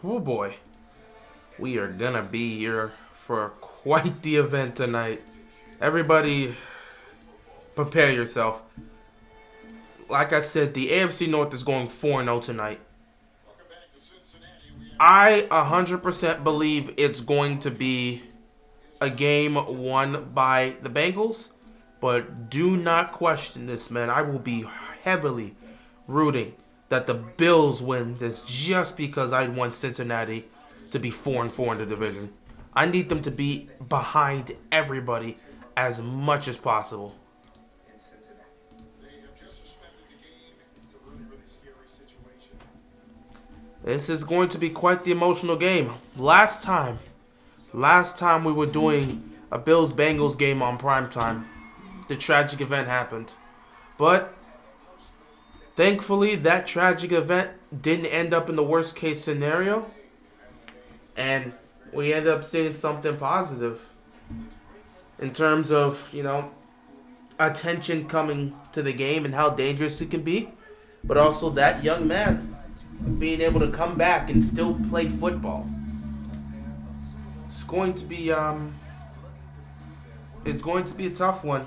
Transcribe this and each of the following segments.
Oh boy, we are gonna be here for quite the event tonight. Everybody, prepare yourself. Like I said, the AFC North is going 4-0 tonight. I 100% believe it's going to be a game won by the Bengals, but do not question this, man. I will be heavily rooting that the Bills win this just because I want Cincinnati to be 4-4 in the division. I need them to be behind everybody as much as possible. This is going to be quite the emotional game. Last time we were doing a Bills-Bengals game on primetime, the tragic event happened. But thankfully, that tragic event didn't end up in the worst case scenario. And we ended up seeing something positive in terms of, attention coming to the game and how dangerous it can be. But also that young man being able to come back and still play football. It's going to be a tough one.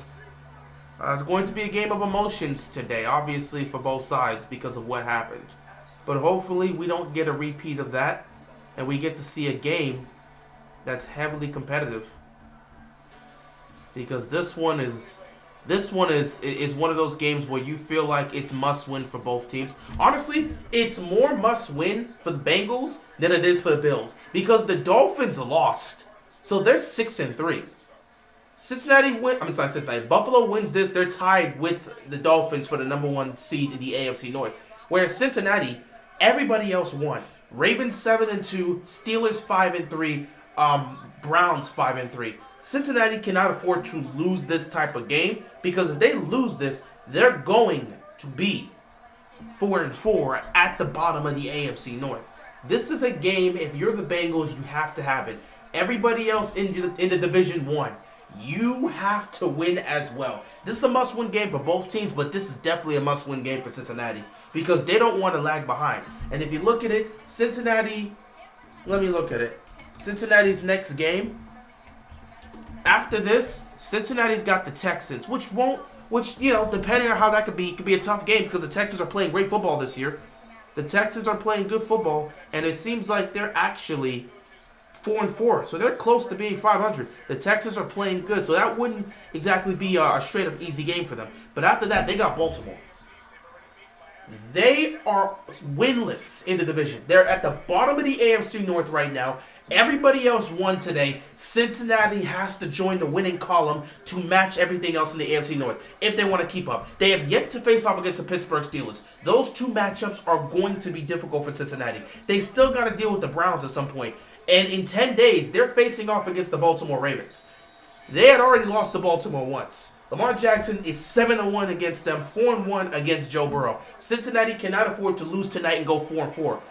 It's going to be a game of emotions today, obviously for both sides because of what happened. But hopefully we don't get a repeat of that and we get to see a game that's heavily competitive. Because this one is one of those games where you feel like it's must win for both teams. Honestly, it's more must win for the Bengals than it is for the Bills because the Dolphins lost, so they're 6-3. Buffalo wins this, they're tied with the Dolphins for the number 1 seed in the AFC North. Whereas Cincinnati, everybody else won. Ravens 7-2, Steelers 5-3, Browns 5-3. Cincinnati cannot afford to lose this type of game because if they lose this, they're going to be 4-4 at the bottom of the AFC North. This is a game, if you're the Bengals, you have to have it. Everybody else in the Division 1, you have to win as well. This is a must-win game for both teams, but this is definitely a must-win game for Cincinnati because they don't want to lag behind. And if you look at it, Cincinnati's next game, after this, Cincinnati's got the Texans, depending on how that could be a tough game because the Texans are playing great football this year. The Texans are playing good football, and it seems like they're actually 4-4, so they're close to being 500. The Texans are playing good, so that wouldn't exactly be a straight-up easy game for them. But after that, they got Baltimore. They are winless in the division. They're at the bottom of the AFC North right now. Everybody else won today. Cincinnati has to join the winning column to match everything else in the AFC North if they want to keep up. They have yet to face off against the Pittsburgh Steelers. Those two matchups are going to be difficult for Cincinnati. They still got to deal with the Browns at some point. And in 10 days, they're facing off against the Baltimore Ravens. They had already lost to Baltimore once. Lamar Jackson is 7-1 against them, 4-1 against Joe Burrow. Cincinnati cannot afford to lose tonight and go 4-4.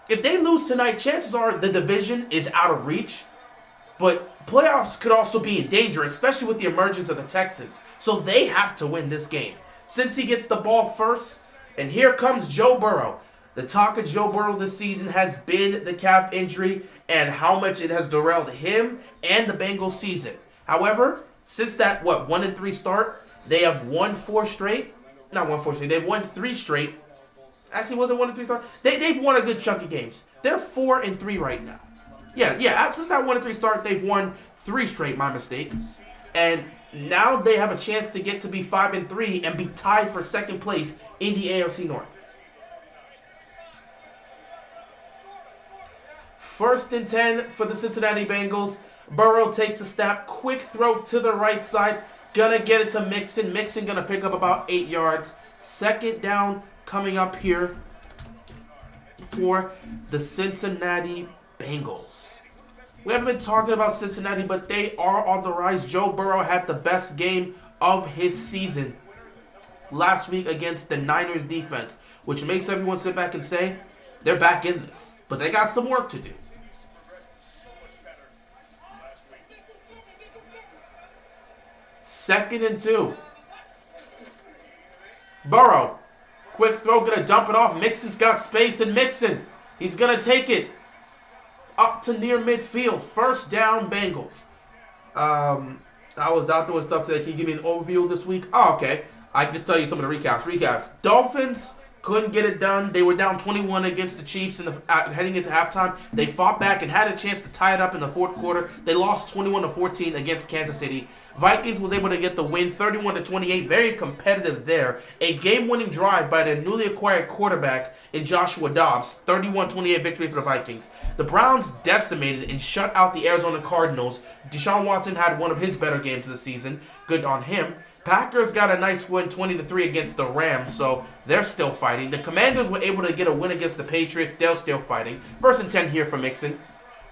If they lose tonight, chances are the division is out of reach. But playoffs could also be in danger, especially with the emergence of the Texans. So they have to win this game. Since he gets the ball first, and here comes Joe Burrow. The talk of Joe Burrow this season has been the calf injury and how much it has derailed him and the Bengals season. However, since that 1-3 start, they have won 4 straight. Not won 4 straight. They've won 3 straight. Actually, was it 1-3 start? They've won a good chunk of games. They're 4-3 right now. Yeah. Since that 1-3 start, they've won 3 straight. My mistake. And now they have a chance to get to be 5-3 and be tied for second place in the AFC North. 1st and 10 for the Cincinnati Bengals. Burrow takes a snap, quick throw to the right side. Gonna get it to Mixon. Mixon gonna pick up about 8 yards. 2nd down coming up here for the Cincinnati Bengals. We haven't been talking about Cincinnati, but they are on the rise. Joe Burrow had the best game of his season last week against the Niners defense, which makes everyone sit back and say they're back in this. But they got some work to do. 2nd and 2. Burrow, quick throw, gonna dump it off. Mixon's got space, and Mixon He's going to take it up to near midfield. First down, Bengals. I was out doing stuff today. Can you give me an overview this week? Oh, okay. I can just tell you some of the recaps. Dolphins couldn't get it done. They were down 21 against the Chiefs heading into halftime. They fought back and had a chance to tie it up in the fourth quarter. They lost 21-14 against Kansas City. Vikings was able to get the win, 31-28. Very competitive there. A game-winning drive by their newly acquired quarterback in Joshua Dobbs. 31-28 victory for the Vikings. The Browns decimated and shut out the Arizona Cardinals. Deshaun Watson had one of his better games this season. Good on him. Packers got a nice win, 20-3 against the Rams, so they're still fighting. The Commanders were able to get a win against the Patriots. They're still fighting. 1st and 10 here for Mixon.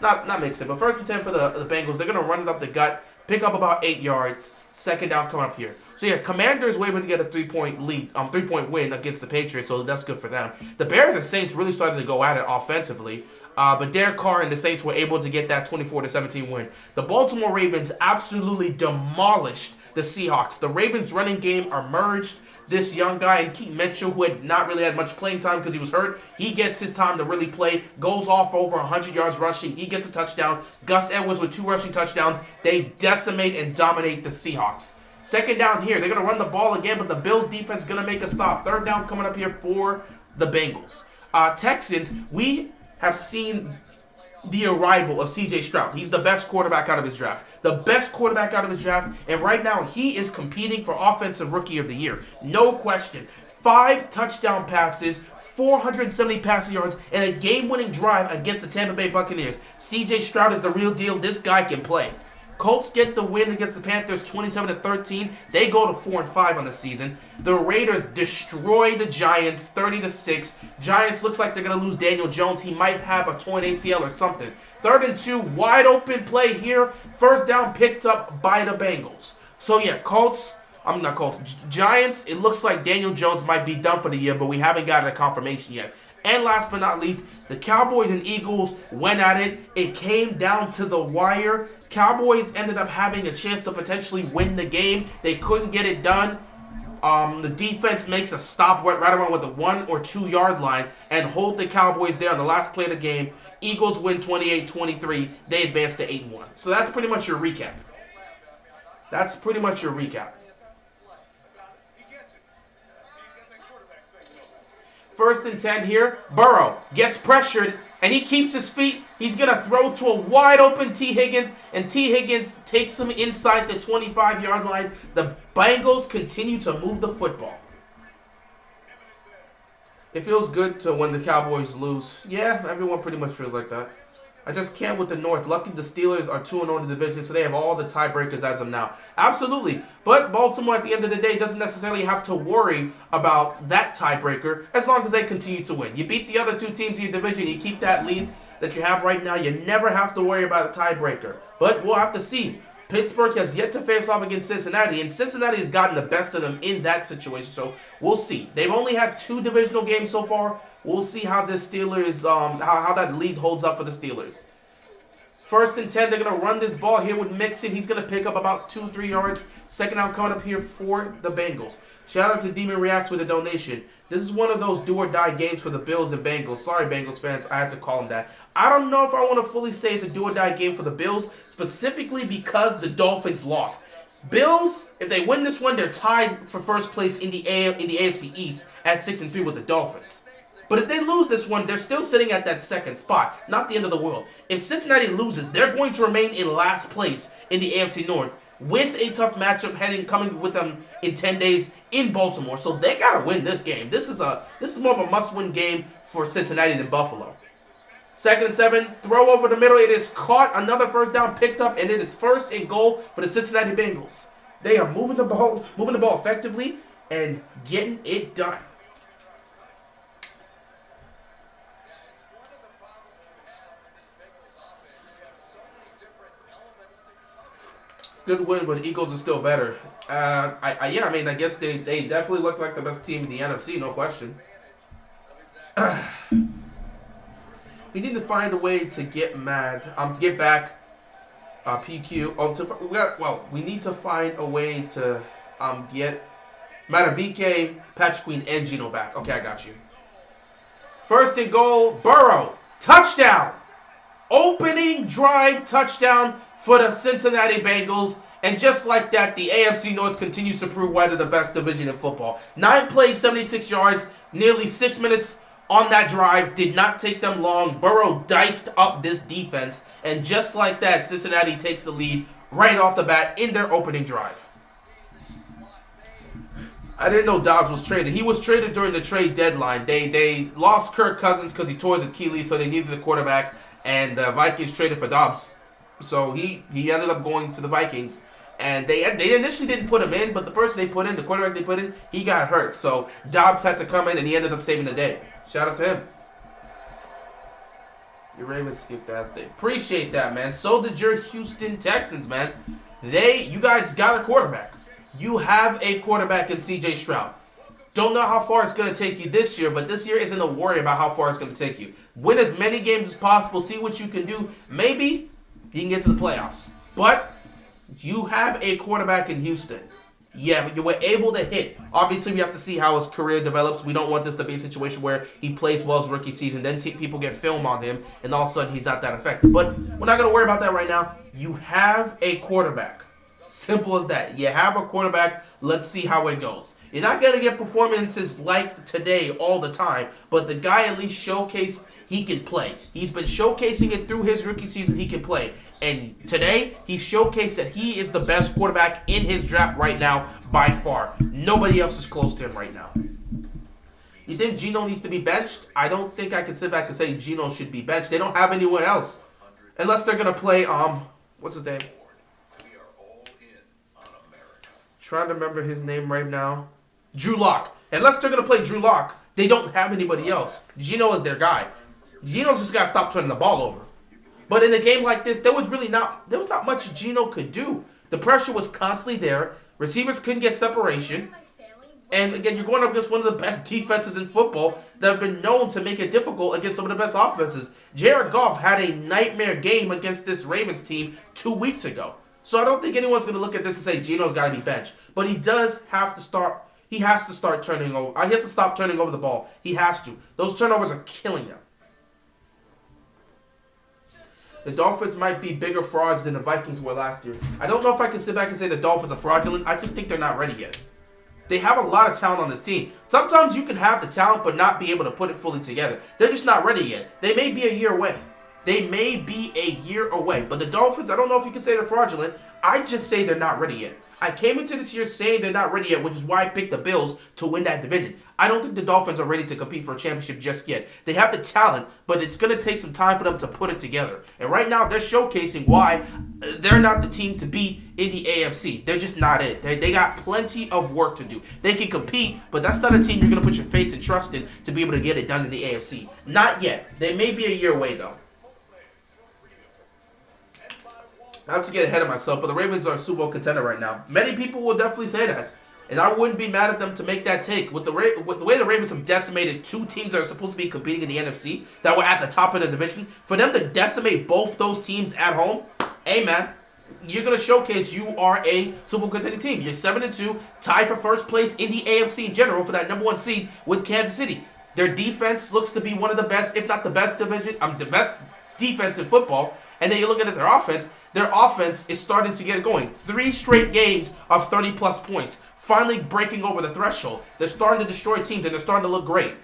Not Mixon, but 1st and 10 for the Bengals. They're going to run it up the gut, pick up about 8 yards. Second down coming up here. So yeah, Commanders were able to get a 3-point lead, 3-point win against the Patriots, so that's good for them. The Bears and Saints really started to go at it offensively. But Derek Carr and the Saints were able to get that 24-17 win. The Baltimore Ravens absolutely demolished the Seahawks. The Ravens' running game emerged. This young guy, and Keaton Mitchell, who had not really had much playing time because he was hurt, he gets his time to really play, goes off for over 100 yards rushing. He gets a touchdown. Gus Edwards with 2 rushing touchdowns. They decimate and dominate the Seahawks. Second down here. They're going to run the ball again, but the Bills' defense is going to make a stop. Third down coming up here for the Bengals. Texans, we have seen the arrival of C.J. Stroud. He's the best quarterback out of his draft. And right now, he is competing for Offensive Rookie of the Year. No question. 5 touchdown passes, 470 passing yards, and a game-winning drive against the Tampa Bay Buccaneers. C.J. Stroud is the real deal. This guy can play. Colts get the win against the Panthers 27-13. They go to 4-5 on the season. The Raiders destroy the Giants 30-6. Giants looks like they're going to lose Daniel Jones. He might have a torn ACL or something. 3rd and 2, wide open play here. First down picked up by the Bengals. So yeah, Giants, it looks like Daniel Jones might be done for the year, but we haven't gotten a confirmation yet. And last but not least, the Cowboys and Eagles went at it. It came down to the wire. Cowboys ended up having a chance to potentially win the game. They couldn't get it done. The defense makes a stop right around with the 1 or 2 yard line and hold the Cowboys there on the last play of the game. Eagles win 28-23. They advance to 8-1. So that's pretty much your recap. First and 10 here. Burrow gets pressured, and he keeps his feet. He's going to throw to a wide-open T. Higgins, and T. Higgins takes him inside the 25-yard line. The Bengals continue to move the football. It feels good to when the Cowboys lose. Yeah, everyone pretty much feels like that. I just can't with the North. Lucky the Steelers are 2-0 in the division, so they have all the tiebreakers as of now. Absolutely. But Baltimore, at the end of the day, doesn't necessarily have to worry about that tiebreaker as long as they continue to win. You beat the other 2 teams in your division, you keep that lead that you have right now, you never have to worry about a tiebreaker. But we'll have to see. Pittsburgh has yet to face off against Cincinnati, and Cincinnati has gotten the best of them in that situation, so we'll see. They've only had 2 divisional games so far. We'll see how the Steelers, how that lead holds up for the Steelers. First and 10, they're going to run this ball here with Mixon. He's going to pick up about 2-3 yards. Second down coming up here for the Bengals. Shout out to Demon Reacts with a donation. This is one of those do-or-die games for the Bills and Bengals. Sorry, Bengals fans, I had to call them that. I don't know if I want to fully say it's a do-or-die game for the Bills, specifically because the Dolphins lost. Bills, if they win this one, they're tied for first place in the AFC East at 6-3 with the Dolphins. But if they lose this one, they're still sitting at that second spot. Not the end of the world. If Cincinnati loses, they're going to remain in last place in the AFC North with a tough matchup coming with them in 10 days in Baltimore. So they got to win this game. This is more of a must-win game for Cincinnati than Buffalo. 2nd and 7, throw over the middle. It is caught. Another first down picked up, and it is 1st and goal for the Cincinnati Bengals. They are moving the ball effectively and getting it done. Good win, but the Eagles are still better. I guess they definitely look like the best team in the NFC, no question. We need to find a way to get to get back PQ. We need to find a way to get Matabike, Patrick Queen, and Gino back. Okay, I got you. First and goal, Burrow. Touchdown. Opening drive touchdown for the Cincinnati Bengals. And just like that, the AFC North continues to prove why they're the best division in football. 9 plays, 76 yards, nearly 6 minutes on that drive. Did not take them long. Burrow diced up this defense. And just like that, Cincinnati takes the lead right off the bat in their opening drive. I didn't know Dobbs was traded. He was traded during the trade deadline. They lost Kirk Cousins because he tore his Achilles, so they needed a quarterback. And the Vikings traded for Dobbs. So he ended up going to the Vikings. And they initially didn't put him in, but the person they put in, the quarterback they put in, he got hurt. So Dobbs had to come in, and he ended up saving the day. Shout out to him. Your Ravens skipped that state. Appreciate that, man. So did your Houston Texans, man. You guys got a quarterback. You have a quarterback in C.J. Stroud. Don't know how far it's going to take you this year, but this year isn't a worry about how far it's going to take you. Win as many games as possible. See what you can do. Maybe you can get to the playoffs. But you have a quarterback in Houston. Yeah, but you were able to hit. Obviously, we have to see how his career develops. We don't want this to be a situation where he plays well his rookie season, then people get film on him, and all of a sudden he's not that effective. But we're not going to worry about that right now. You have a quarterback. Simple as that. You have a quarterback. Let's see how it goes. You're not going to get performances like today all the time, but the guy at least showcased he can play. He's been showcasing it through his rookie season he can play. And today, he showcased that he is the best quarterback in his draft right now by far. Nobody else is close to him right now. You think Geno needs to be benched? I don't think I can sit back and say Geno should be benched. They don't have anyone else. Unless they're going to play, what's his name? Trying to remember his name right now. Drew Lock. Unless they're going to play Drew Lock, they don't have anybody else. Geno is their guy. Geno's just got to stop turning the ball over. But in a game like this, there was not much Geno could do. The pressure was constantly there. Receivers couldn't get separation. And again, you're going up against one of the best defenses in football that have been known to make it difficult against some of the best offenses. Jared Goff had a nightmare game against this Ravens team 2 weeks ago. So I don't think anyone's going to look at this and say Geno's got to be benched. But he does have to start. He has to start turning over. He has to stop turning over the ball. He has to. Those turnovers are killing them. The Dolphins might be bigger frauds than the Vikings were last year. I don't know if I can sit back and say the Dolphins are fraudulent. I just think they're not ready yet. They have a lot of talent on this team. Sometimes you can have the talent but not be able to put it fully together. They're just not ready yet. They may be a year away. But the Dolphins, I don't know if you can say they're fraudulent. I just say they're not ready yet. I came into this year saying they're not ready yet, which is why I picked the Bills to win that division. I don't think the Dolphins are ready to compete for a championship just yet. They have the talent, but it's going to take some time for them to put it together. And right now, they're showcasing why they're not the team to beat in the AFC. They're just not it. They got plenty of work to do. They can compete, but that's not a team you're going to put your faith and trust in to be able to get it done in the AFC. Not yet. They may be a year away, though. Not to get ahead of myself, but the Ravens are a Super Bowl contender right now. Many people will definitely say that. And I wouldn't be mad at them to make that take. With the way the Ravens have decimated two teams that are supposed to be competing in the NFC, that were at the top of the division, for them to decimate both those teams at home, hey man, you're going to showcase you are a Super Bowl contending team. You're 7-2, tied for first place in the AFC in general for that number one seed with Kansas City. Their defense looks to be one of the best, if not the best the best defense in football. And then you're looking at their offense is starting to get going. 3 straight games of 30-plus points. Finally breaking over the threshold. They're starting to destroy teams, and they're starting to look great.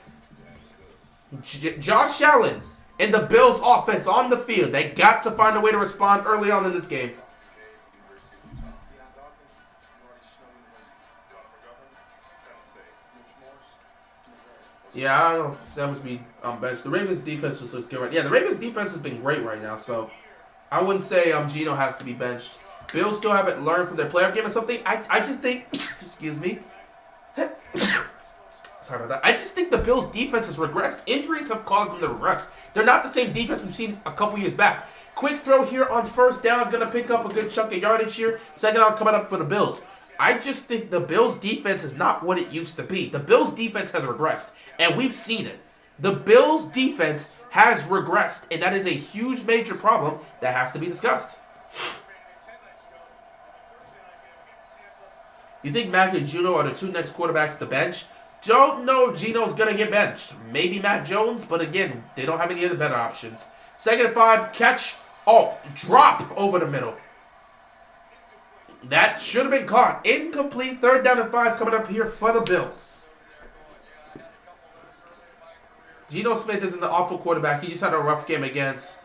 Josh Allen and the Bills' offense on the field, they got to find a way to respond early on in this game. Yeah, I don't know. That must be on bench. The Ravens' defense just looks good right now. Yeah, the Ravens' defense has been great right now, so I wouldn't say Geno has to be benched. Bills still haven't learned from their playoff game or something. I just think, excuse me. Sorry about that. I just think the Bills' defense has regressed. Injuries have caused them to regress. They're not the same defense we've seen a couple years back. Quick throw here on first down. Going to pick up a good chunk of yardage here. Second down coming up for the Bills. I just think the Bills' defense is not what it used to be. The Bills' defense has regressed, and we've seen it. The Bills' defense has regressed, and that is a huge, major problem that has to be discussed. You think Mack and Juno are the two next quarterbacks to bench? Don't know if Geno's going to get benched. Maybe Matt Jones, but again, they don't have any other better options. 2nd and 5, catch. Oh, drop over the middle. That should have been caught. Incomplete. 3rd down and 5 coming up here for the Bills. Geno Smith isn't an awful quarterback. He just had a rough game against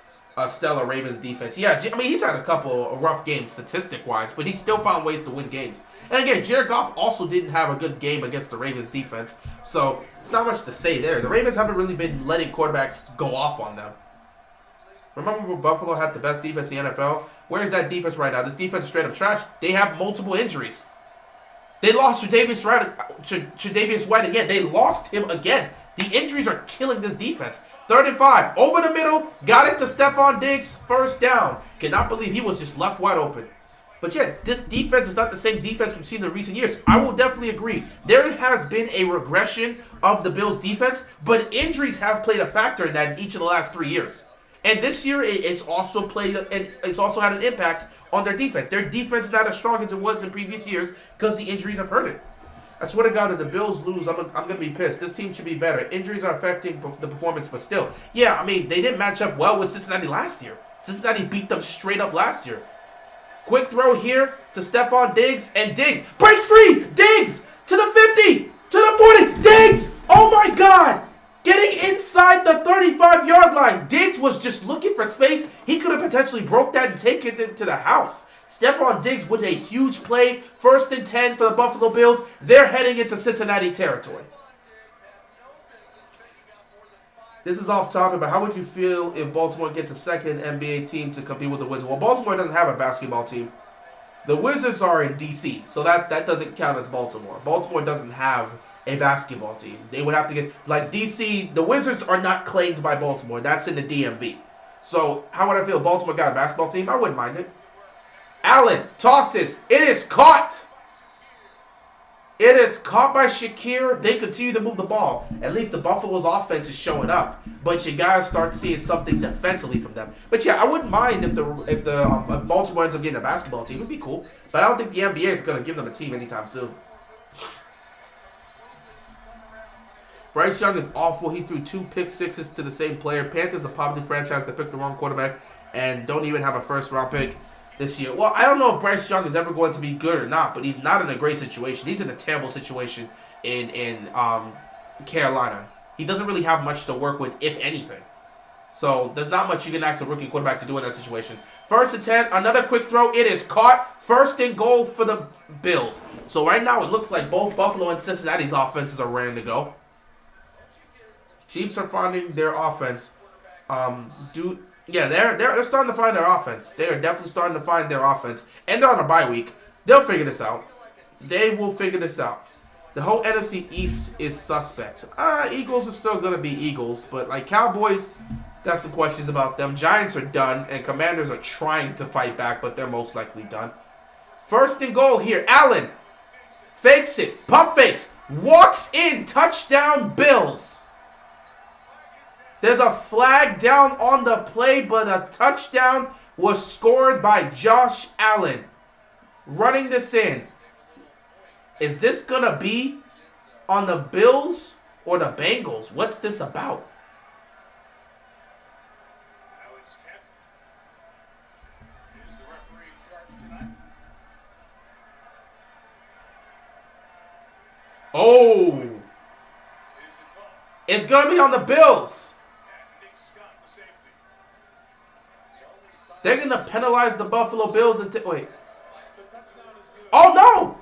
stellar Ravens defense. Yeah, I mean, he's had a couple of rough games statistic-wise, but he still found ways to win games. And again, Jared Goff also didn't have a good game against the Ravens defense, so it's not much to say there. The Ravens haven't really been letting quarterbacks go off on them. Remember when Buffalo had the best defense in the NFL? Where is that defense right now? This defense is straight up trash. They have multiple injuries. They lost Tre'Davious White again. They lost him again. The injuries are killing this defense. 3rd and 5. Over the middle. Got it to Stephon Diggs. 1st down. Cannot believe he was just left wide open. But yeah, this defense is not the same defense we've seen in recent years. I will definitely agree. There has been a regression of the Bills' defense, but injuries have played a factor in that in each of the last 3 years. And this year, it's also had an impact on their defense. Their defense is not as strong as it was in previous years because the injuries have hurt it. I swear to God, if the Bills lose, I'm going to be pissed. This team should be better. Injuries are affecting the performance, but still. Yeah, I mean, they didn't match up well with Cincinnati last year. Cincinnati beat them straight up last year. Quick throw here to Stephon Diggs, and Diggs breaks free! Diggs! To the 50! To the 40! Diggs! Oh my God! Getting inside the 35-yard line. Diggs was just looking for space. He could have potentially broke that and taken it to the house. Stephon Diggs with a huge play. 1st and 10 for the Buffalo Bills. They're heading into Cincinnati territory. This is off topic, but how would you feel if Baltimore gets a second NBA team to compete with the Wizards? Well, Baltimore doesn't have a basketball team. The Wizards are in D.C., so that doesn't count as Baltimore. Baltimore doesn't have a basketball team. They would have to get, like D.C., the Wizards are not claimed by Baltimore. That's in the DMV. So how would I feel if Baltimore got a basketball team? I wouldn't mind it. Allen tosses. It is caught. It is caught by Shakir. They continue to move the ball. At least the Buffalo's offense is showing up. But you gotta start seeing something defensively from them. But yeah, I wouldn't mind if Baltimore ends up getting a basketball team. It'd be cool. But I don't think the NBA is gonna give them a team anytime soon. Bryce Young is awful. He threw 2 pick-6s to the same player. Panthers are probably franchise that picked the wrong quarterback and don't even have a first-round pick this year. Well, I don't know if Bryce Young is ever going to be good or not, but he's not in a great situation. He's in a terrible situation in Carolina. He doesn't really have much to work with, if anything. So there's not much you can ask a rookie quarterback to do in that situation. 1st and 10, another quick throw. It is caught. 1st and goal for the Bills. So right now it looks like both Buffalo and Cincinnati's offenses are ready to go. Chiefs are finding their offense. They're starting to find their offense. They are definitely starting to find their offense. And they're on a bye week. They'll figure this out. They will figure this out. The whole NFC East is suspect. Eagles are still going to be Eagles. But, like, Cowboys, got some questions about them. Giants are done. And Commanders are trying to fight back, but they're most likely done. 1st and goal here. Allen fakes it. Pump fakes. Walks in. Touchdown, Bills. There's a flag down on the play, but a touchdown was scored by Josh Allen. Running this in. Is this going to be on the Bills or the Bengals? What's this about? Oh. It's going to be on the Bills. They're going to penalize the Buffalo Bills and wait. Oh, no.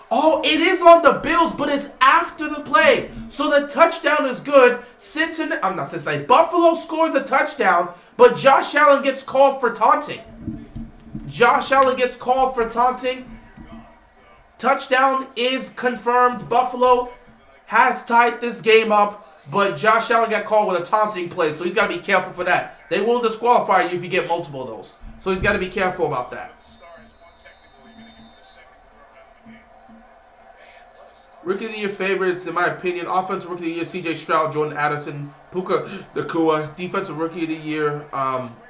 Oh, it is on the Bills, but it's after the play. So the touchdown is good. Buffalo scores a touchdown, but Josh Allen gets called for taunting. Touchdown is confirmed. Buffalo has tied this game up. But Josh Allen got called with a taunting play, so he's got to be careful for that. They will disqualify you if you get multiple of those. So he's got to be careful about that. Rookie of the Year favorites, in my opinion. Offensive Rookie of the Year, C.J. Stroud, Jordan Addison, Puka Nacua. Defensive Rookie of the Year,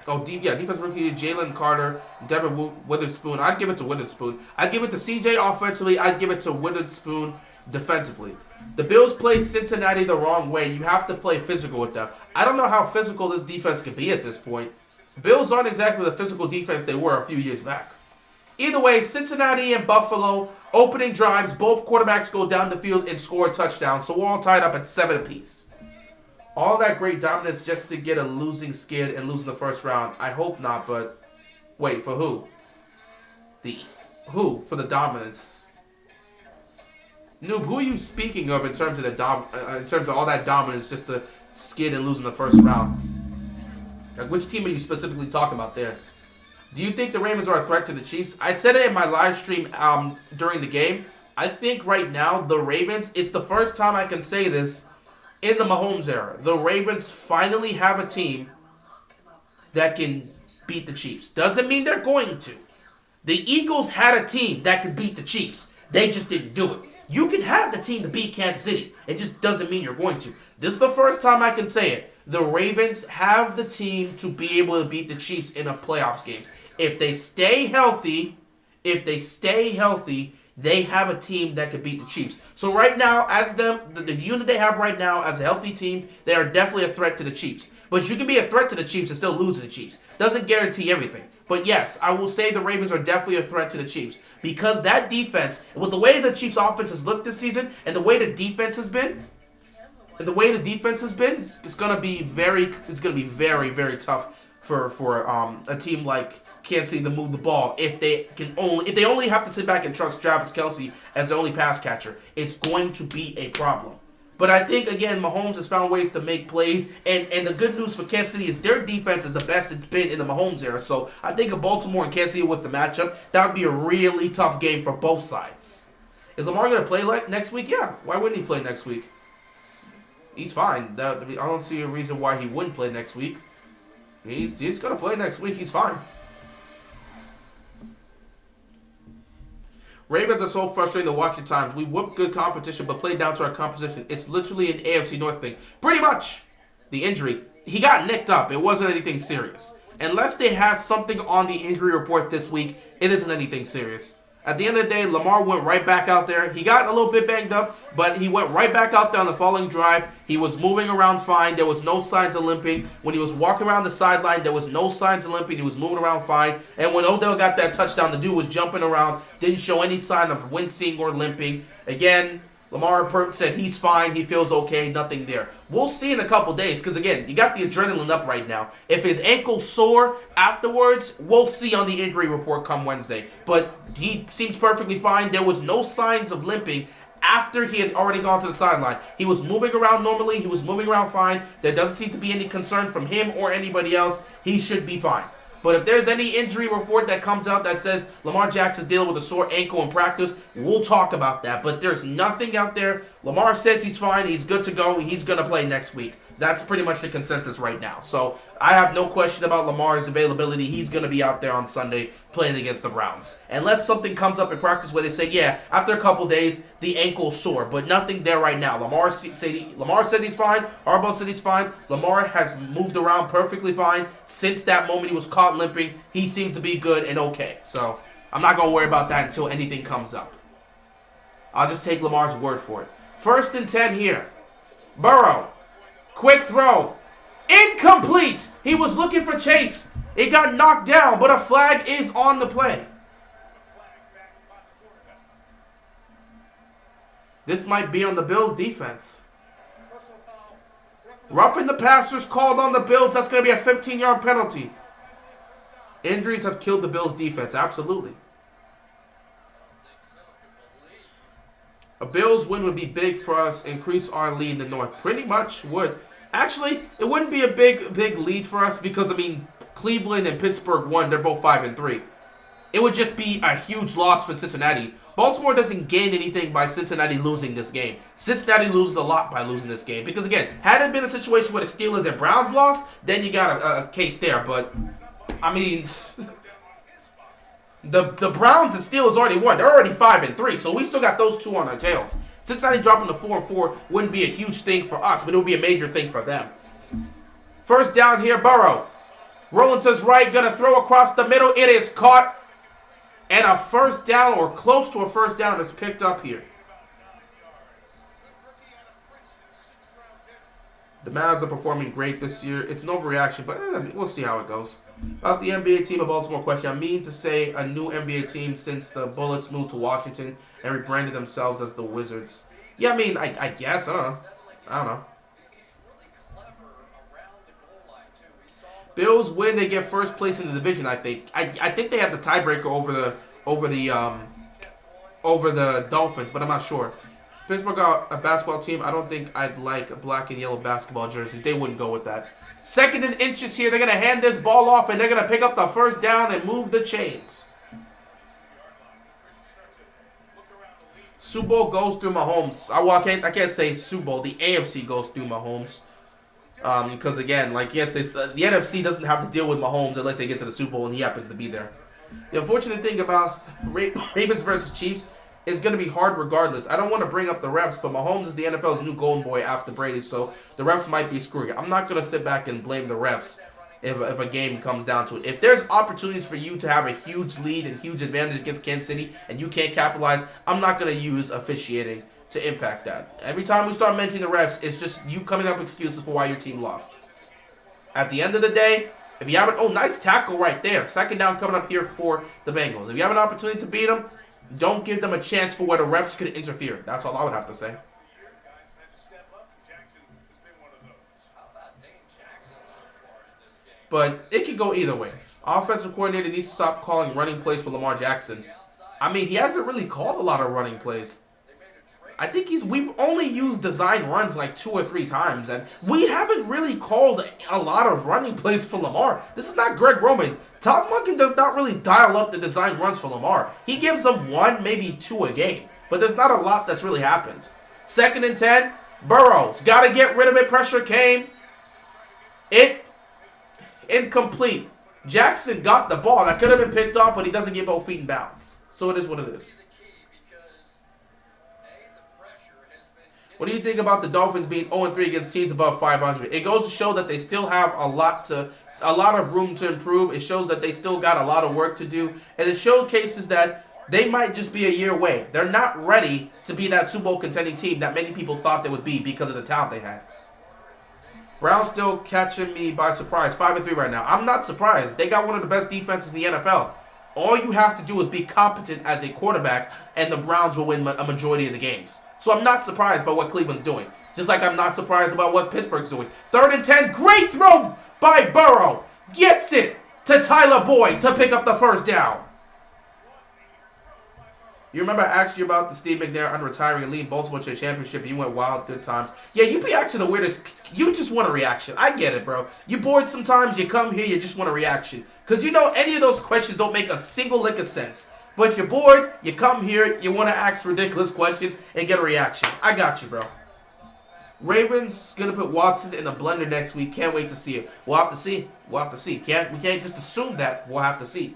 Defensive Rookie of the Year, Jalen Carter, Devin Witherspoon. I'd give it to Witherspoon. I'd give it to C.J. offensively. I'd give it to Witherspoon defensively. The Bills play Cincinnati the wrong way. You have to play physical with them. I don't know how physical this defense can be at this point. Bills aren't exactly the physical defense they were a few years back. Either way, Cincinnati and Buffalo, opening drives, both quarterbacks go down the field and score a touchdown. So we're all tied up at 7 apiece. All that great dominance just to get a losing skid and lose in the first round. I hope not, but wait, for who? Who for the dominance? Noob, who are you speaking of in terms of in terms of all that dominance just to skid and lose in the first round? Like, which team are you specifically talking about there? Do you think the Ravens are a threat to the Chiefs? I said it in my live stream during the game. I think right now the Ravens, it's the first time I can say this in the Mahomes era. The Ravens finally have a team that can beat the Chiefs. Doesn't mean they're going to. The Eagles had a team that could beat the Chiefs. They just didn't do it. You can have the team to beat Kansas City. It just doesn't mean you're going to. This is the first time I can say it. The Ravens have the team to be able to beat the Chiefs in a playoffs games. If they stay healthy, they have a team that could beat the Chiefs. So right now, as the unit they have right now, as a healthy team, they are definitely a threat to the Chiefs. But you can be a threat to the Chiefs and still lose to the Chiefs. Doesn't guarantee everything. But yes, I will say the Ravens are definitely a threat to the Chiefs. Because that defense, with the way the Chiefs offense has looked this season, and the way the defense has been, it's gonna be very, very tough for a team like Kansas City to move the ball if they only have to sit back and trust Travis Kelce as the only pass catcher. It's going to be a problem. But I think, again, Mahomes has found ways to make plays. And the good news for Kansas City is their defense is the best it's been in the Mahomes era. So I think if Baltimore and Kansas City was the matchup, that would be a really tough game for both sides. Is Lamar going to play next week? Yeah. Why wouldn't he play next week? He's fine. I don't see a reason why he wouldn't play next week. He's going to play next week. He's fine. Ravens are so frustrating to watch at times. We whoop good competition, but play down to our competition. It's literally an AFC North thing. Pretty much. The injury. He got nicked up. It wasn't anything serious. Unless they have something on the injury report this week, it isn't anything serious. At the end of the day, Lamar went right back out there. He got a little bit banged up, but he went right back out there on the following drive. He was moving around fine. There was no signs of limping. When he was walking around the sideline, there was no signs of limping. He was moving around fine. And when Odell got that touchdown, the dude was jumping around. Didn't show any sign of wincing or limping. Again, Lamar said he's fine. He feels okay. Nothing there. We'll see in a couple days because, again, you got the adrenaline up right now. If his ankle's sore afterwards, we'll see on the injury report come Wednesday. But he seems perfectly fine. There was no signs of limping after he had already gone to the sideline. He was moving around normally. He was moving around fine. There doesn't seem to be any concern from him or anybody else. He should be fine. But if there's any injury report that comes out that says Lamar Jackson's dealing with a sore ankle in practice, we'll talk about that. But there's nothing out there. Lamar says he's fine. He's good to go. He's going to play next week. That's pretty much the consensus right now. So I have no question about Lamar's availability. He's going to be out there on Sunday playing against the Browns. Unless something comes up in practice where they say, yeah, after a couple days, the ankle's sore. But nothing there right now. Lamar said he's fine. Harbaugh said he's fine. Lamar has moved around perfectly fine. Since that moment he was caught limping, he seems to be good and okay. So I'm not going to worry about that until anything comes up. I'll just take Lamar's word for it. 1st and 10 here. Burrow. Quick throw. Incomplete. He was looking for Chase. It got knocked down, but a flag is on the play. This might be on the Bills' defense. Roughing the passers called on the Bills. That's going to be a 15-yard penalty. Injuries have killed the Bills' defense. Absolutely. A Bills win would be big for us, increase our lead in the North. Pretty much would. Actually, it wouldn't be a big lead for us because, I mean, Cleveland and Pittsburgh won. They're both 5-3. It would just be a huge loss for Cincinnati. Baltimore doesn't gain anything by Cincinnati losing this game. Cincinnati loses a lot by losing this game. Because, again, had it been a situation where the Steelers and Browns lost, then you got a case there. But, I mean, the Browns and Steelers already won. They're already 5-3, so we still got those two on our tails. Cincinnati dropping to 4-4 wouldn't be a huge thing for us, but it would be a major thing for them. 1st down here, Burrow. Rolling to his right, going to throw across the middle. It is caught. And a 1st down, or close to a 1st down, is picked up here. The Mavs are performing great this year. It's an overreaction, but we'll see how it goes. About the NBA team of Baltimore question, I mean to say a new NBA team since the Bullets moved to Washington and rebranded themselves as the Wizards. Yeah, I mean, I guess. I don't know. Bills win, they get first place in the division. I think. I think they have the tiebreaker over the Dolphins, but I'm not sure. Pittsburgh got a basketball team. I don't think I'd like a black and yellow basketball jerseys. They wouldn't go with that. 2nd and inches here. They're going to hand this ball off, and they're going to pick up the first down and move the chains. Super Bowl goes through Mahomes. I can't say Super Bowl. The AFC goes through Mahomes. Because, again, like you can't say, the NFC doesn't have to deal with Mahomes unless they get to the Super Bowl, and he happens to be there. The unfortunate thing about Ravens versus Chiefs is going to be hard regardless. I don't want to bring up the refs, but Mahomes is the NFL's new golden boy after Brady, so the refs might be screwing it. I'm not going to sit back and blame the refs if a game comes down to it. If there's opportunities for you to have a huge lead and huge advantage against Kansas City and you can't capitalize, I'm not going to use officiating to impact that. Every time we start mentioning the refs, it's just you coming up with excuses for why your team lost. At the end of the day, if you have nice tackle right there. 2nd down coming up here for the Bengals. If you have an opportunity to beat them, don't give them a chance for where the refs could interfere. That's all I would have to say. But it could go either way. Offensive coordinator needs to stop calling running plays for Lamar Jackson. I mean, he hasn't really called a lot of running plays. I think we've only used design runs like 2 or 3 times, and we haven't really called a lot of running plays for Lamar. This is not Greg Roman. Todd Monken does not really dial up the design runs for Lamar. He gives them 1, maybe 2 a game, but there's not a lot that's really happened. 2nd and 10, Burrows got to get rid of it. Pressure came. Incomplete. Jackson got the ball. That could have been picked off, but he doesn't get both feet in bounds. So it is what it is. What do you think about the Dolphins being 0-3 against teams above 500? It goes to show that they still have a lot of room to improve. It shows that they still got a lot of work to do, and it showcases that they might just be a year away. They're not ready to be that Super Bowl contending team that many people thought they would be because of the talent they had. Browns still catching me by surprise. 5-3 right now. I'm not surprised. They got one of the best defenses in the NFL. All you have to do is be competent as a quarterback, and the Browns will win a majority of the games. So I'm not surprised by what Cleveland's doing. Just like I'm not surprised about what Pittsburgh's doing. 3rd and 10. Great throw by Burrow. Gets it to Tyler Boyd to pick up the first down. You remember I asked you about the Steve McNair unretiring and leading Baltimore to a championship. You went wild, good times. Yeah, you be acting the weirdest. You just want a reaction. I get it, bro. You bored sometimes. You come here, you just want a reaction. Because you know any of those questions don't make a single lick of sense. But you're bored, you come here, you want to ask ridiculous questions and get a reaction. I got you, bro. Ravens going to put Watson in a blender next week. Can't wait to see it. We'll have to see. We can't just assume that. We'll have to see.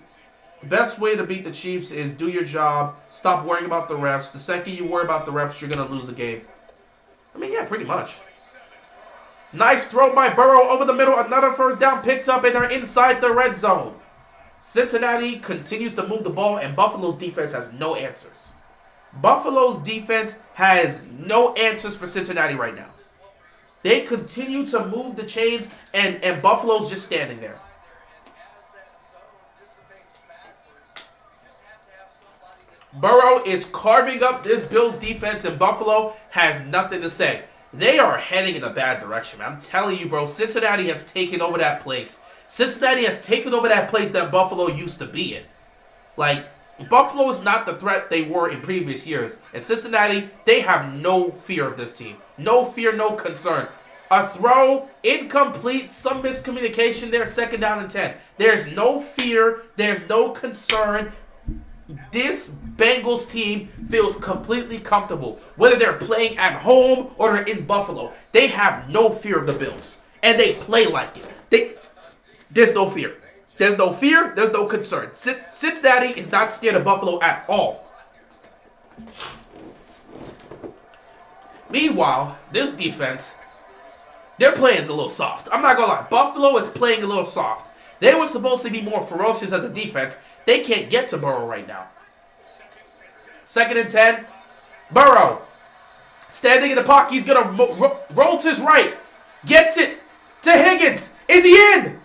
The best way to beat the Chiefs is do your job. Stop worrying about the refs. The second you worry about the refs, you're going to lose the game. I mean, yeah, pretty much. Nice throw by Burrow over the middle. Another first down picked up, and they're inside the red zone. Cincinnati continues to move the ball, and Buffalo's defense has no answers. Buffalo's defense has no answers for Cincinnati right now. They continue to move the chains, and Buffalo's just standing there. Burrow is carving up this Bills defense, and Buffalo has nothing to say. They are heading in a bad direction, man. I'm telling you, bro, Cincinnati has taken over that place. Cincinnati has taken over that place that Buffalo used to be in. Like, Buffalo is not the threat they were in previous years. And Cincinnati, they have no fear of this team. No fear, no concern. A throw, incomplete, some miscommunication there, 2nd down and 10. There's no fear. There's no concern. This Bengals team feels completely comfortable. Whether they're playing at home or they're in Buffalo, they have no fear of the Bills. And they play like it. There's no fear. There's no fear. There's no concern. Cincinnati is not scared of Buffalo at all. Meanwhile, this defense, they're playing a little soft. I'm not going to lie. Buffalo is playing a little soft. They were supposed to be more ferocious as a defense. They can't get to Burrow right now. 2nd and 10. Burrow. Standing in the pocket. He's going to roll to his right. Gets it to Higgins. Is he in?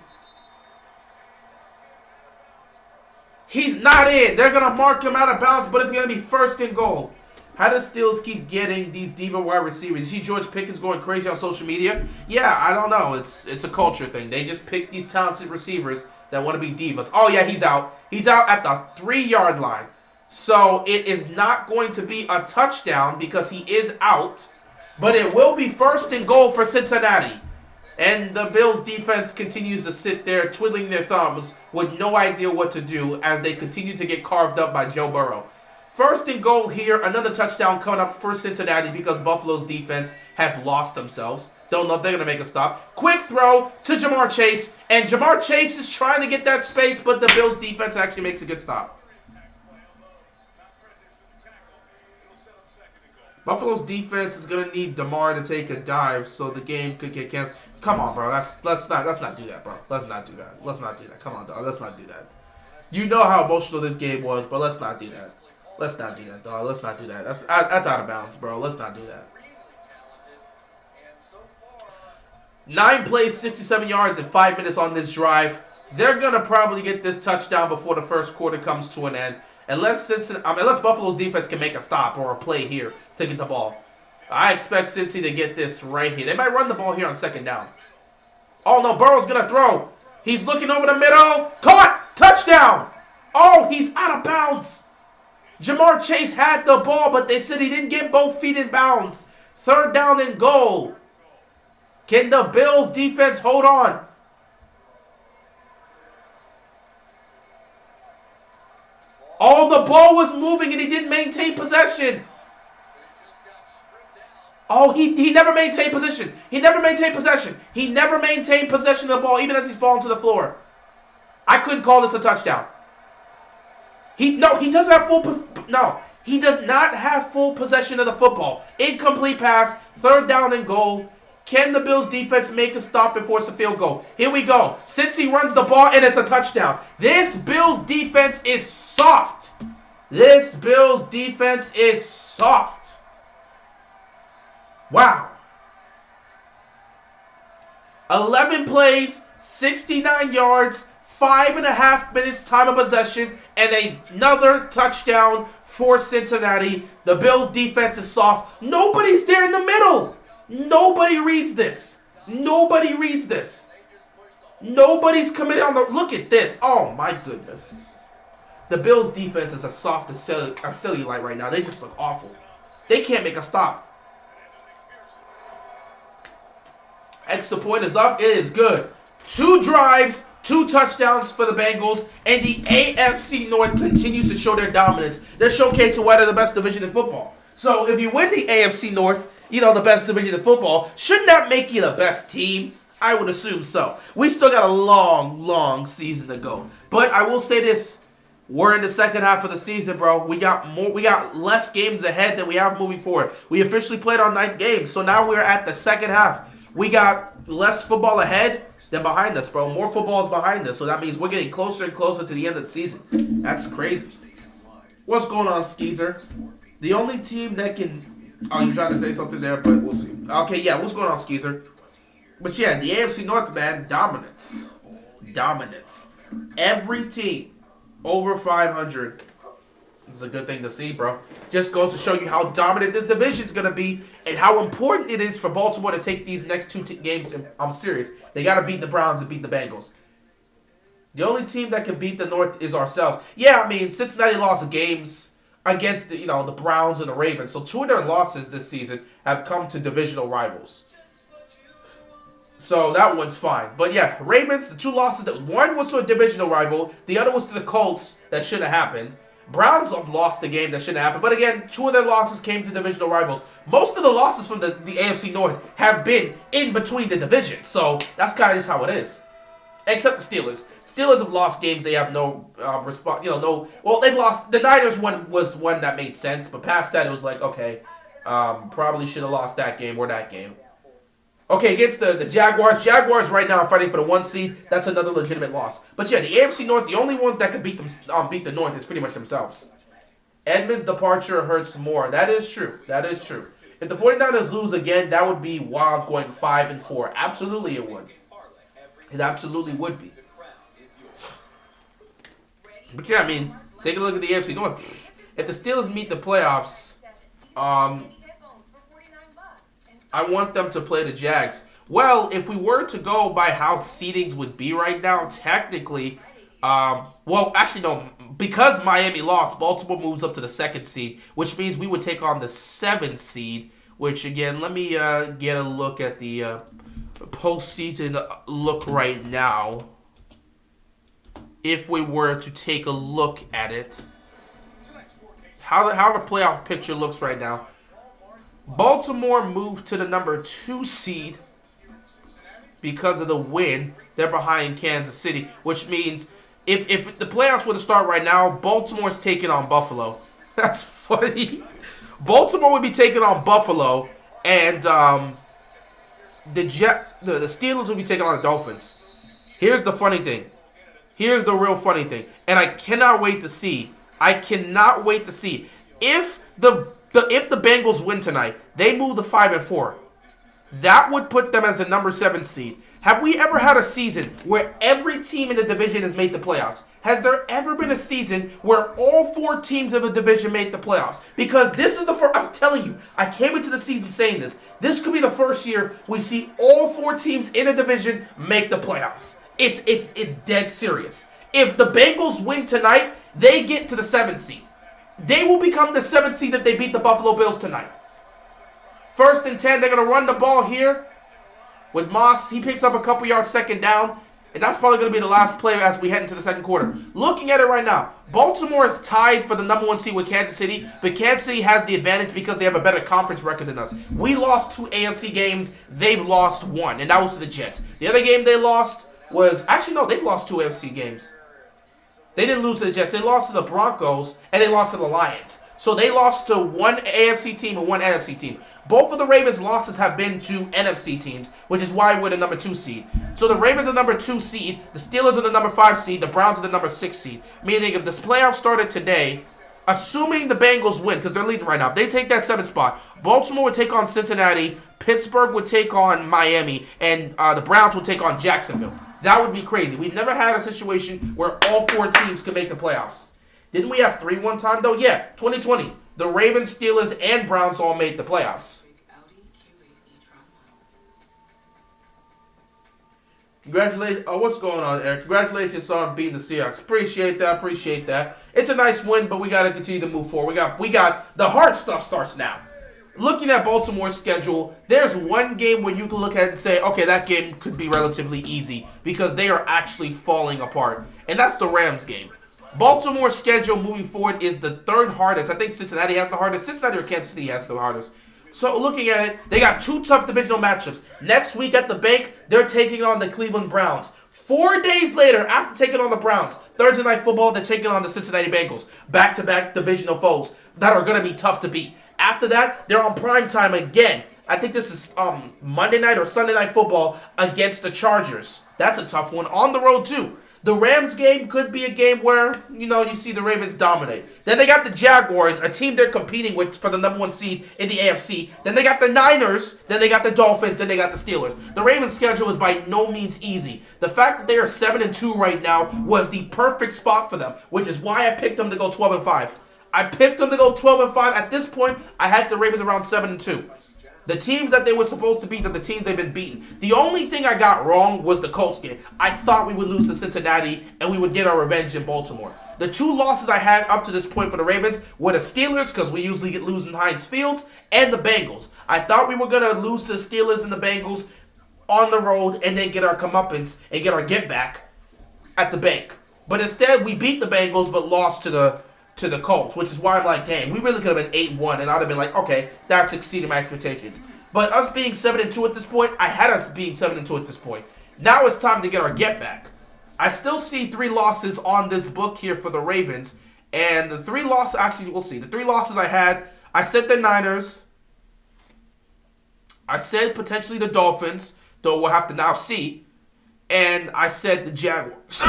He's not in. They're going to mark him out of bounds, but it's going to be first and goal. How does Steelers keep getting these diva wide receivers? You see George Pickens going crazy on social media? Yeah, I don't know. It's a culture thing. They just pick these talented receivers that want to be divas. Oh, yeah, he's out. He's out at the 3-yard line. So it is not going to be a touchdown because he is out. But it will be first and goal for Cincinnati. And the Bills defense continues to sit there twiddling their thumbs with no idea what to do as they continue to get carved up by Joe Burrow. First and goal here, another touchdown coming up for Cincinnati because Buffalo's defense has lost themselves. Don't know if they're going to make a stop. Quick throw to Jamar Chase, and Jamar Chase is trying to get that space, but the Bills defense actually makes a good stop. Buffalo's defense is going to need DeMar to take a dive so the game could get canceled. Come on, bro. Let's not do that, bro. Let's not do that. Let's not do that. Come on, dog. Let's not do that. You know how emotional this game was, but let's not do that. Let's not do that, dog. Let's not do that. That's out of bounds, bro. Let's not do that. 9 plays, 67 yards, and 5 minutes on this drive. They're going to probably get this touchdown before the first quarter comes to an end. Unless Buffalo's defense can make a stop or a play here to get the ball. I expect Cincy to get this right here. They might run the ball here on second down. Oh, no. Burrow's going to throw. He's looking over the middle. Caught. Touchdown. Oh, he's out of bounds. Jamar Chase had the ball, but they said he didn't get both feet in bounds. Third down and goal. Can the Bills defense hold on? Oh, the ball was moving and he didn't maintain possession. Oh, he never maintained possession. He never maintained possession. He never maintained possession of the ball, even as he's falling to the floor. I couldn't call this a touchdown. He doesn't have he does not have full possession of the football. Incomplete pass, third down and goal. Can the Bills defense make a stop and force a field goal? Here we go. Cincy runs the ball and it's a touchdown. This Bills defense is soft. This Bills defense is soft. Wow. 11 plays, 69 yards, 5.5 minutes time of possession, and another touchdown for Cincinnati. The Bills defense is soft. Nobody's there in the middle. Nobody reads this. Nobody reads this. Nobody's committed on the... Look at this. Oh, my goodness. The Bills defense is as soft as cellulite right now. They just look awful. They can't make a stop. Extra point is up. It is good. 2 drives, 2 touchdowns for the Bengals, and the AFC North continues to show their dominance. They're showcasing why they're the best division in football. So if you win the AFC North, the best division in football, shouldn't that make you the best team? I would assume so. We still got a long, long season to go. But I will say this. We're in the second half of the season, bro. We got less games ahead than we have moving forward. We officially played our 9th game, so now we're at the second half. We got less football ahead than behind us, bro. More football is behind us, so that means we're getting closer and closer to the end of the season. That's crazy. What's going on, Skeezer? The only team that can... Oh, you're trying to say something there, but we'll see. Okay, yeah, what's going on, Skeezer? But yeah, the AFC North, man, dominance. Dominance. Every team over 500 is a good thing to see, bro. Just goes to show you how dominant this division's going to be and how important it is for Baltimore to take these next 2 games. And I'm serious. They got to beat the Browns and beat the Bengals. The only team that can beat the North is ourselves. Yeah, I mean, Cincinnati lost games against the Browns and the Ravens. So 2 of their losses this season have come to divisional rivals. So that one's fine. But yeah, Ravens, the 2 losses, one was to a divisional rival. The other was to the Colts. That shouldn't have happened. Browns have lost the game that shouldn't happen. But again, 2 of their losses came to divisional rivals. Most of the losses from the AFC North have been in between the divisions. So that's kind of just how it is. Except the Steelers. Steelers have lost games they have no response. Well, they've lost. The Niners one was one that made sense, but past that it was like, okay, probably should have lost that game or that game. Okay, against the Jaguars. Jaguars right now are fighting for the 1 seed. That's another legitimate loss. But yeah, the AFC North, the only ones that could beat the North is pretty much themselves. Edmonds' departure hurts more. That is true. That is true. If the 49ers lose again, that would be wild going 5-4. Absolutely it would. It absolutely would be. But yeah, I mean, take a look at the AFC North. If the Steelers meet the playoffs, I want them to play the Jags. Well, if we were to go by how seedings would be right now, technically, well, actually, no. Because Miami lost, Baltimore moves up to the 2nd seed, which means we would take on the 7th seed, which, again, let me get a look at the postseason look right now. If we were to take a look at it, how the playoff picture looks right now. Baltimore moved to the number 2 seed because of the win. They're behind Kansas City, which means if the playoffs were to start right now, Baltimore's taking on Buffalo. That's funny. Baltimore would be taking on Buffalo, and the Steelers would be taking on the Dolphins. Here's the funny thing. Here's the real funny thing, and I cannot wait to see. If the Bengals win tonight, they move to 5-4. That would put them as the number 7 seed. Have we ever had a season where every team in the division has made the playoffs? Has there ever been a season where all 4 teams of a division made the playoffs? Because this is the first, I'm telling you, I came into the season saying this. This could be the first year we see all 4 teams in a division make the playoffs. It's dead serious. If the Bengals win tonight, they get to the 7th seed. They will become the 7th seed if they beat the Buffalo Bills tonight. 1st and 10, they're going to run the ball here with Moss. He picks up a couple yards, 2nd down, and that's probably going to be the last play as we head into the 2nd quarter. Looking at it right now, Baltimore is tied for the number 1 seed with Kansas City, but Kansas City has the advantage because they have a better conference record than us. We lost 2 AFC games. They've lost 1, and that was to the Jets. The other game they lost was, actually no, they've lost 2 AFC games. They didn't lose to the Jets. They lost to the Broncos, and they lost to the Lions. So they lost to 1 AFC team and 1 NFC team. Both of the Ravens' losses have been to NFC teams, which is why we're the number 2 seed. So the Ravens are the number 2 seed, the Steelers are the number 5 seed, the Browns are the number 6 seed. Meaning if this playoff started today, assuming the Bengals win, because they're leading right now, if they take that 7th spot, Baltimore would take on Cincinnati, Pittsburgh would take on Miami, and the Browns would take on Jacksonville. That would be crazy. We've never had a situation where all 4 teams could make the playoffs. Didn't we have 3 one time, though? Yeah, 2020. The Ravens, Steelers, and Browns all made the playoffs. Congratulations. Oh, what's going on, Eric? Congratulations on beating the Seahawks. Appreciate that. It's a nice win, but we got to continue to move forward. We got the hard stuff starts now. Looking at Baltimore's schedule, there's one game where you can look at it and say, okay, that game could be relatively easy because they are actually falling apart, and that's the Rams game. Baltimore's schedule moving forward is the 3rd hardest. I think Cincinnati has the hardest. Cincinnati or Kansas City has the hardest. So looking at it, they got 2 tough divisional matchups. Next week at the bank, they're taking on the Cleveland Browns. 4 days later, after taking on the Browns, Thursday Night Football, they're taking on the Cincinnati Bengals. Back-to-back divisional foes that are going to be tough to beat. After that, they're on prime time again. I think this is Monday night or Sunday Night Football against the Chargers. That's a tough one. On the road, too. The Rams game could be a game where, you see the Ravens dominate. Then they got the Jaguars, a team they're competing with for the number 1 seed in the AFC. Then they got the Niners. Then they got the Dolphins. Then they got the Steelers. The Ravens' schedule is by no means easy. The fact that they are 7-2 right now was the perfect spot for them, which is why I picked them to go 12-5. I picked them to go 12-5. At this point, I had the Ravens around 7-2. The teams that they were supposed to beat are the teams they've been beaten. The only thing I got wrong was the Colts game. I thought we would lose to Cincinnati and we would get our revenge in Baltimore. The 2 losses I had up to this point for the Ravens were the Steelers, because we usually get losing Heinz Fields, and the Bengals. I thought we were going to lose to the Steelers and the Bengals on the road and then get our comeuppance and get our get back at the bank. But instead, we beat the Bengals but lost to the Colts, which is why I'm like, dang, we really could have been 8-1, and I'd have been like, okay, that's exceeding my expectations. But us being 7-2 at this point, I had us being 7-2 at this point. Now it's time to get our get back. I still see 3 losses on this book here for the Ravens, and the 3 losses, actually, we'll see. The 3 losses I had, I said the Niners, I said potentially the Dolphins, though we'll have to now see, and I said the Jaguars.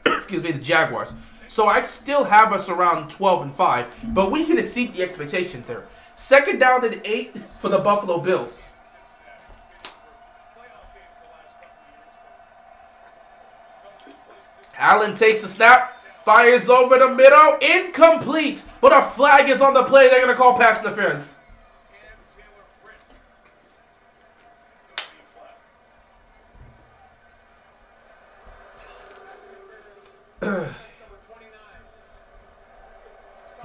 Excuse me, the Jaguars. So I still have us around 12-5, but we can exceed the expectations there. 2nd down and 8 for the Buffalo Bills. Allen takes a snap, fires over the middle, incomplete. But a flag is on the play. They're going to call pass interference.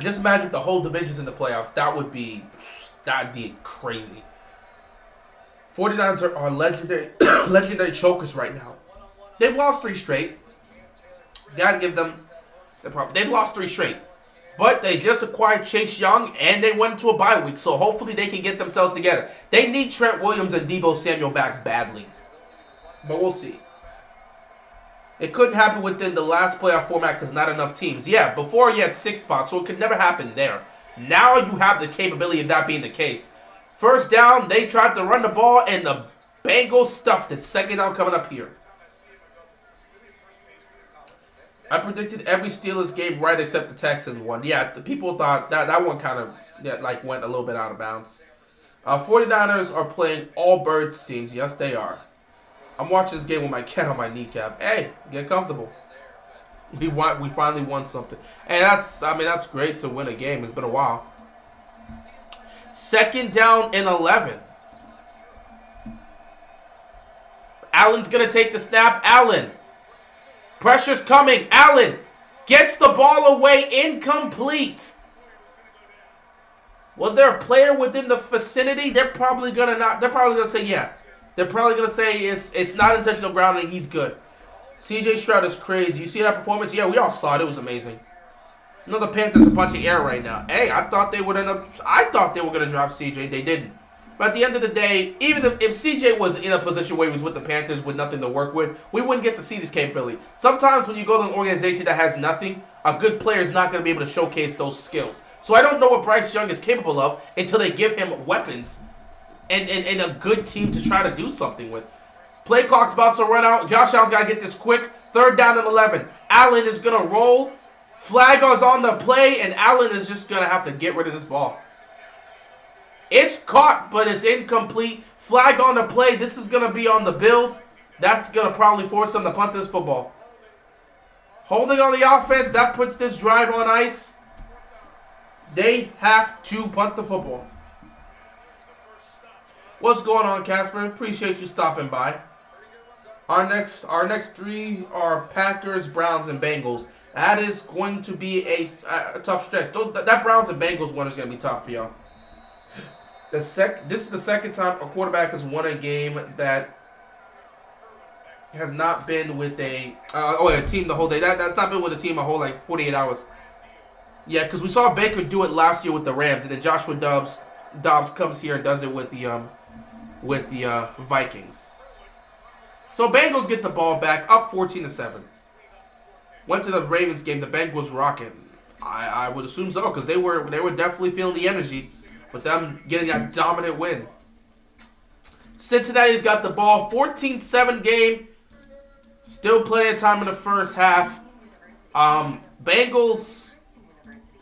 Just imagine if the whole division's in the playoffs. That'd be crazy. 49ers are legendary, legendary chokers right now. They've lost 3 straight. Gotta give them the problem. They've lost 3 straight. But they just acquired Chase Young, and they went into a bye week. So hopefully they can get themselves together. They need Trent Williams and Deebo Samuel back badly. But we'll see. It couldn't happen within the last playoff format because not enough teams. Yeah, before you had 6 spots, so it could never happen there. Now you have the capability of that being the case. 1st down, they tried to run the ball, and the Bengals stuffed it. 2nd down coming up here. I predicted every Steelers game right except the Texans one. Yeah, the people thought that one kind of went a little bit out of bounds. 49ers are playing all birds teams. Yes, they are. I'm watching this game with my cat on my kneecap. Hey, get comfortable. We finally won something. Hey, that's great to win a game. It's been a while. 2nd down and 11. Allen's gonna take the snap. Allen. Pressure's coming. Allen gets the ball away. Incomplete. Was there a player within the vicinity? They're probably gonna say yeah. They're probably going to say it's not intentional grounding. He's good. CJ Stroud is crazy. You see that performance? Yeah, we all saw it. It was amazing. You know the Panthers are punching air right now. Hey, I thought they were going to drop CJ. They didn't. But at the end of the day, even if CJ was in a position where he was with the Panthers with nothing to work with, we wouldn't get to see this capability. Sometimes when you go to an organization that has nothing, a good player is not going to be able to showcase those skills. So I don't know what Bryce Young is capable of until they give him weapons. And a good team to try to do something with. Play clock's about to run out. Josh Allen's got to get this quick. 3rd down and 11. Allen is going to roll. Flag is on the play, and Allen is just going to have to get rid of this ball. It's caught, but it's incomplete. Flag on the play. This is going to be on the Bills. That's going to probably force them to punt this football. Holding on the offense, that puts this drive on ice. They have to punt the football. What's going on, Casper? Appreciate you stopping by. Our next 3 are Packers, Browns, and Bengals. That is going to be a tough stretch. That Browns and Bengals one is going to be tough for y'all. This is the 2nd time a quarterback has won a game that has not been with a team the whole day. That's not been with a team a whole 48 hours. Yeah, because we saw Baker do it last year with the Rams, and then Joshua Dobbs comes here and does it with the Vikings. So Bengals get the ball back, up 14-7. Went to the Ravens game. The Bengals rocking. I would assume so because they were definitely feeling the energy with them getting that dominant win. Cincinnati's got the ball, 14-7 game. Still plenty of time in the first half. Bengals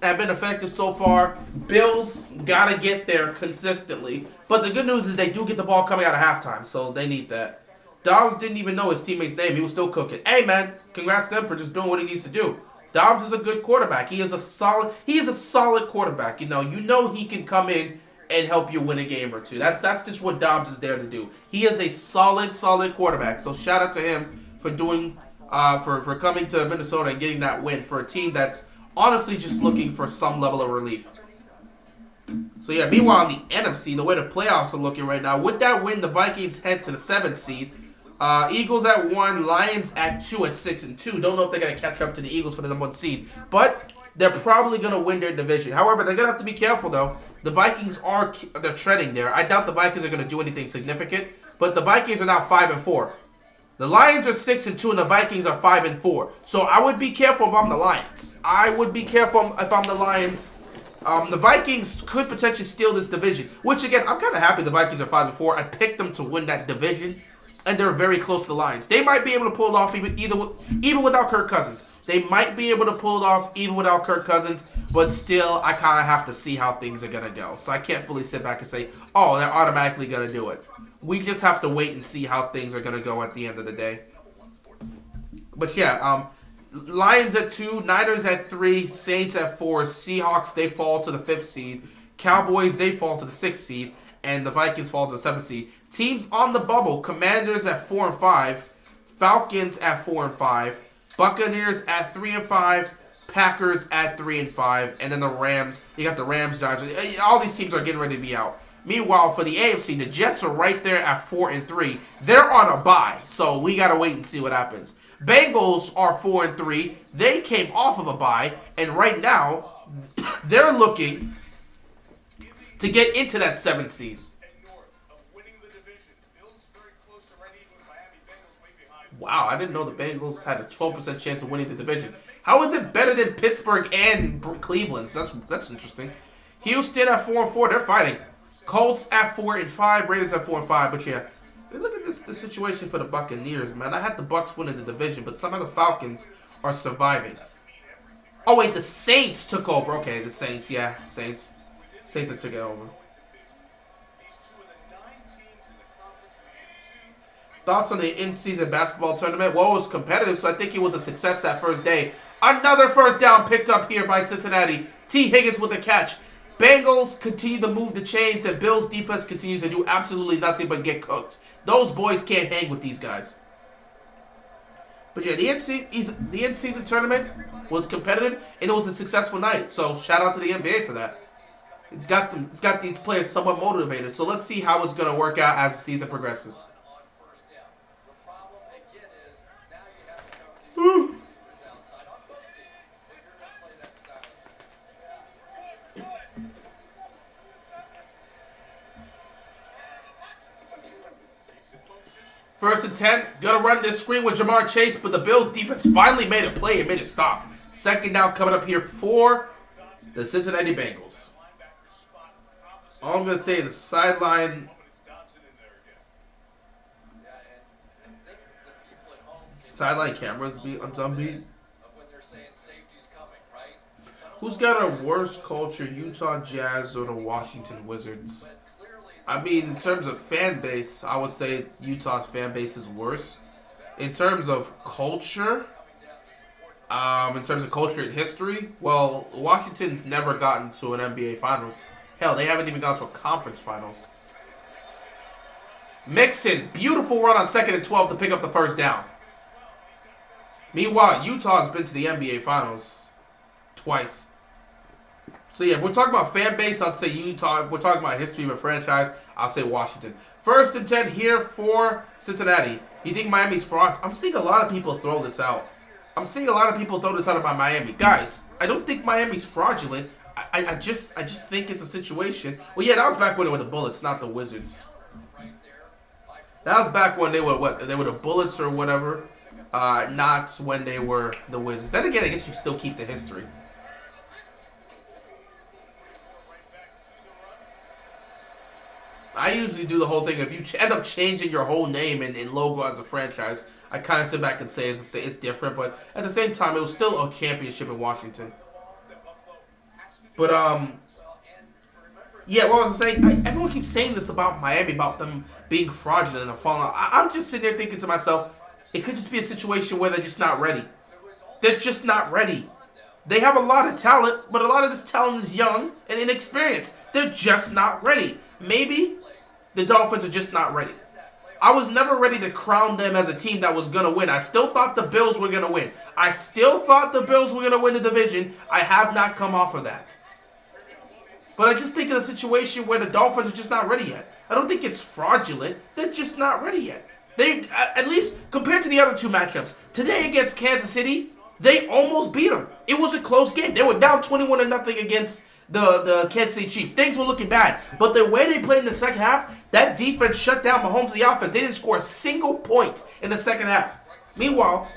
have been effective so far. Bills got to get there consistently. But the good news is they do get the ball coming out of halftime, so they need that. Dobbs didn't even know his teammate's name. He was still cooking. Hey, man, congrats to him for just doing what he needs to do. Dobbs is a good quarterback. He is a solid quarterback. You know he can come in and help you win a game or two. That's just what Dobbs is there to do. He is a solid quarterback. So shout out to him for doing for coming to Minnesota and getting that win for a team that's honestly just looking for some level of relief. So yeah, meanwhile in the NFC, the way the playoffs are looking right now, with that win, the Vikings head to the 7th seed. Eagles at 1, Lions at 2 at 6-2. Don't know if they're going to catch up to the Eagles for the number 1 seed, but they're probably going to win their division. However, they're going to have to be careful though. The Vikings they're treading there. I doubt the Vikings are going to do anything significant, but the Vikings are now 5-4. The Lions are 6-2 and the Vikings are 5-4. So I would be careful if I'm the Lions. I would be careful if I'm the Lions. The Vikings could potentially steal this division, which again, I'm kind of happy the Vikings are 5-4. I picked them to win that division, and they're very close to the Lions. They might be able to pull it off even without Kirk Cousins. They might be able to pull it off even without Kirk Cousins, but still, I kind of have to see how things are going to go. So I can't fully sit back and say, oh, they're automatically going to do it. We just have to wait and see how things are going to go at the end of the day. But yeah, Lions at 2, Niners at 3, Saints at 4, Seahawks, they fall to the 5th seed. Cowboys, they fall to the 6th seed. And the Vikings fall to the 7th seed. Teams on the bubble, Commanders at 4 and 5, Falcons at 4 and 5, Buccaneers at 3 and 5, Packers at 3 and 5, and then the Rams. You got the Rams, Dodgers. All these teams are getting ready to be out. Meanwhile, for the AFC, the Jets are right there at 4 and 3. They're on a bye, so we gotta wait and see what happens. Bengals are 4 and 3. They came off of a bye, and right now they're looking to get into that 7th seed. Wow, I didn't know the Bengals had a 12% chance of winning the division. How is it better than Pittsburgh and Cleveland? That's interesting. Houston at 4 and 4, they're fighting. Colts at 4 and 5, Raiders at 4 and 5. But yeah, look at the situation for the Buccaneers, man. I had the Bucs winning the division, but some of the Falcons are surviving. Oh wait, the Saints took over. Okay, the Saints, yeah, Saints are took it over. Thoughts on the in-season basketball tournament? Well, it was competitive, so I think it was a success that first day. Another first down picked up here by Cincinnati. T. Higgins with the catch. Bengals continue to move the chains, and Bills' defense continues to do absolutely nothing but get cooked. Those boys can't hang with these guys. But yeah, the in-season tournament was competitive, and it was a successful night. So shout out to the NBA for that. It's got these players somewhat motivated. So let's see how it's going to work out as the season progresses. First and 10, gonna run this screen with Jamar Chase, but the Bills defense finally made a play and made it stop. Second down coming up here for the Cincinnati Bengals. All I'm gonna say is a sideline. Sideline cameras be on some beat. Who's got a worse culture, Utah Jazz or the Washington Wizards? I mean, in terms of fan base, I would say Utah's fan base is worse. In terms of culture, and history, well, Washington's never gotten to an NBA Finals. Hell, they haven't even gone to a conference finals. Mixon, beautiful run on 2nd and 12 to pick up the first down. Meanwhile, Utah's been to the NBA Finals twice. So yeah, we're talking about fan base, I'd say Utah. We're talking about history of a franchise, I'll say Washington. First and 10 here for Cincinnati. You think Miami's frauds? I'm seeing a lot of people throw this out. I'm seeing a lot of people throw this out about Miami. Guys, I don't think Miami's fraudulent. I just think it's a situation. Well, yeah, that was back when they were the Bullets, not the Wizards. That was back when they were what? They were the Bullets or whatever. Not when they were the Wizards. Then again, I guess you still keep the history. I usually do the whole thing. If you end up changing your whole name and logo as a franchise, I kind of sit back and say it's different. But at the same time, it was still a championship in Washington. But, yeah, what was I saying? Everyone keeps saying this about Miami, about them being fraudulent and falling out. I'm just sitting there thinking to myself, it could just be a situation where they're just not ready. They're just not ready. They have a lot of talent, but a lot of this talent is young and inexperienced. They're just not ready. Maybe the Dolphins are just not ready. I was never ready to crown them as a team that was going to win. I still thought the Bills were going to win. I still thought the Bills were going to win the division. I have not come off of that. But I just think of a situation where the Dolphins are just not ready yet. I don't think it's fraudulent. They're just not ready yet. They, at least compared to the other two matchups, today against Kansas City, they almost beat them. It was a close game. They were down 21-0 against the Kansas City Chiefs. Things were looking bad. But the way they played in the second half, that defense shut down Mahomes' the offense. They didn't score a single point in the second half. Meanwhile,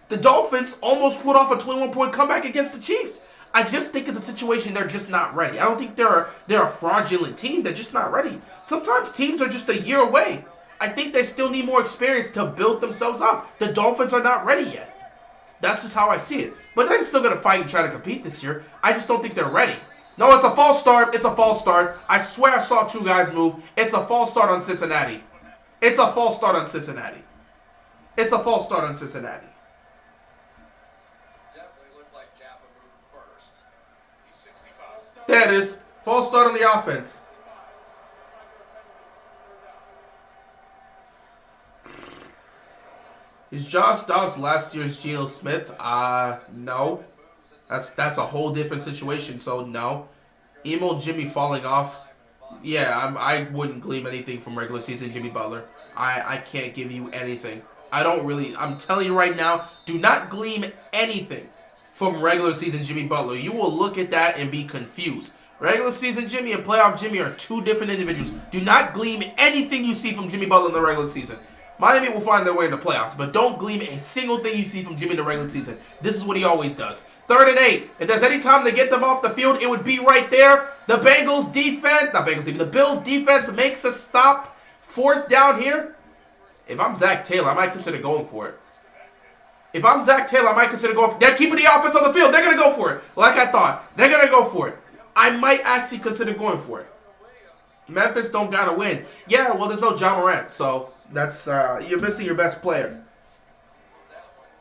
the Dolphins almost put off a 21-point comeback against the Chiefs. I just think it's a situation they're just not ready. I don't think they're a fraudulent team. They're just not ready. Sometimes teams are just a year away. I think they still need more experience to build themselves up. The Dolphins are not ready yet. That's just how I see it. But they're still going to fight and try to compete this year. I just don't think they're ready. No, it's a false start. It's a false start. I swear I saw 2 guys move. It's a false start on Cincinnati. It's a false start on Cincinnati. It's a false start on Cincinnati. There it is. False start on the offense. Is Josh Dobbs last year's Geno Smith? No. That's a whole different situation, so no. Emo Jimmy falling off. Yeah, I wouldn't glean anything from regular season Jimmy Butler. I can't give you anything. I'm telling you right now, do not glean anything from regular season Jimmy Butler. You will look at that and be confused. Regular season Jimmy and playoff Jimmy are 2 different individuals. Do not glean anything you see from Jimmy Butler in the regular season. Miami will find their way in the playoffs, but don't glean a single thing you see from Jimmy in the regular season. This is what he always does. 3rd and 8. If there's any time to get them off the field, it would be right there. The Bills defense makes a stop. 4th down here. If I'm Zach Taylor, I might consider going for it. They're keeping the offense on the field. They're going to go for it. Like I thought. They're going to go for it. I might actually consider going for it. Memphis don't got to win. Yeah, well, there's no John Morant, so that's you're missing your best player.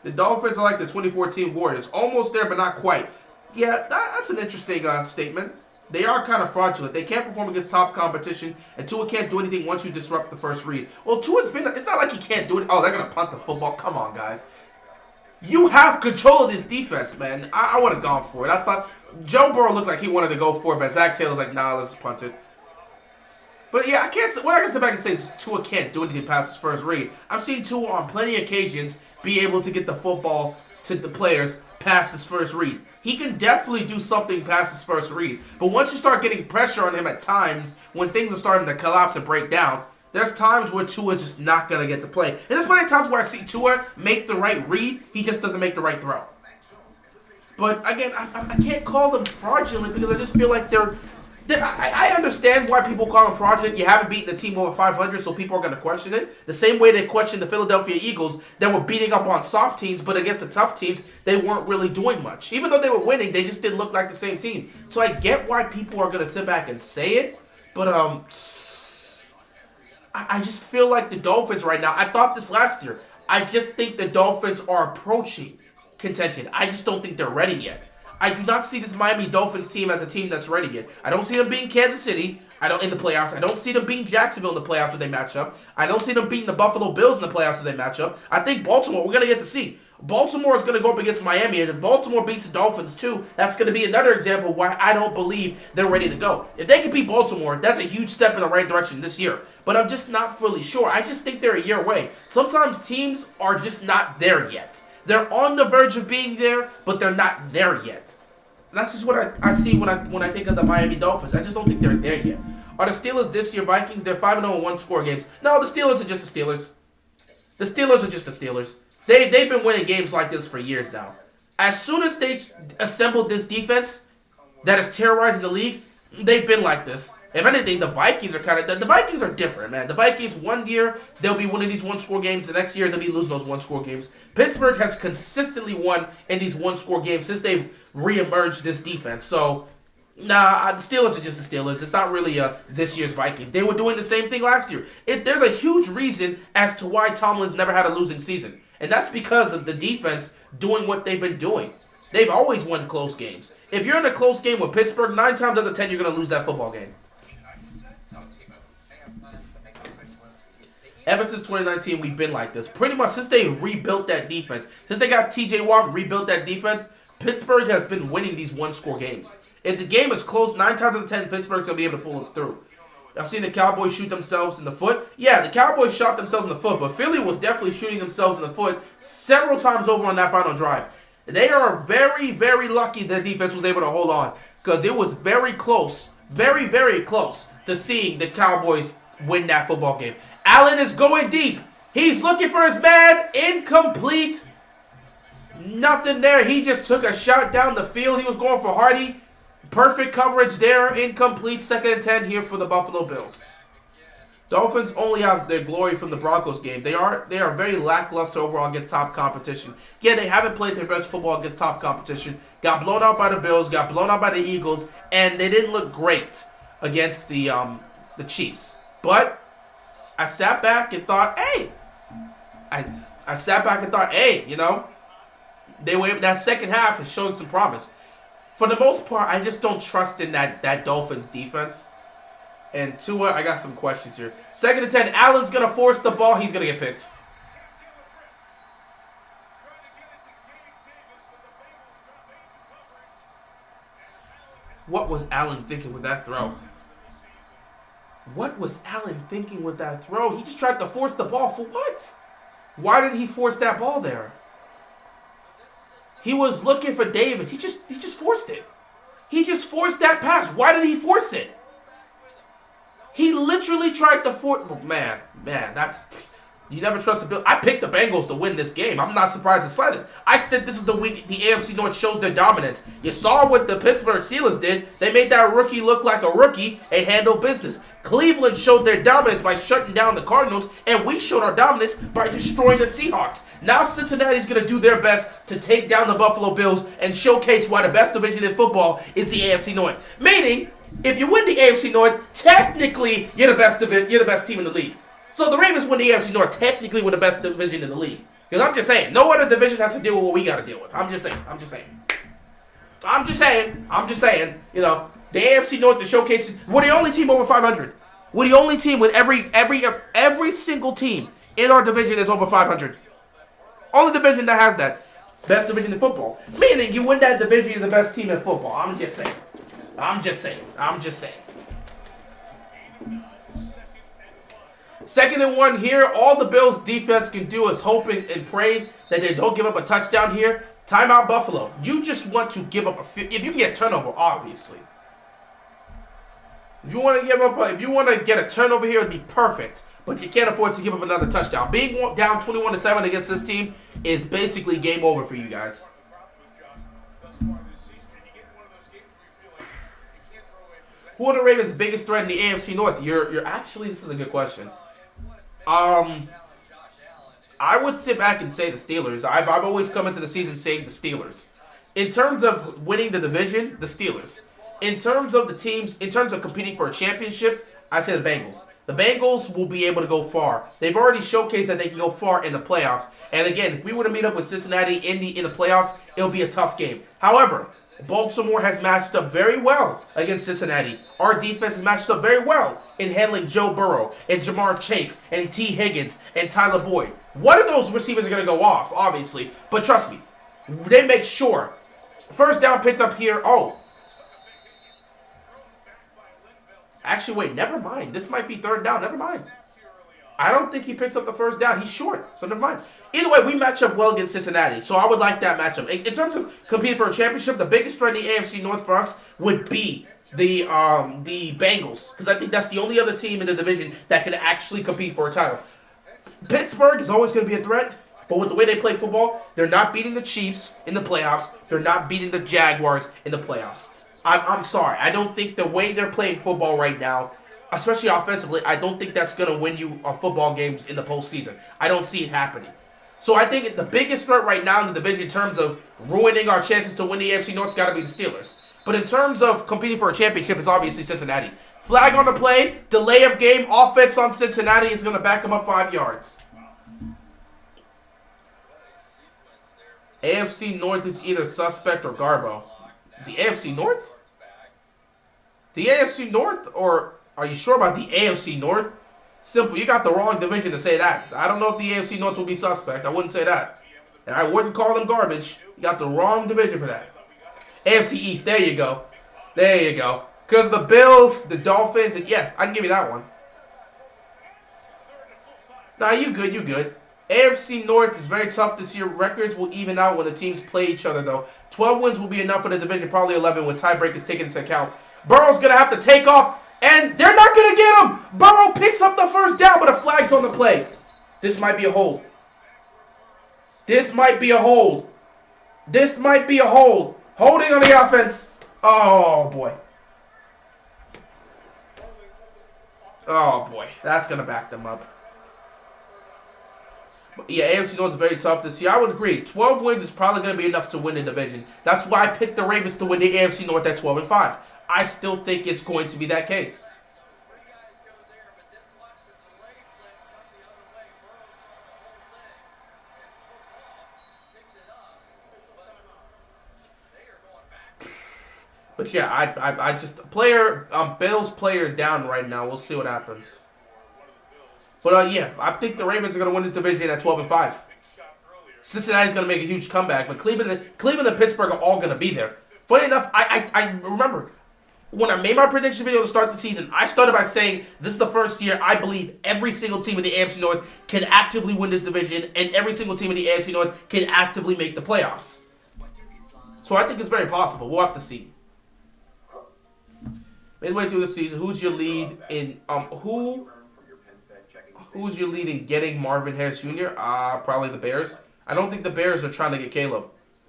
The Dolphins are like the 2014 Warriors. Almost there, but not quite. Yeah, that's an interesting statement. They are kind of fraudulent. They can't perform against top competition, and Tua can't do anything once you disrupt the first read. Well, Tua's been... It's not like he can't do it. Oh, they're going to punt the football. Come on, guys. You have control of this defense, man. I would have gone for it. I thought Joe Burrow looked like he wanted to go for it, but Zach Taylor's like, nah, let's punt it. But yeah, what I can sit back and say is Tua can't do anything past his first read. I've seen Tua on plenty of occasions be able to get the football to the players past his first read. He can definitely do something past his first read. But once you start getting pressure on him at times, when things are starting to collapse and break down, there's times where Tua's just not going to get the play. And there's plenty of times where I see Tua make the right read, he just doesn't make the right throw. But again, I can't call them fraudulent because I just feel like I understand why people call them fraudulent. You haven't beaten the team over 500, so people are going to question it. The same way they questioned the Philadelphia Eagles that were beating up on soft teams, but against the tough teams, they weren't really doing much. Even though they were winning, they just didn't look like the same team. So I get why people are going to sit back and say it, but I just feel like the Dolphins right now, I thought this last year, I just think the Dolphins are approaching contention. I just don't think they're ready yet. I do not see this Miami Dolphins team as a team that's ready yet. I don't see them beating Kansas City in the playoffs. I don't see them beating Jacksonville in the playoffs when they match up. I don't see them beating the Buffalo Bills in the playoffs when they match up. I think Baltimore, we're going to get to see. Baltimore is going to go up against Miami, and if Baltimore beats the Dolphins too, that's going to be another example of why I don't believe they're ready to go. If they can beat Baltimore, that's a huge step in the right direction this year. But I'm just not fully sure. I just think they're a year away. Sometimes teams are just not there yet. They're on the verge of being there, but they're not there yet. That's just what I see when I think of the Miami Dolphins. I just don't think they're there yet. Are the Steelers this year Vikings? They're 5-0 in one-score games. No, the Steelers are just the Steelers. The Steelers are just the Steelers. They've been winning games like this for years now. As soon as they've assembled this defense that is terrorizing the league, they've been like this. If anything, the Vikings are the Vikings are different, man. The Vikings, one year, they'll be winning these one-score games. The next year, they'll be losing those one-score games. Pittsburgh has consistently won in these one-score games since they've reemerged this defense. So, nah, the Steelers are just the Steelers. It's not really this year's Vikings. They were doing the same thing last year. There's a huge reason as to why Tomlin's never had a losing season. And that's because of the defense doing what they've been doing. They've always won close games. If you're in a close game with Pittsburgh, 9 times out of 10, you're going to lose that football game. Ever since 2019, we've been like this. Pretty much since they rebuilt that defense. Since they got TJ Watt, rebuilt that defense, Pittsburgh has been winning these one-score games. If the game is close, 9 times out of 10, Pittsburgh's going to be able to pull it through. I've seen the Cowboys shoot themselves in the foot. Yeah, the Cowboys shot themselves in the foot, but Philly was definitely shooting themselves in the foot several times over on that final drive. They are very, very lucky that defense was able to hold on because it was very close, very, very close to seeing the Cowboys win that football game. Allen is going deep. He's looking for his man. Incomplete. Nothing there. He just took a shot down the field. He was going for Hardy. Perfect coverage there. Incomplete. 2nd and 10 here for the Buffalo Bills. Dolphins only have their glory from the Broncos game. They are very lackluster overall against top competition. Yeah, they haven't played their best football against top competition. Got blown out by the Bills, got blown out by the Eagles, and they didn't look great against the Chiefs. But I sat back and thought, hey, I sat back and thought, hey, you know, they were that second half is showing some promise. For the most part, I just don't trust in that Dolphins defense. And Tua, I got some questions here. 2nd and 10, Allen's going to force the ball. He's going to get picked. What was Allen thinking with that throw? What was Allen thinking with that throw? He just tried to force the ball. For what? Why did he force that ball there? He was looking for Davis. He just forced it. He just forced that pass. Why did he force it? He literally tried to force. Man, that's. You never trust the Bills. I picked the Bengals to win this game. I'm not surprised the slightest. I said this is the week the AFC North shows their dominance. You saw what the Pittsburgh Steelers did. They made that rookie look like a rookie and handle business. Cleveland showed their dominance by shutting down the Cardinals, and we showed our dominance by destroying the Seahawks. Now Cincinnati's going to do their best to take down the Buffalo Bills and showcase why the best division in football is the AFC North. Meaning, if you win the AFC North, technically you're the best team in the league. So the Ravens win the AFC North, technically we're the best division in the league. Because I'm just saying, no other division has to deal with what we got to deal with. I'm just saying. You know, the AFC North is showcasing. We're the only team over 500. We're the only team with every single team in our division is over 500. Only division that has that. Best division in football. Meaning you win that division, you're the best team in football. I'm just saying. 2nd and 1 here. All the Bills defense can do is hope and pray that they don't give up a touchdown here. Timeout Buffalo. You just want to give up if you can get a turnover, obviously. If you want to get a turnover here, it'd be perfect. But you can't afford to give up another touchdown. Being down 21-7 against this team is basically game over for you guys. Who are the Ravens' biggest threat in the AFC North? You're actually, this is a good question. I would sit back and say the Steelers. I've always come into the season saying the Steelers. In terms of winning the division, the Steelers. In terms of the teams, in terms of competing for a championship, I say the Bengals. The Bengals will be able to go far. They've already showcased that they can go far in the playoffs. And again, if we were to meet up with Cincinnati in the playoffs, it'll be a tough game. However, Baltimore has matched up very well against Cincinnati. Our defense has matched up very well in handling Joe Burrow and Jamar Chase and T. Higgins and Tyler Boyd. One of those receivers are going to go off, obviously. But trust me, they make sure. First down picked up here. Oh. Actually, wait, never mind. This might be 3rd down. Never mind. I don't think he picks up the first down. He's short, so never mind. Either way, we match up well against Cincinnati, so I would like that matchup. In terms of competing for a championship, the biggest threat in the AFC North for us would be the Bengals, because I think that's the only other team in the division that can actually compete for a title. Pittsburgh is always going to be a threat, but with the way they play football, they're not beating the Chiefs in the playoffs. They're not beating the Jaguars in the playoffs. I'm sorry. I don't think the way they're playing football right now, especially offensively, I don't think that's going to win you football games in the postseason. I don't see it happening. So I think the biggest threat right now in the division in terms of ruining our chances to win the AFC North's got to be the Steelers. But in terms of competing for a championship, it's obviously Cincinnati. Flag on the play, delay of game, offense on Cincinnati is going to back them up 5 yards. AFC North is either suspect or Garbo. The AFC North? The AFC North? Or are you sure about the AFC North? Simple. You got the wrong division to say that. I don't know if the AFC North will be suspect. I wouldn't say that. And I wouldn't call them garbage. You got the wrong division for that. AFC East. There you go. There you go. Because the Bills, the Dolphins, and yeah, I can give you that one. Nah, you good. You good. AFC North is very tough this year. Records will even out when the teams play each other, though. 12 wins will be enough for the division, probably 11 with tiebreakers taken into account. Burrow's going to have to take off, and they're not going to get him. Burrow picks up the first down, but a flag's on the play. This might be a hold. This might be a hold. This might be a hold. Holding on the offense. Oh, boy. Oh, boy. That's going to back them up. But yeah, AFC North is very tough this year. I would agree. 12 wins is probably going to be enough to win the division. That's why I picked the Ravens to win the AFC North at 12-5. I still think it's going to be that case. But yeah, I just Bills player down right now. We'll see what happens. But yeah, I think the Ravens are going to win this division at 12-5. Cincinnati's going to make a huge comeback, but Cleveland and Pittsburgh are all going to be there. Funny enough, I remember when I made my prediction video to start the season, I started by saying this is the first year I believe every single team in the AFC North can actively win this division, and every single team in the AFC North can actively make the playoffs. So I think it's very possible. We'll have to see. Midway through the season, who's your lead in who's your lead in getting Marvin Harris Jr.? Probably the Bears. I don't think the Bears are trying to get Caleb.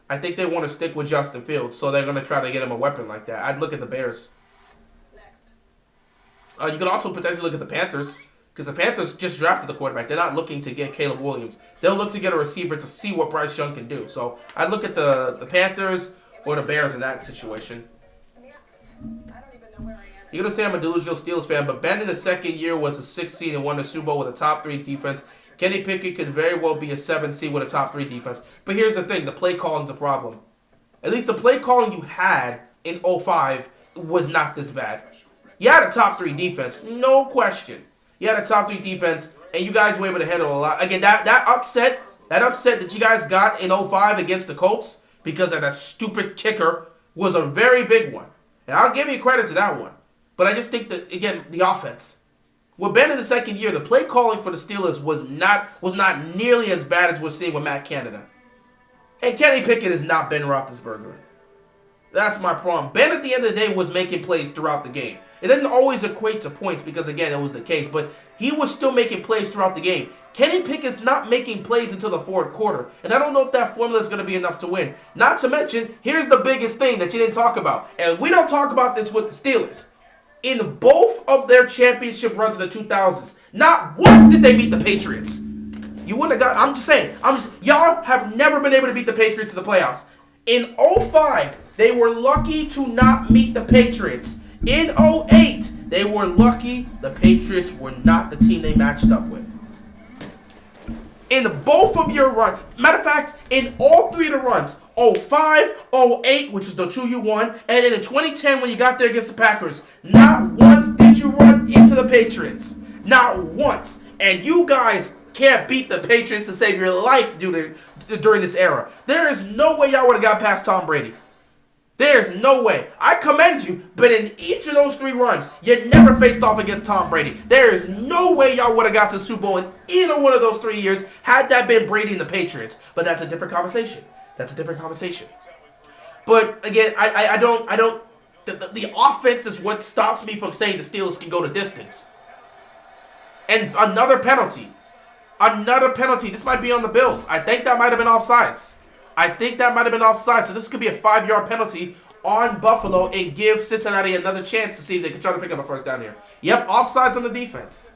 I think they want to stick with Justin Fields, so they're going to try to get him a weapon like that. I'd look at the Bears. You could also potentially look at the Panthers, because the Panthers just drafted the quarterback. They're not looking to get Caleb Williams. They'll look to get a receiver to see what Bryce Young can do. So I'd look at the Panthers or the Bears in that situation. You're going to say I'm a delusional Steelers fan, but Ben in the second year was a 6th seed and won the Super Bowl with a top 3 defense. Kenny Pickett could very well be a 7th seed with a top 3 defense. But here's the thing, the play calling's a problem. At least the play calling you had in 05 was not this bad. You had a top 3 defense, no question. You had a top 3 defense, and you guys were able to handle a lot. Again, that upset that you guys got in 05 against the Colts because of that stupid kicker was a very big one. And I'll give you credit to that one. But I just think that, again, the offense. With Ben in the second year, the play calling for the Steelers was not nearly as bad as we're seeing with Matt Canada. And Kenny Pickett is not Ben Roethlisberger. That's my problem. Ben, at the end of the day, was making plays throughout the game. It didn't always equate to points because, again, it was the case. But he was still making plays throughout the game. Kenny Pickett's not making plays until the fourth quarter. And I don't know if that formula is going to be enough to win. Not to mention, here's the biggest thing that you didn't talk about. And we don't talk about this with the Steelers. In both of their championship runs in the 2000s, not once did they beat the Patriots. You wouldn't have got, I'm just saying, y'all have never been able to beat the Patriots in the playoffs. In 05, they were lucky to not meet the Patriots. In 08, they were lucky the Patriots were not the team they matched up with. In both of your runs, matter of fact, in all 3 of the runs, 05, 08, which is the 2 you won, and in 2010 when you got there against the Packers, not once did you run into the Patriots. Not once. And you guys can't beat the Patriots to save your life during this era. There is no way y'all would have got past Tom Brady. There's no way. I commend you, but in each of those 3 runs, you never faced off against Tom Brady. There is no way y'all would have got to the Super Bowl in either one of those 3 years had that been Brady and the Patriots. But that's a different conversation. That's a different conversation. But again, I don't. The offense is what stops me from saying the Steelers can go the distance. And another penalty. Another penalty. This might be on the Bills. I think that might have been offsides. So this could be a 5-yard penalty on Buffalo and give Cincinnati another chance to see if they can try to pick up a first down here. Yep, offsides on the defense.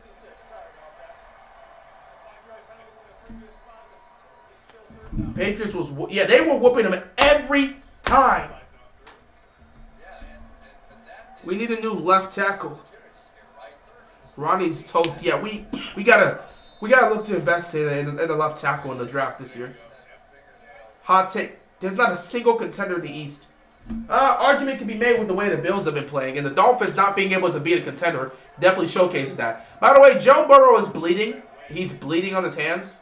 Patriots they were whooping them every time. We need a new left tackle. Ronnie's toast. Yeah, we gotta look to invest in the left tackle in the draft this year. Hot take. There's not a single contender in the East. Argument can be made with the way the Bills have been playing, and the Dolphins not being able to beat a contender definitely showcases that. By the way, Joe Burrow is bleeding. He's bleeding on his hands.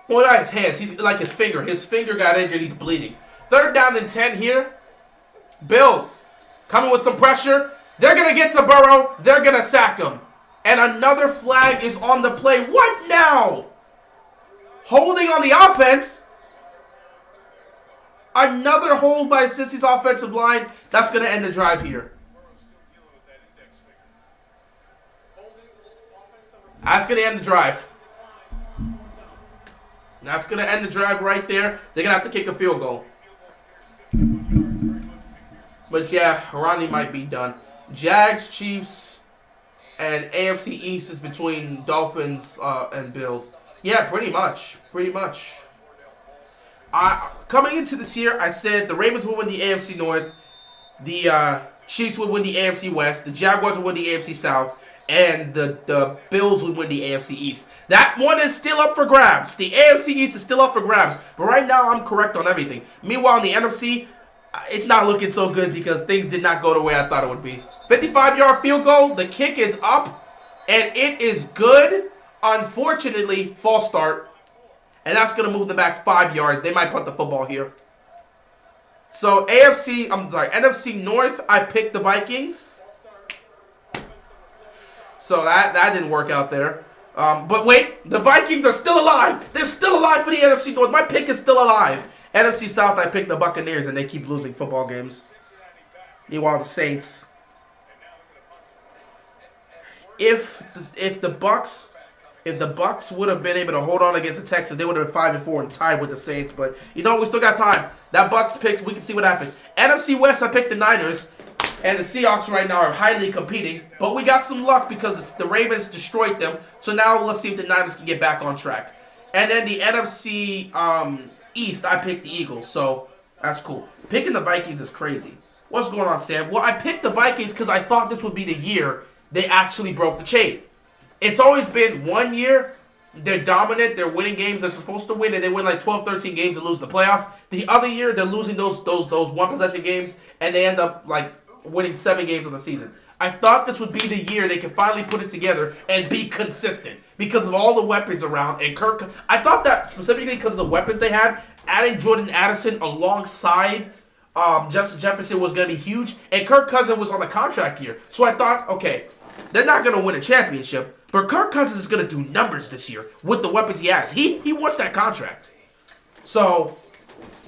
Well, not his hands. He's like his finger. His finger got injured. He's bleeding. 3rd down and 10 here. Bills coming with some pressure. They're going to get to Burrow. They're going to sack him. And another flag is on the play. What now? Holding on the offense. Another hold by Cincy's offensive line. That's going to end the drive here. That's going to end the drive. That's going to end the drive right there. They're going to have to kick a field goal. But yeah, Ronnie might be done. Jags, Chiefs, and AFC East is between Dolphins and Bills. Yeah, pretty much. Pretty much. Coming into this year, I said the Ravens would win the AFC North, the Chiefs would win the AFC West, the Jaguars would win the AFC South, and the Bills would win the AFC East. That one is still up for grabs. The AFC East is still up for grabs. But right now, I'm correct on everything. Meanwhile, in the NFC, it's not looking so good because things did not go the way I thought it would be. 55-yard field goal. The kick is up, and it is good. Unfortunately, false start. And that's going to move them back 5 yards. They might punt the football here. So, NFC North, I picked the Vikings. So, that didn't work out there. But wait, the Vikings are still alive. They're still alive for the NFC North. My pick is still alive. NFC South, I picked the Buccaneers, and they keep losing football games. Meanwhile, the Saints. If the Bucks would have been able to hold on against the Texans, they would have been 5-4 and tied with the Saints. But you know, we still got time. That Bucks picks, we can see what happens. NFC West, I picked the Niners, and the Seahawks right now are highly competing. But we got some luck because the Ravens destroyed them. So now let's see if the Niners can get back on track. And then the NFC East, I picked the Eagles, so that's cool. Picking the Vikings is crazy. What's going on, Sam? Well, I picked the Vikings because I thought this would be the year they actually broke the chain. It's always been 1 year, they're dominant, they're winning games they're supposed to win, and they win like 12, 13 games and lose the playoffs. The other year, they're losing those one-possession games, and they end up like winning 7 games of the season. I thought this would be the year they could finally put it together and be consistent because of all the weapons around. And I thought that specifically because of the weapons they had, adding Jordan Addison alongside Justin Jefferson was going to be huge. And Kirk Cousins was on the contract year. So I thought, okay, they're not going to win a championship, but Kirk Cousins is going to do numbers this year with the weapons he has. He wants that contract. So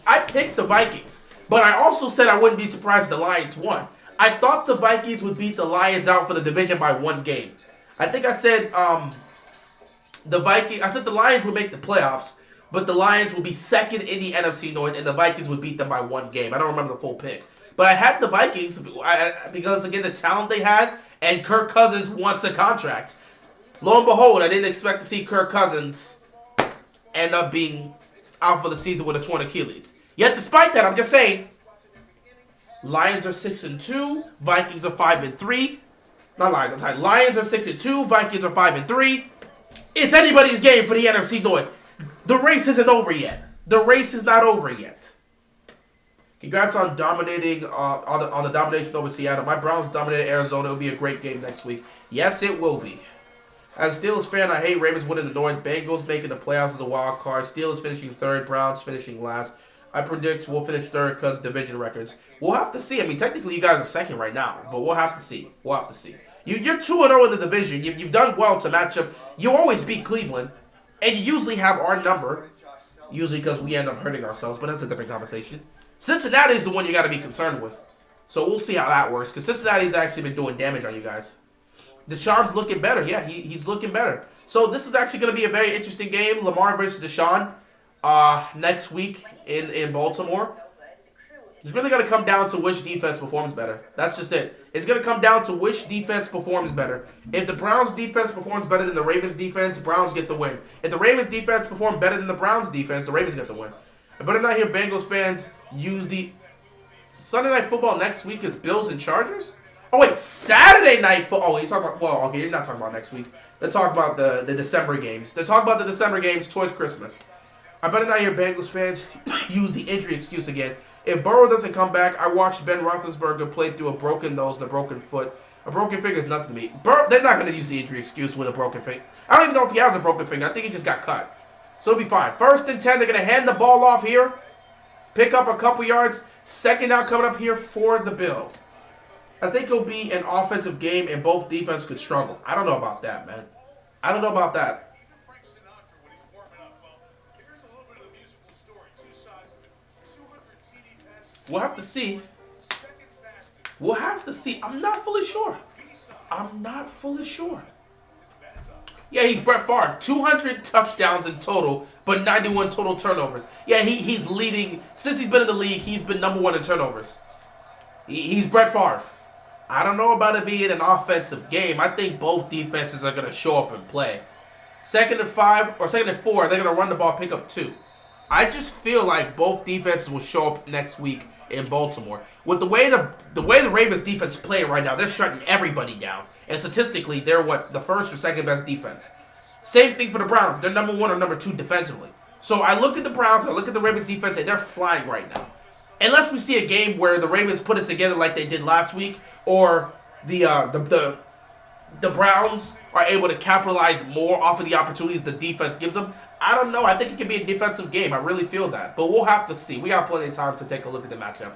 I picked the Vikings, but I also said I wouldn't be surprised if the Lions won. I thought the Vikings would beat the Lions out for the division by 1 game. I think I said the Lions would make the playoffs, but the Lions would be second in the NFC North, and the Vikings would beat them by 1 game. I don't remember the full pick. But I had the Vikings because, again, the talent they had, and Kirk Cousins wants a contract. Lo and behold, I didn't expect to see Kirk Cousins end up being out for the season with a torn Achilles. Yet, despite that, I'm just saying, Lions are 6-2. Vikings are 5-3. Not Lions. I'm sorry. Lions are 6-2. Vikings are 5-3. It's anybody's game for the NFC North. The race isn't over yet. The race is not over yet. Congrats on dominating on the domination over Seattle. My Browns dominated Arizona. It will be a great game next week. Yes, it will be. As a Steelers fan, I hate Ravens winning the North. Bengals making the playoffs as a wild card. Steelers finishing 3rd. Browns finishing last. I predict we'll finish 3rd because division records. We'll have to see. I mean, technically you guys are 2nd right now, but we'll have to see. We'll have to see. You're 2-0 in the division. You've done well to match up. You always beat Cleveland, and you usually have our number. Usually because we end up hurting ourselves, but that's a different conversation. Cincinnati is the one you got to be concerned with. So we'll see how that works because Cincinnati's actually been doing damage on you guys. Deshaun's looking better. Yeah, he's looking better. So this is actually going to be a very interesting game. Lamar versus Deshaun next week in Baltimore. It's really going to come down to which defense performs better. That's just it. It's going to come down to which defense performs better. If the Browns defense performs better than the Ravens defense, Browns get the win. If the Ravens defense performs better than the Browns defense, the Ravens get the win. I better not hear Bengals fans use the Sunday Night Football next week is Bills and Chargers? Oh, wait, Saturday Night Football. Oh, you're talking about, well, okay, you're not talking about next week. They're talking about the December games. They're talking about the December games towards Christmas. I better not hear Bengals fans use the injury excuse again. If Burrow doesn't come back, I watched Ben Roethlisberger play through a broken nose and a broken foot. A broken finger is nothing to me. They're not going to use the injury excuse with a broken finger. I don't even know if he has a broken finger. I think he just got cut. So it'll be fine. 1st and 10, they're going to hand the ball off here. Pick up a couple yards. 2nd down coming up here for the Bills. I think it'll be an offensive game and both defense could struggle. I don't know about that, man. I don't know about that. We'll have to see. We'll have to see. I'm not fully sure. Yeah, he's Brett Favre. 200 touchdowns in total, but 91 total turnovers. Yeah, he's leading. Since he's been in the league, he's been #1 in turnovers. He's Brett Favre. I don't know about it being an offensive game. I think both defenses are going to show up and play. 2nd and 5 or 2nd and 4, they're going to run the ball, pick up 2. I just feel like both defenses will show up next week in Baltimore. With the way the Ravens defense is playing right now, they're shutting everybody down. And statistically, they're the first or second best defense. Same thing for the Browns. They're number 1 or number 2 defensively. So I look at the Browns, I look at the Ravens defense, and they're flying right now. Unless we see a game where the Ravens put it together like they did last week, or the Browns are able to capitalize more off of the opportunities the defense gives them. I don't know. I think it could be a defensive game. I really feel that. But we'll have to see. We got plenty of time to take a look at the matchup.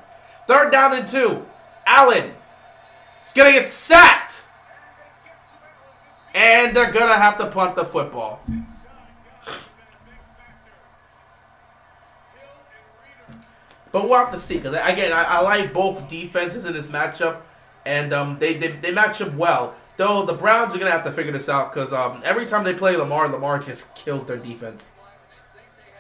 3rd down and 2. Allen is going to get sacked. And they're going to have to punt the football. But we'll have to see. Because, again, I like both defenses in this matchup. And they match up well. Though the Browns are going to have to figure this out because every time they play Lamar just kills their defense.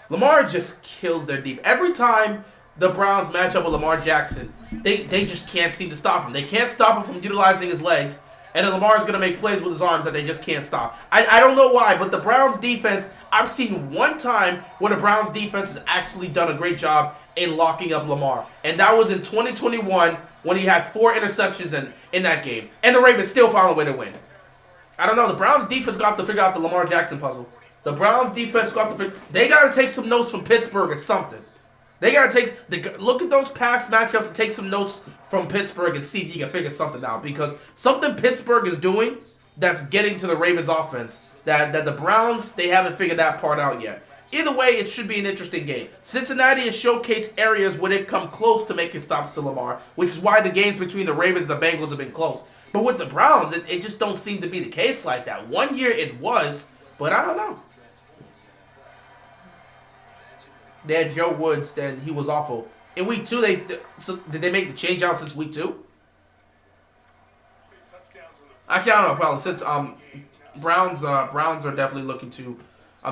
Lamar just kills their defense. Every time the Browns match up with Lamar Jackson, they just can't seem to stop him. They can't stop him from utilizing his legs. And then Lamar's going to make plays with his arms that they just can't stop. I don't know why, but the Browns defense, I've seen one time where the Browns defense has actually done a great job in locking up Lamar. And that was in 2021 when he had 4 interceptions in that game. And the Ravens still found a way to win. I don't know. The Browns defense got to figure out the Lamar Jackson puzzle. The Browns defense got to figure... They got to take some notes from Pittsburgh or something. They got to look at those past matchups and take some notes from Pittsburgh and see if you can figure something out. Because something Pittsburgh is doing that's getting to the Ravens offense. That the Browns, they haven't figured that part out yet. Either way, it should be an interesting game. Cincinnati has showcased areas where they've come close to making stops to Lamar, which is why the games between the Ravens and the Bengals have been close. But with the Browns, it just don't seem to be the case like that. One year it was, but I don't know. They had Joe Woods, then he was awful. In week 2, did they make the change out since week 2? Actually, I don't know. Probably since Browns are definitely looking to.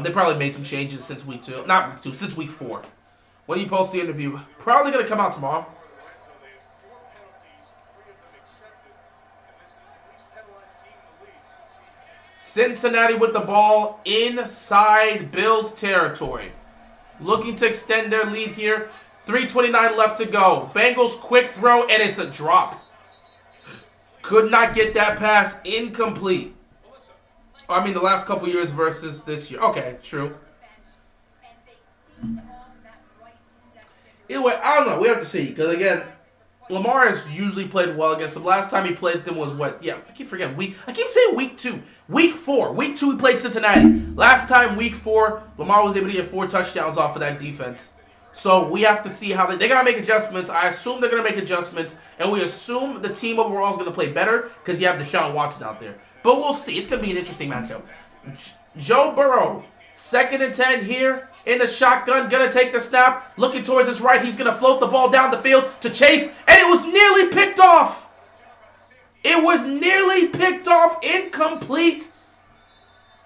They probably made some changes since week 2. Not week 2, since week 4. When you post the interview, probably going to come out tomorrow. Cincinnati with the ball inside Bills territory. Looking to extend their lead here. 3:29 left to go. Bengals quick throw, and it's a drop. Could not get that pass. Incomplete. I mean, the last couple years versus this year. Okay, true. Either way, I don't know. We have to see. Because, again, Lamar has usually played well against them. Last time he played them was what? Yeah, I keep forgetting. I keep saying week 2. Week 4. Week 2 he played Cincinnati. Last time, week 4, Lamar was able to get 4 touchdowns off of that defense. So we have to see how they got to make adjustments. I assume they're going to make adjustments. And we assume the team overall is going to play better because you have Deshaun Watson out there. But we'll see. It's going to be an interesting matchup. Joe Burrow, 2nd and 10 here in the shotgun. Going to take the snap. Looking towards his right. He's going to float the ball down the field to Chase. And it was nearly picked off. It was nearly picked off. Incomplete.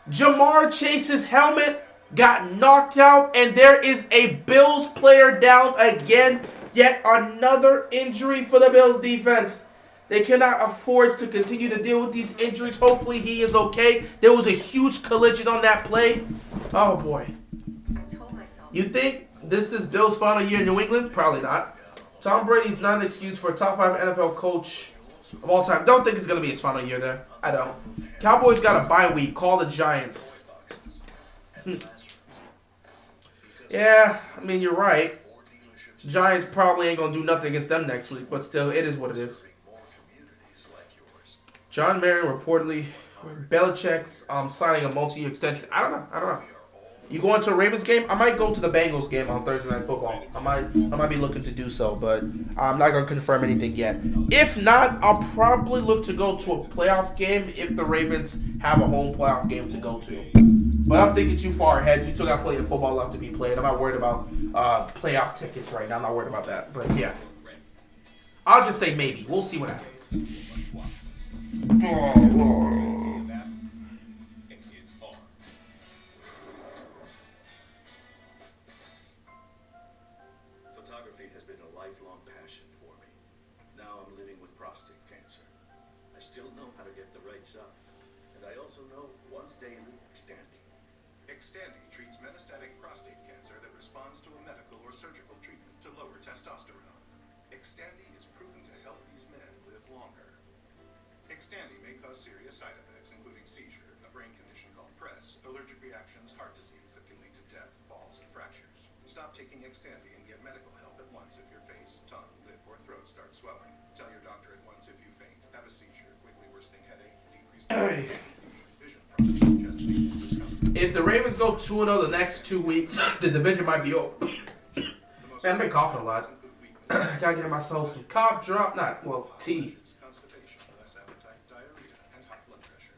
Jamar Chase's helmet got knocked out. And there is a Bills player down again. Yet another injury for the Bills defense. They cannot afford to continue to deal with these injuries. Hopefully he is okay. There was a huge collision on that play. Oh, boy. You think this is Bill's final year in New England? Probably not. Tom Brady's not an excuse for a top 5 NFL coach of all time. Don't think it's going to be his final year there. I don't. Cowboys got a bye week. Call the Giants. Yeah, I mean, you're right. Giants probably ain't going to do nothing against them next week. But still, it is what it is. John Marion reportedly, Belichick's signing a multi-year extension. I don't know. You going to a Ravens game? I might go to the Bengals game on Thursday Night Football. I might be looking to do so, but I'm not going to confirm anything yet. If not, I'll probably look to go to a playoff game if the Ravens have a home playoff game to go to. But I'm thinking too far ahead. We still got plenty of football left to be played. I'm not worried about playoff tickets right now. I'm not worried about that. But yeah, I'll just say maybe. We'll see what happens. Photography has been a lifelong passion for me. Now I'm living with prostate cancer. still know how to get the right shot. And I also know once daily Xtandi. Xtandi treats metastatic prostate cancer that responds to a medical or surgical treatment to lower testosterone. Xtandi is proven to help these men live longer. Xtandi may cause serious side effects, including seizure, a brain condition called PRES, allergic reactions, heart disease that can lead to death, falls, and fractures. Stop taking Xtandi and get medical help at once if your face, tongue, lip, or throat start swelling. Tell your doctor at once if you faint, have a seizure, quickly worsening headache, decreased confusion, vision problems, chest pain, discomfort. If the Ravens go 2-0 the next 2 weeks, the division might be over. Man, I've been coughing a lot. Gotta get myself some cough drop, tea. Constipation, less appetite, diarrhea, and high blood pressure.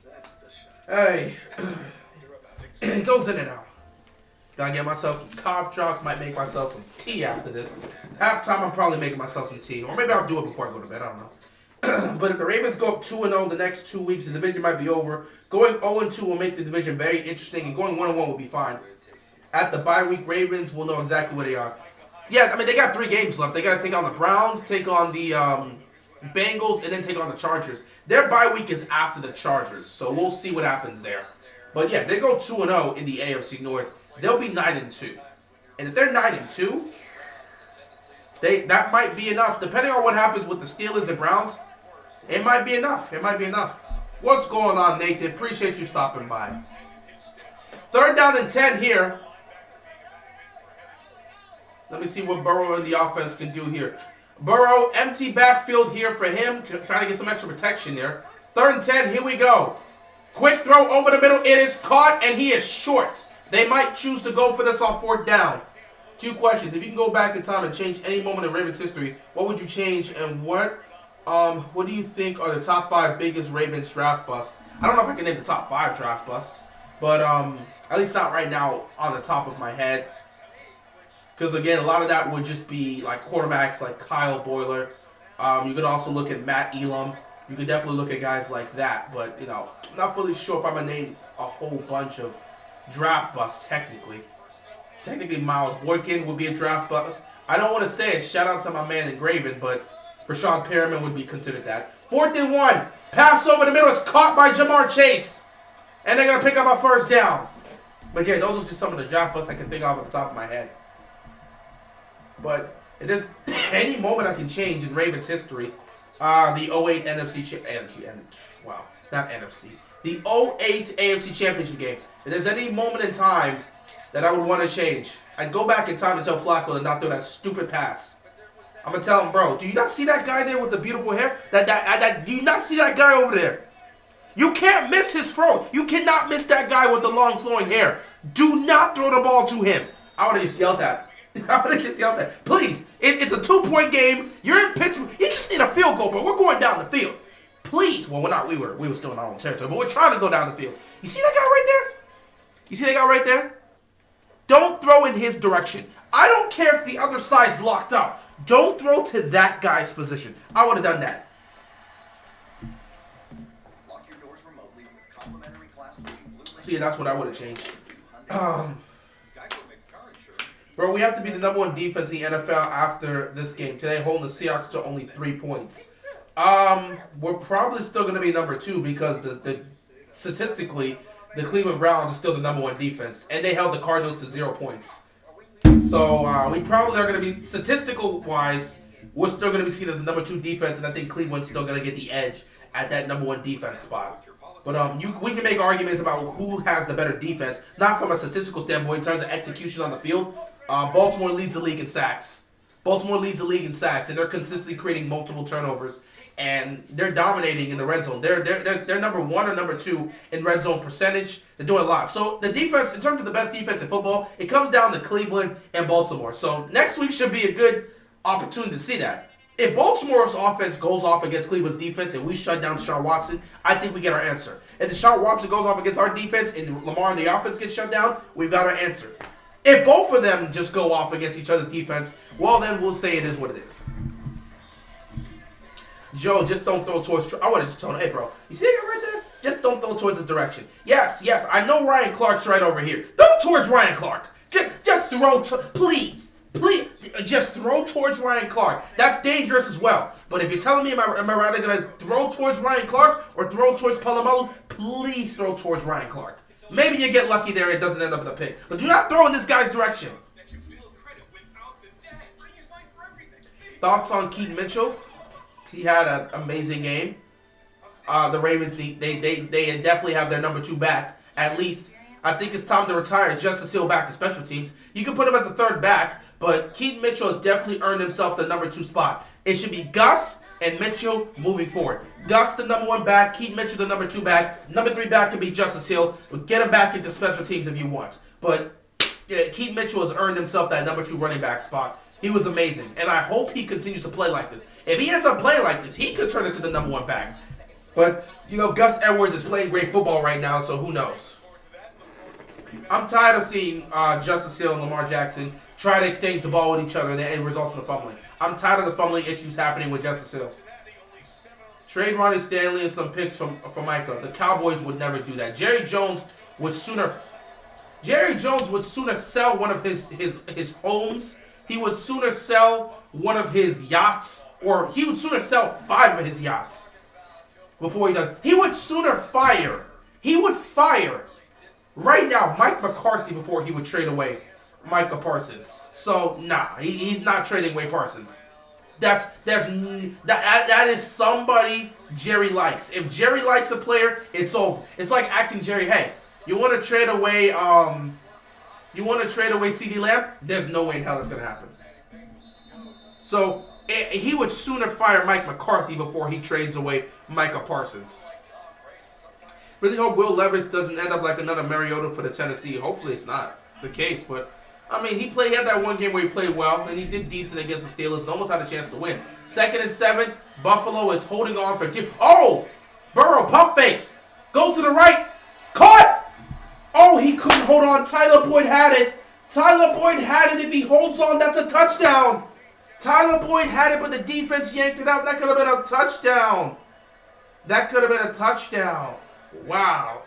That's the shot. Hey, Antibiotics. it goes in and out. Gotta get myself some cough drops, might make myself some tea after this. Halftime, I'm probably making myself some tea. Or maybe I'll do it before I go to bed, I don't know. But if the Ravens go up 2-0 the next 2 weeks, the division might be over. Going 0-2 will make the division very interesting, and going 1-1 will be fine. At the bye week, Ravens will know exactly where they are. Yeah, I mean, they got 3 games left. They got to take on the Browns, take on the Bengals, and then take on the Chargers. Their bye week is after the Chargers, so we'll see what happens there. But yeah, they go 2-0 in the AFC North. They'll be 9-2. And if they're 9-2, that might be enough. Depending on what happens with the Steelers and Browns, it might be enough. It might be enough. What's going on, Nathan? Appreciate you stopping by. 3rd down and 10 here. Let me see what Burrow and the offense can do here. Burrow, empty backfield here for him. Trying to get some extra protection there. 3rd and 10, here we go. Quick throw over the middle. It is caught, and he is short. They might choose to go for this on 4th down. 2 questions. If you can go back in time and change any moment in Ravens history, what would you change, and what do you think are the top 5 biggest Ravens draft busts? I don't know if I can name the top 5 draft busts, but at least not right now on the top of my head. Because, again, a lot of that would just be like quarterbacks like Kyle Boyler. You could also look at Matt Elam. You could definitely look at guys like that. But, you know, I'm not fully sure if I'm going to name a whole bunch of draft busts technically. Technically, Miles Boykin would be a draft bust. I don't want to say it. Shout out to my man Engraven, but Rashawn Perriman would be considered that. 4th and 1. Pass over the middle. It's caught by Jamar Chase. And they're going to pick up a 1st down. But, yeah, those are just some of the draft busts I can think of off the top of my head. But if there's any moment I can change in Ravens history, the 08 The 08 AFC Championship game. If there's any moment in time that I would want to change, I'd go back in time and tell Flacco to not throw that stupid pass. I'm going to tell him, bro, do you not see that guy there with the beautiful hair? Do you not see that guy over there? You can't miss his throw. You cannot miss that guy with the long flowing hair. Do not throw the ball to him. I would have just yelled that. Please, it's a 2-point game. You're in Pittsburgh. You just need a field goal, bro. We're going down the field. Please. Well, we're not. We were still in our own territory, but we're trying to go down the field. You see that guy right there? You see that guy right there? Don't throw in his direction. I don't care if the other side's locked up. Don't throw to that guy's position. I would have done that. Lock your doors remotely with complimentary Class 3 blue. See, that's what I would have changed. Bro, we have to be the #1 defense in the NFL after this game today, holding the Seahawks to only 3 points. We're probably still going to be number 2 because statistically, the Cleveland Browns are still the #1 defense, and they held the Cardinals to 0 points. So we probably are going to be, statistical-wise, we're still going to be seen as the #2 defense, and I think Cleveland's still going to get the edge at that #1 defense spot. But we can make arguments about who has the better defense, not from a statistical standpoint in terms of execution on the field. Baltimore leads the league in sacks. And they're consistently creating multiple turnovers, and they're dominating in the red zone. They're #1 or #2 in red zone percentage. They're doing a lot. So the defense, in terms of the best defense in football, it comes down to Cleveland and Baltimore. So next week should be a good opportunity to see that. If Baltimore's offense goes off against Cleveland's defense and we shut down Deshaun Watson, I think we get our answer. If Deshaun Watson goes off against our defense and Lamar and the offense gets shut down, we've got our answer. If both of them just go off against each other's defense, well, then we'll say it is what it is. Joe, just don't throw towards... I would have just told him, hey, bro, you see that guy right there? Just don't throw towards his direction. Yes, I know Ryan Clark's right over here. Throw towards Ryan Clark. Just throw... Please. just throw towards Ryan Clark. That's dangerous as well. But if you're telling me, am I rather going to throw towards Ryan Clark or throw towards Palomalu? Please throw towards Ryan Clark. Maybe you get lucky there, it doesn't end up in a pick. But do not throw in this guy's direction. Thoughts on Keaton Mitchell? He had an amazing game. The Ravens, they definitely have their number 2 back. At least, I think it's time to retire Justice Hill back to special teams. You can put him as a 3rd back, but Keaton Mitchell has definitely earned himself the number 2 spot. It should be Gus and Mitchell moving forward. Gus the number 1 back, Keaton Mitchell the number 2 back. Number 3 back can be Justice Hill. Get him back into special teams if you want. But Keaton Mitchell has earned himself that number 2 running back spot. He was amazing, and I hope he continues to play like this. If he ends up playing like this, he could turn into the number 1 back. But, Gus Edwards is playing great football right now, so who knows? I'm tired of seeing Justice Hill and Lamar Jackson try to exchange the ball with each other, and the end results in the fumbling. I'm tired of the fumbling issues happening with Justice Hill. Trade Ronnie Stanley and some picks from Micah. The Cowboys would never do that. Jerry Jones would sooner sell one of his homes. He would sooner sell one of his yachts, or he would sooner sell 5 of his yachts before he does. He would sooner fire. He would fire right now Mike McCarthy before he would trade away Micah Parsons. So nah, he's not trading away Parsons. That is somebody Jerry likes. If Jerry likes a player, it's over. It's like asking Jerry, hey, you want to trade away CeeDee Lamb? There's no way in hell that's gonna happen. So he would sooner fire Mike McCarthy before he trades away Micah Parsons. Really hope Will Levis doesn't end up like another Mariota for the Tennessee. Hopefully it's not the case, but I mean, he had that one game where he played well, and he did decent against the Steelers and almost had a chance to win. 2nd and 7, Buffalo is holding on for oh! Burrow, pump fakes. Goes to the right. Caught! Oh, he couldn't hold on. Tyler Boyd had it. Tyler Boyd had it. If he holds on, that's a touchdown. Tyler Boyd had it, but the defense yanked it out. That could have been a touchdown. That could have been a touchdown. Wow.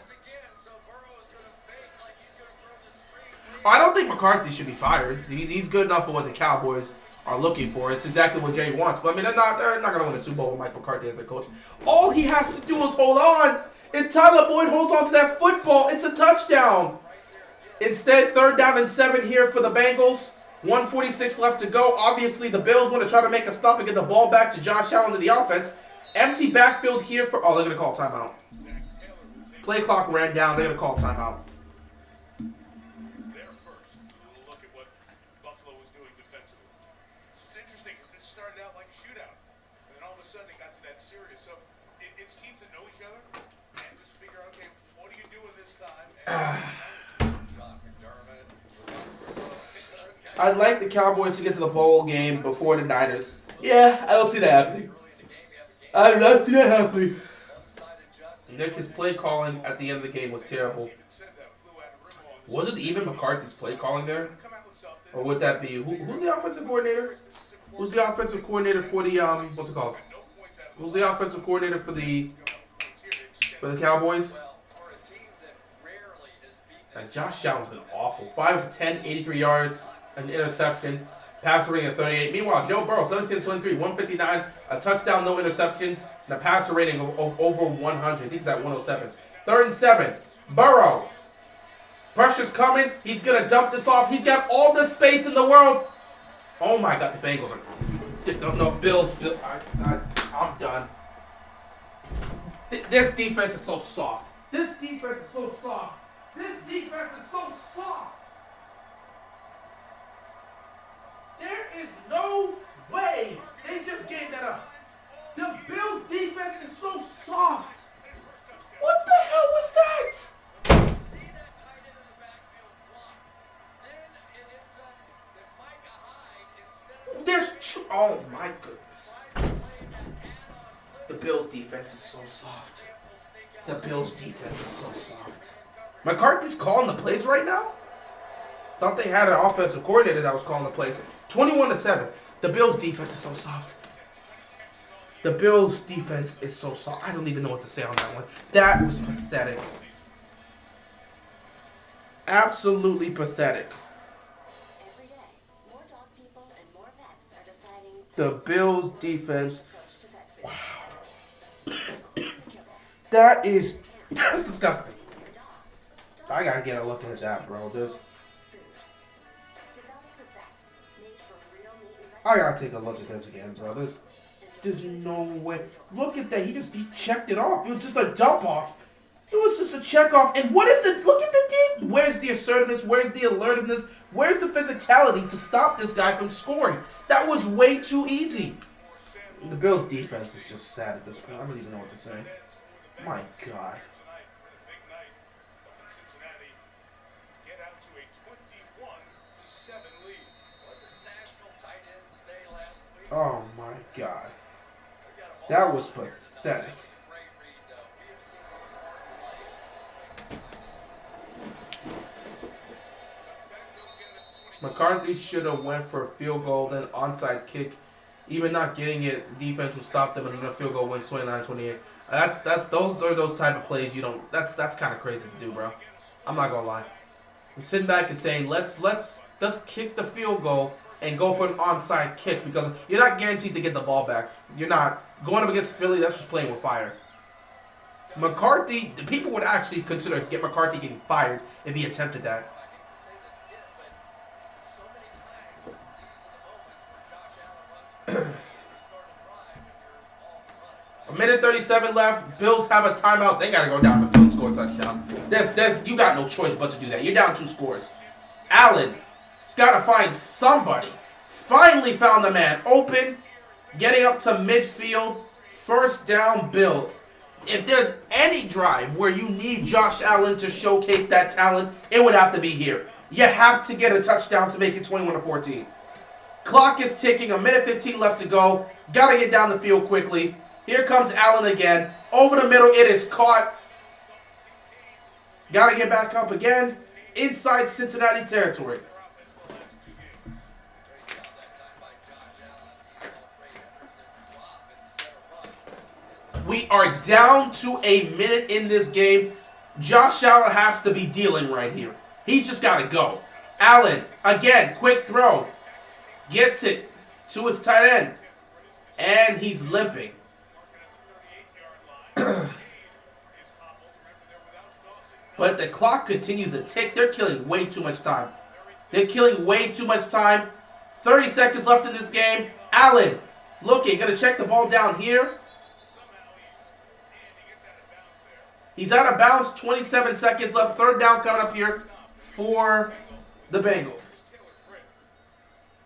I don't think McCarthy should be fired. He's good enough for what the Cowboys are looking for. It's exactly what Jerry wants. But I mean, they're not going to win a Super Bowl with Mike McCarthy as their coach. All he has to do is hold on. If Tyler Boyd holds on to that football, it's a touchdown. Instead, 3rd down and 7 here for the Bengals. 1:46 left to go. Obviously, the Bills want to try to make a stop and get the ball back to Josh Allen in the offense. Empty backfield here for... Oh, they're going to call timeout. Play clock ran down. They're going to call timeout. I'd like the Cowboys to get to the bowl game before the Niners. Yeah, I don't see that happening. I do not see that happening. Nick, his play calling at the end of the game was terrible. Was it even McCarthy's play calling there? Or would that be... Who's the offensive coordinator? Who's the offensive coordinator for the... What's it called? Who's the offensive coordinator for the Cowboys? Josh Allen's been awful. 5 of 10, 83 yards, an interception, passer rating of 38. Meanwhile, Joe Burrow, 17-23, 159, a touchdown, no interceptions, and a passer rating of over 100. I think he's at 107. 3rd and 7. Burrow. Pressure's coming. He's going to dump this off. He's got all the space in the world. Oh, my God. The Bengals are... No, Bills. I'm done. This defense is so soft. This defense is so soft. This defense is so soft. There is no way they just gave that up. The Bills' defense is so soft. What the hell was that? There's two. Oh my goodness. The Bills' defense is so soft. The Bills' defense is so soft. McCarthy's calling the plays right now? Thought they had an offensive coordinator that was calling the plays. 21-7. The Bills' defense is so soft. The Bills' defense is so soft. I don't even know what to say on that one. That was pathetic. Absolutely pathetic. Every day, more dog people and more The Bills defense. That's disgusting. I gotta get a look at that, bro. I gotta take a look at this again, bro. There's no way. Look at that. He checked it off. It was just a dump off. It was just a check off. And what is look at the team. Where's the assertiveness? Where's the alertiveness? Where's the physicality to stop this guy from scoring? That was way too easy. The Bills' defense is just sad at this point. I don't even know what to say. My God. Oh my God. That was pathetic. McCarthy should have went for a field goal, then onside kick. Even not getting it, defense would stop them, and then a field goal wins 29-28. Those type of plays you don't. That's kind of crazy to do, bro. I'm not gonna lie. I'm sitting back and saying let's kick the field goal and go for an onside kick because you're not guaranteed to get the ball back. You're not going up against Philly. That's just playing with fire. McCarthy, the people would actually consider McCarthy getting fired if he attempted that. A minute 37 left. Bills have a timeout. They gotta go down the field and score a touchdown. You got no choice but to do that. You're down 2 scores. Allen's got to find somebody. Finally found the man open, getting up to midfield. First down, Bills. If there's any drive where you need Josh Allen to showcase that talent, it would have to be here. You have to get a touchdown to make it 21-14. Clock is ticking. A minute 15 left to go. Got to get down the field quickly. Here comes Allen again. Over the middle. It is caught. Got to get back up again. Inside Cincinnati territory. We are down to a minute in this game. Josh Allen has to be dealing right here. He's just got to go. Allen, again, quick throw. Gets it to his tight end. And he's limping. But the clock continues to tick. They're killing way too much time. 30 seconds left in this game. Allen looking. Going to check the ball down here. He's out of bounds. 27 seconds left. Third down coming up here for the Bengals.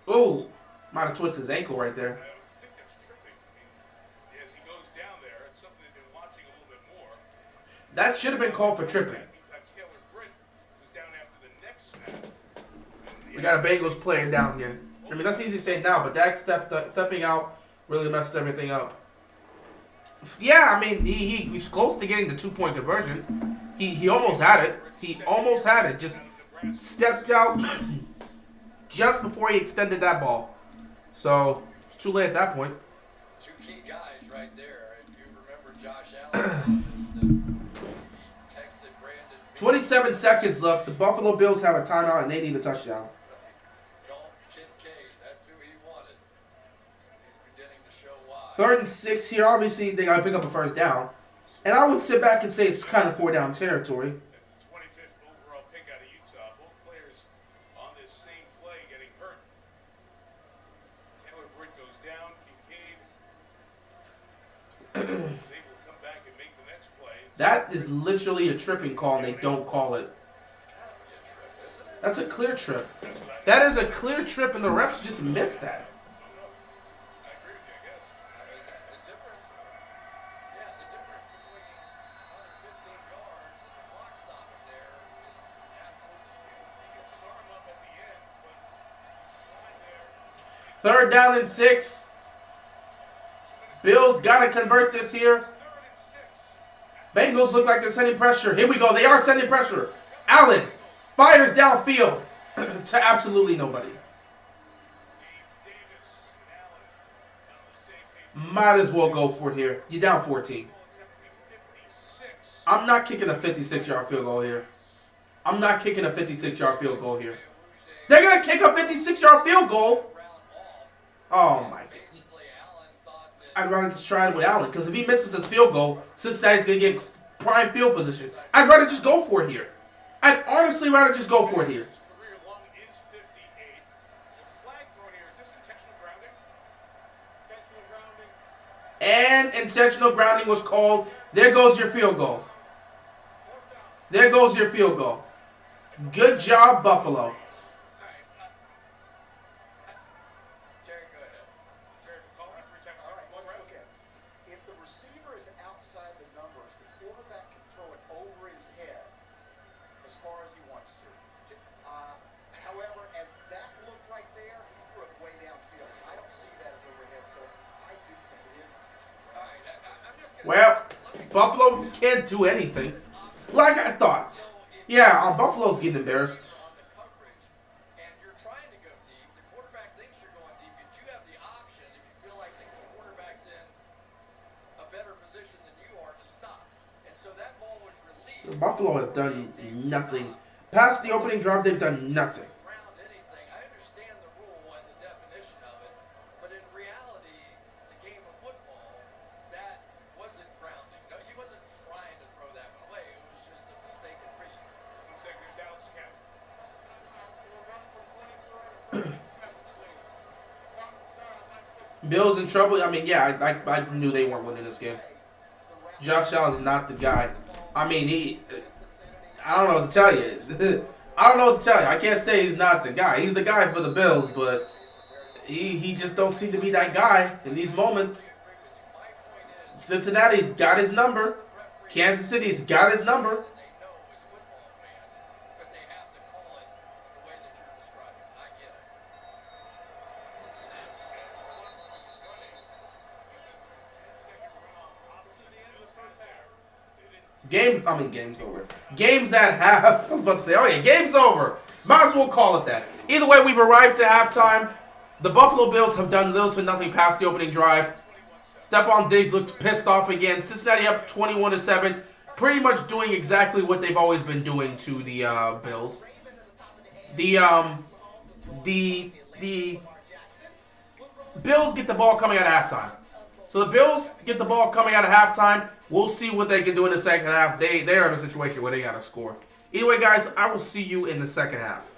Oh, might have twisted his ankle right there. That should have been called for tripping. We got a Bengals player down here. I mean, that's easy to say now, but Dak stepping out really messed everything up. Yeah, I mean, he was close to getting the 2-point conversion. He almost had it. Just stepped out just before he extended that ball. So, it's too late at that point. 2 key guys right there. If you remember Josh Allen, he texted Brandon. 27 seconds left. The Buffalo Bills have a timeout and they need a touchdown. That's who he wanted. He's beginning to show why. 3rd and 6 here. Obviously, they got to pick up a first down. And I would sit back and say it's kind of 4-down territory. That is literally a tripping call, and they don't call it. That's a clear trip. That is a clear trip, and the refs just missed that. The difference between another 15 yards and the clock stopping there is absolutely huge. 3rd down and 6. Bills got to convert this here. Bengals look like they're sending pressure. Here we go. They are sending pressure. Allen fires downfield to absolutely nobody. Might as well go for it here. You're down 14. I'm not kicking a 56-yard field goal here. They're going to kick a 56-yard field goal. Oh, my God. I'd rather just try it with Allen, because if he misses this field goal, Cincinnati's going to get prime field position. I'd rather just go for it here. I'd honestly rather just go for it here. Career long is 58. There's a flag thrown here. Is this intentional grounding? Intentional grounding. And intentional grounding was called. There goes your field goal. There goes your field goal. Good job, Buffalo. Terry, go ahead. Terry, call referee time. All right, let's look at it. If the receiver is outside the numbers, the quarterback can throw it over his head as far as he wants to. However, as that looked right there, he threw it way downfield. I don't see that as overhead, so I do think it is intentional. All right, I'm just gonna, Well, let me- Buffalo can't do anything. Like I thought. Yeah, Buffalo's getting embarrassed. On the coverage, and you're trying to go deep. The quarterback thinks you're going deep, but you have the option if you feel like the quarterback's in a better position than you are to stop. And so that ball was released. Buffalo has done nothing. Past the opening drive, they've done nothing. Ground anything. I understand the rule and the definition of it, but in reality, the game of football, that wasn't grounding. No, he wasn't trying to throw that one away. It was just a mistaken read. 1 second. Here's Alex Kemp. So we're running for 24 seconds, please. Clock will start on last second. Bills in trouble. I mean, yeah, I knew they weren't winning this game. Josh Allen's not the guy. I mean, I don't know what to tell you. I don't know what to tell you. I can't say he's not the guy. He's the guy for the Bills, but he just don't seem to be that guy in these moments. Cincinnati's got his number. Kansas City's got his number. They know as football fans, but they have to call it the way that you're describing. I get it. This is the end of the first half. Game's over. Game's at half. I was about to say, oh yeah, game's over. Might as well call it that. Either way, we've arrived to halftime. The Buffalo Bills have done little to nothing past the opening drive. Stephon Diggs looked pissed off again. Cincinnati up 21-7. Pretty much doing exactly what they've always been doing to the Bills. The Bills get the ball coming out of halftime. So the Bills get the ball coming out of halftime. We'll see what they can do in the second half. They're in a situation where they got to score. Either way, guys, I will see you in the second half.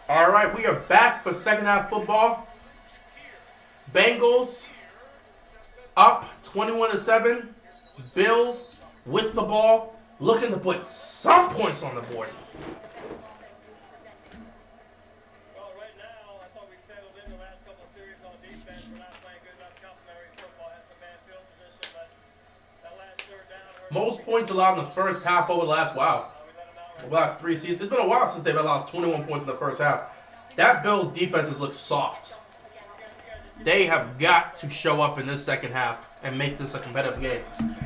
All right, we are back for second half football. Bengals up 21-7. Bills with the ball, looking to put some points on the board. Well, right now, I thought we settled in the last couple of series on defense. We're not playing good enough complementary football. Had some bad field position, but that last third down hurt. Most points allowed in the first half over the last, We let them out right the last 3 seasons. It's been a while since they've allowed 21 points in the first half. That Bills defense has looked soft. They have got to show up in this second half and make this a competitive game.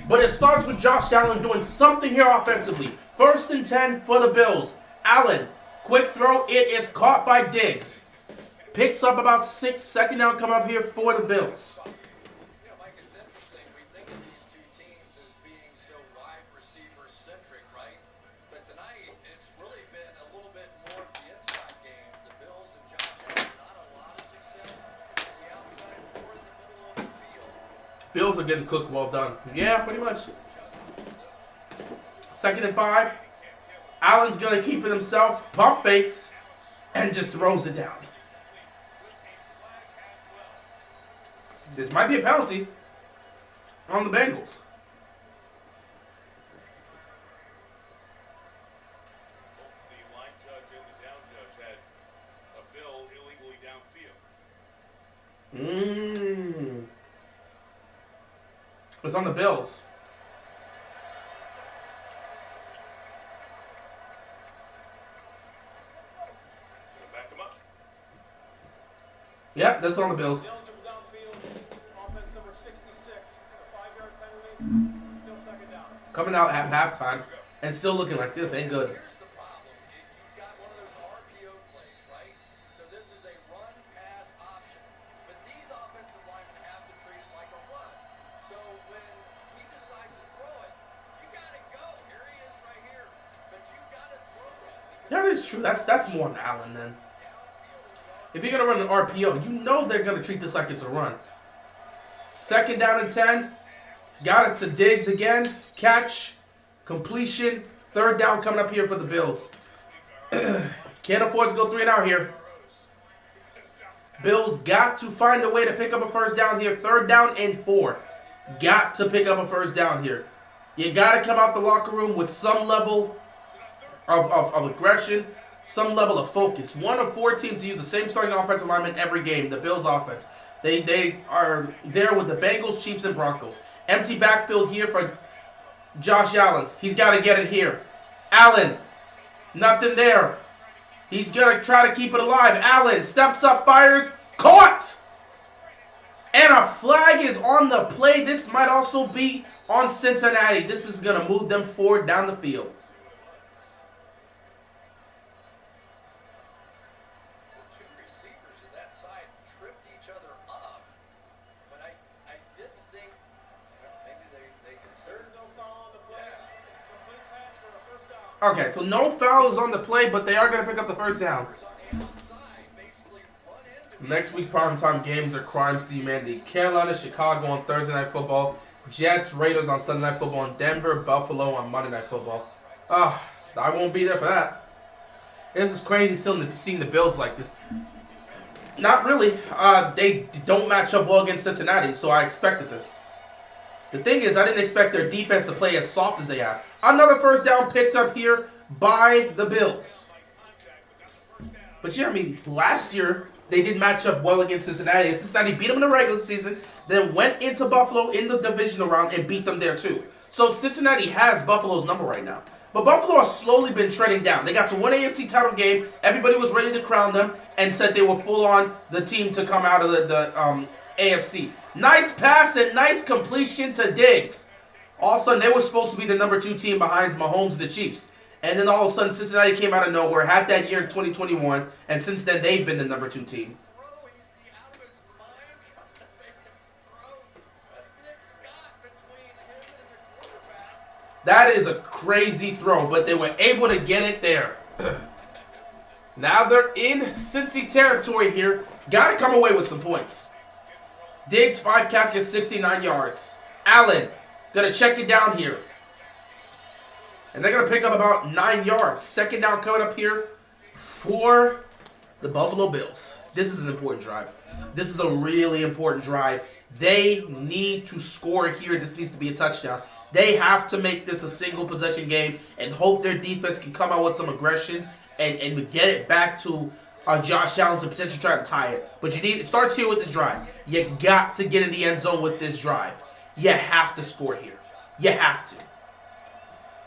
But it starts with Josh Allen doing something here offensively. 1st and 10 for the Bills. Allen, quick throw. It is caught by Diggs. Picks up about 6. Second down come up here for the Bills. Yeah, Mike, it's interesting. We think of these two teams as being so wide receiver centric, right? But tonight, it's really been a little bit more of the inside game. The Bills and Josh Allen, not a lot of success on the outside, more in the middle of the field. Bills are getting cooked. Well done. Yeah, pretty much. Adjustment for this one. 2nd and 5. Allen's going to keep it himself. Pump fakes. And just throws it down. This might be a penalty on the Bengals. Both the line judge and the down judge had a bill illegally downfield. It's on the Bills. Gonna back him up. Yep, that's on the Bills. Eligible downfield, offense number 66. It's a 5-yard penalty. Still second down. Coming out at halftime and still looking like this ain't good. Here's the problem. You've got one of those RPO plays, right? So this is a run-pass option. But these offensive linemen have to treat it like a run. So when he decides to throw it, you got to go. Here he is right here. But you got to throw that. That is true. That's more than Allen then. Downfield in the If you're gonna run an RPO, you know they're gonna treat this like it's a run. 2nd down and 10. Got it to Diggs again. Catch. Completion. 3rd down coming up here for the Bills. Can't afford to go 3 and out here. Bills got to find a way to pick up a 1st down here. 3rd down and 4. Got to pick up a 1st down here. You got to come out the locker room with some level of aggression, some level of focus. One of 4 teams to use the same starting offensive lineman every game, the Bills offense. They are there with the Bengals, Chiefs, and Broncos. Empty backfield here for Josh Allen. He's got to get it here. Allen, nothing there. He's going to try to keep it alive. Allen steps up, fires, caught! And a flag is on the play. This might also be on Cincinnati. This is going to move them forward down the field. The two receivers of that side tripped each other up. But I didn't think, well, maybe they considered. There's no foul on the play. Yeah. It's a complete pass for a 1st down. Okay, so no fouls on the play, but they are going to pick up the 1st down. On the outside, basically run into Next week, primetime games are crimes to humanity. Carolina, Chicago on Thursday Night Football. Jets, Raiders on Sunday Night Football. And Denver, Buffalo on Monday Night Football. I won't be there for that. This is crazy seeing the Bills like this. Not really. They don't match up well against Cincinnati, so I expected this. The thing is, I didn't expect their defense to play as soft as they have. Another 1st down picked up here by the Bills. But yeah, I mean, last year, they did match up well against Cincinnati. And Cincinnati beat them in the regular season, then went into Buffalo in the divisional round and beat them there too. So Cincinnati has Buffalo's number right now. But Buffalo has slowly been treading down. They got to one AFC title game. Everybody was ready to crown them and said they were full on the team to come out of the AFC. Nice pass and nice completion to Diggs. All of a sudden, they were supposed to be the number 2 team behind Mahomes and the Chiefs. And then all of a sudden, Cincinnati came out of nowhere, had that year in 2021, and since then, they've been the number 2 team. throw. He's out of his mind trying to make this throw. That's Nick Scott between him and the quarterback. That is a crazy throw, but they were able to get it there. Now they're in Cincy territory here. Got to come away with some points. Diggs, 5 catches, 69 yards. Allen, going to check it down here. And they're going to pick up about 9 yards. 2nd down coming up here for The Buffalo Bills. This is an important drive. This is a really important drive. They need to score here. This needs to be a touchdown. They have to make this a single possession game and hope their defense can come out with some aggression and get it back to Josh Allen to potentially try to tie it. But it starts here with this drive. You got to get in the end zone with this drive. You have to score here. You have to.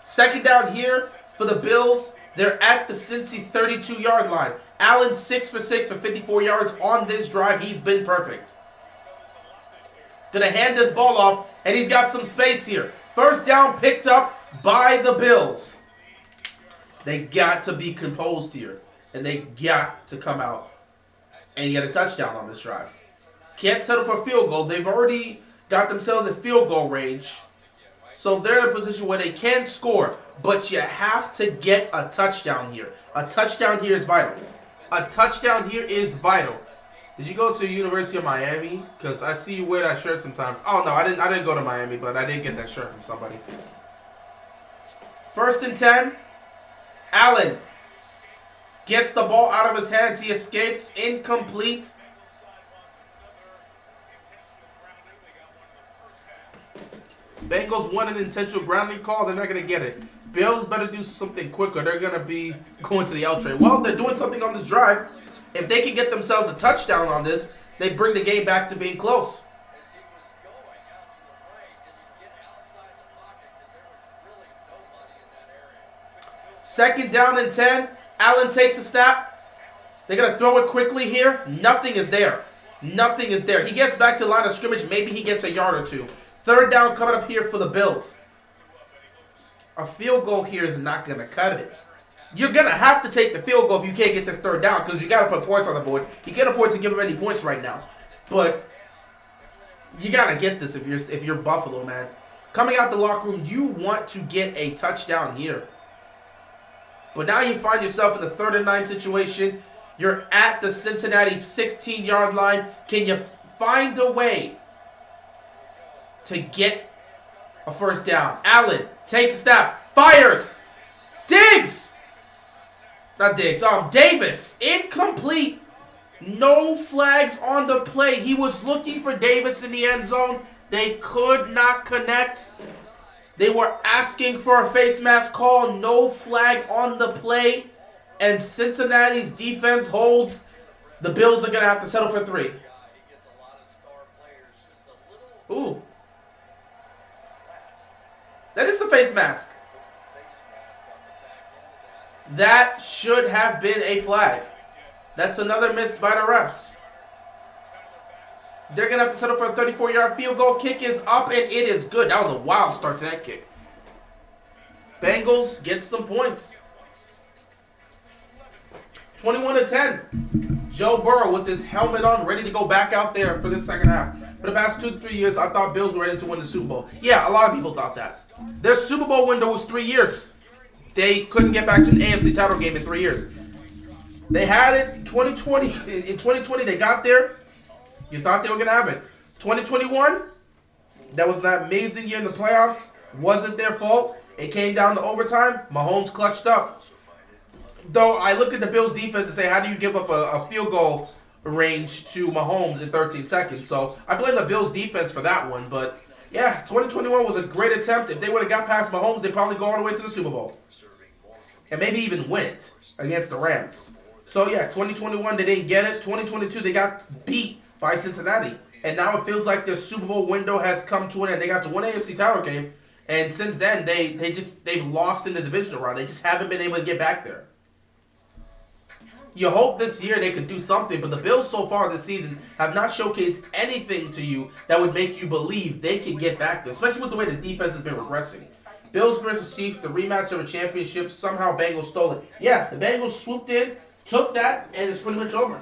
Second down here for the Bills. They're at the Cincy 32-yard line. Allen 6 for 6 for 54 yards on this drive. He's been perfect. Gonna hand this ball off, and he's got some space here. First down picked up by the Bills. They got to be composed here, and they got to come out and get a touchdown on this drive. Can't settle for a field goal. They've already got themselves in field goal range, so they're in a position where they can score, but you have to get a touchdown here. A touchdown here is vital. A touchdown here is vital. Did you go to University of Miami? Because I see you wear that shirt sometimes. Oh no, I didn't go to Miami, but I did get that shirt from somebody. First and 10. Allen gets the ball out of his hands. He escapes. Incomplete. Bengals want an intentional grounding call. They're not going to get it. Bills better do something quicker. They're going to be going to the L train. Well, they're doing something on this drive. If they can get themselves a touchdown on this, they bring the game back to being close. As he was going out to the right, did he get outside the pocket? Because there was really nobody in that area. Second down and 10. Allen takes a snap. They're going to throw it quickly here. Nothing is there. Nothing is there. He gets back to the line of scrimmage. Maybe he gets a yard or two. Third down coming up here for the Bills. A field goal here is not going to cut it. You're going to have to take the field goal if you can't get this third down because you got to put points on the board. You can't afford to give them any points right now. But you got to get this if you're Buffalo, man. Coming out the locker room, you want to get a touchdown here. But now you find yourself in the 3rd and 9 situation. You're at the Cincinnati 16-yard line. Can you find a way to get a first down? Allen takes a snap, fires, Diggs! Not Diggs, Davis, incomplete. No flags on the play. He was looking for Davis in the end zone. They could not connect. They were asking for a face mask call. No flag on the play. And Cincinnati's defense holds. The Bills are going to have to settle for 3. He gets a lot of star players, just a little Ooh. That is the face mask. face mask on the back end of that. That should have been a flag. That's another miss by the refs. They're going to have to settle for a 34-yard field goal. Kick is up, and it is good. That was a wild start to that kick. Bengals get some points. 21-10. Joe Burrow with his helmet on, ready to go back out there for this second half. For the past 2 to 3 years, I thought Bills were ready to win the Super Bowl. Yeah, a lot of people thought that. Their Super Bowl window was 3 years. They couldn't get back to an AFC title game in 3 years. They had it in 2020. In 2020, they got there. You thought they were going to have it. 2021, that was an amazing year in the playoffs. Wasn't their fault. It came down to overtime. Mahomes clutched up. Though I look at the Bills' defense and say, how do you give up a field goal range to Mahomes in 13 seconds? So I blame the Bills' defense for that one. But yeah, 2021 was a great attempt. If they would have got past Mahomes, they'd probably go all the way to the Super Bowl. And maybe even win it against the Rams. So yeah, 2021, they didn't get it. 2022, they got beat by Cincinnati. And now it feels like their Super Bowl window has come to an end. They got to one AFC title game. And since then, they've lost in the divisional round. They just haven't been able to get back there. You hope this year they could do something, but the Bills so far this season have not showcased anything to you that would make you believe they can get back there, especially with the way the defense has been regressing. Bills versus Chiefs, the rematch of a championship, somehow Bengals stole it. Yeah, the Bengals swooped in, took that, and it's pretty much over.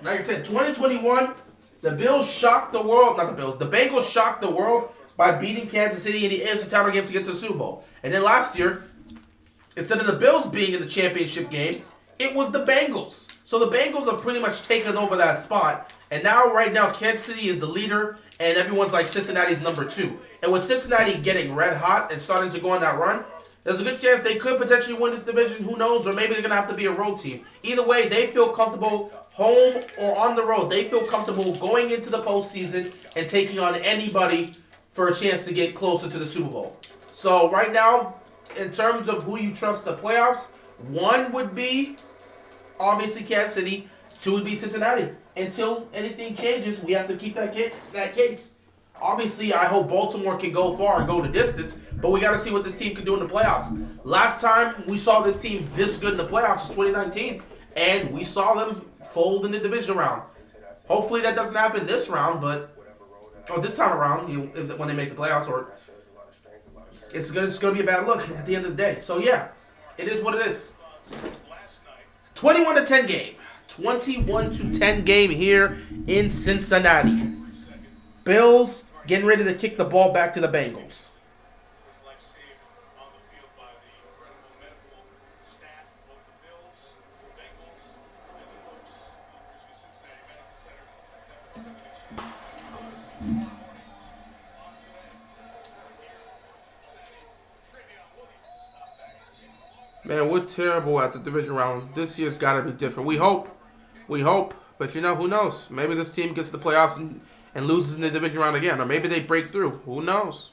Like I said, 2021, the Bills shocked the world, not the Bills, the Bengals shocked the world by beating Kansas City in the AFC title game to get to the Super Bowl. And then last year, instead of the Bills being in the championship game, it was the Bengals. So the Bengals have pretty much taken over that spot. And now, right now, Kansas City is the leader, and everyone's like Cincinnati's number 2. And with Cincinnati getting red hot and starting to go on that run, There's a good chance they could potentially win this division. Who knows? Or maybe they're going to have to be a road team. Either way, they feel comfortable home or on the road. They feel comfortable going into the postseason and taking on anybody for a chance to get closer to the Super Bowl. So right now, in terms of who you trust the playoffs, one would be obviously Kansas City. Two would be Cincinnati. Until anything changes, we have to keep that case. Obviously, I hope Baltimore can go far and go the distance, but we got to see what this team can do in the playoffs. Last time we saw this team this good in the playoffs was 2019, and we saw them fold in the division round. Hopefully that doesn't happen this round, or this time around, when they make the playoffs, or it's gonna be a bad look at the end of the day. So yeah, it is what it is. 21-10 game. 21-10 game here in Cincinnati. Bills getting ready to kick the ball back to the Bengals. His life saved on the field by the incredible medical staff of both the Bills, the Bengals, and the folks at the University of Cincinnati Medical Center that were going to tomorrow morning on today. Here for Cincinnati, Travion Williams to stop back. Man, we're terrible at the division round. This year's got to be different. We hope, but you know, who knows? Maybe this team gets to the playoffs and loses in the division round again. Or maybe they break through. Who knows?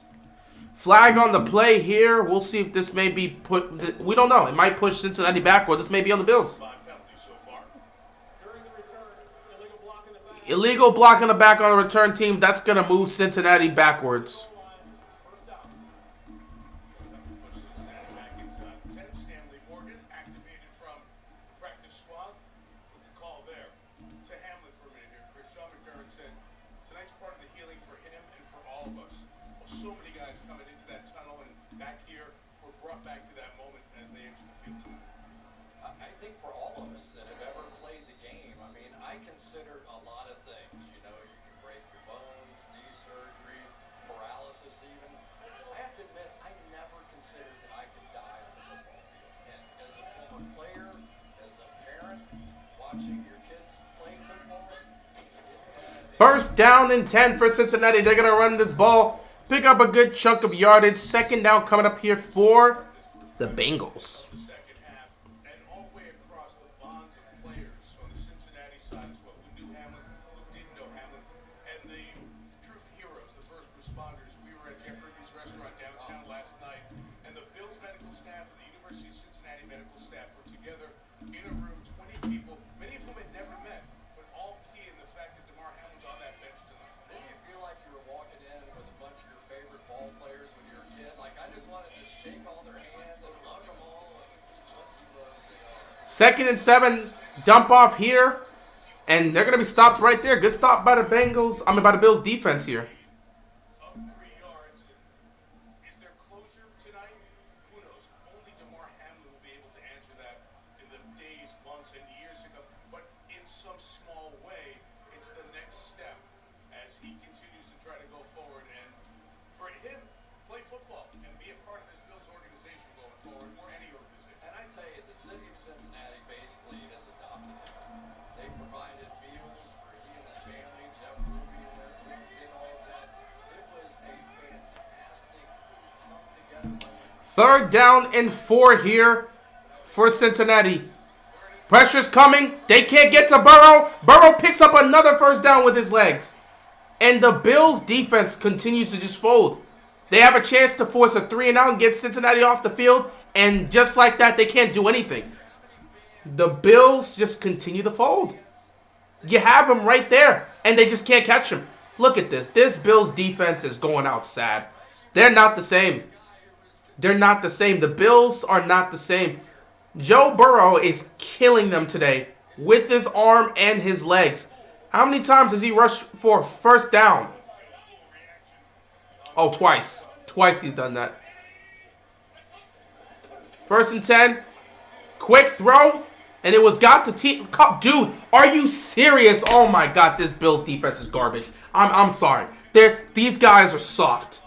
Flag on the play here. We'll see if this may be put... We don't know. It might push Cincinnati back, or this may be on the Bills. Illegal block in the back on the return team. That's going to move Cincinnati backwards. So many guys coming into that tunnel and back here were brought back to that moment as they entered the field tonight. I think for all of us that have ever played the game, I mean, I considered a lot of things. You know, you can break your bones, knee surgery, paralysis even. I have to admit, I never considered that I could die on the football field. And as a former player, as a parent, watching your kids play football. First down and 10 for Cincinnati. They're going to run this ball. Pick up a good chunk of yardage. Second down coming up here for the Bengals. Second half, and all the way across the bonds of players on the Cincinnati side as well. Who knew Hamlin, who didn't know Hamlin, and the truth heroes, the first responders. We were at Jeff Ruby's restaurant downtown last night, and the Bills medical staff and the University of Cincinnati medical staff were together in a room, 20 people, many of whom had never met, but all key in the fact that DeMar Hamlin's on that bench tonight. Didn't you feel like you were walking in with a bunch of your favorite ball players when you were a kid? Like, I just wanted to shake all their hands and hug them all and what heroes they are. 2nd and 7. Dump off here. And they're going to be stopped right there. Good stop by the Bengals. I mean, by the Bills defense here. Of 3 yards. Is there closure tonight? Who knows? Only DeMar Hamlin will be able to answer that in the days, months, and years to come. But in some small way, it's the next step as he continues to try to go forward. And for him, play football and be a part of this Bills organization going forward, or any organization. And I tell you, the city of Cincinnati basically has adopted him. They provided meals for he and his family. Jeff Ruby and their group did all of that. It was a fantastic come together moment. 3rd down and 4 here for Cincinnati. Pressure's coming. They can't get to Burrow. Burrow picks up another first down with his legs. And the Bills defense continues to just fold. They have a chance to force a 3-and-out and get Cincinnati off the field. And just like that, they can't do anything. The Bills just continue to fold. You have them right there, and they just can't catch him. Look at this. This Bills defense is going out sad. They're not the same. They're not the same. The Bills are not the same. Joe Burrow is killing them today with his arm and his legs. How many times has he rushed for first down? Oh, twice. Twice he's done that. 1st and 10. Quick throw. And it was got to dude, are you serious? Oh my God, this Bills defense is garbage. I'm sorry. These guys are soft.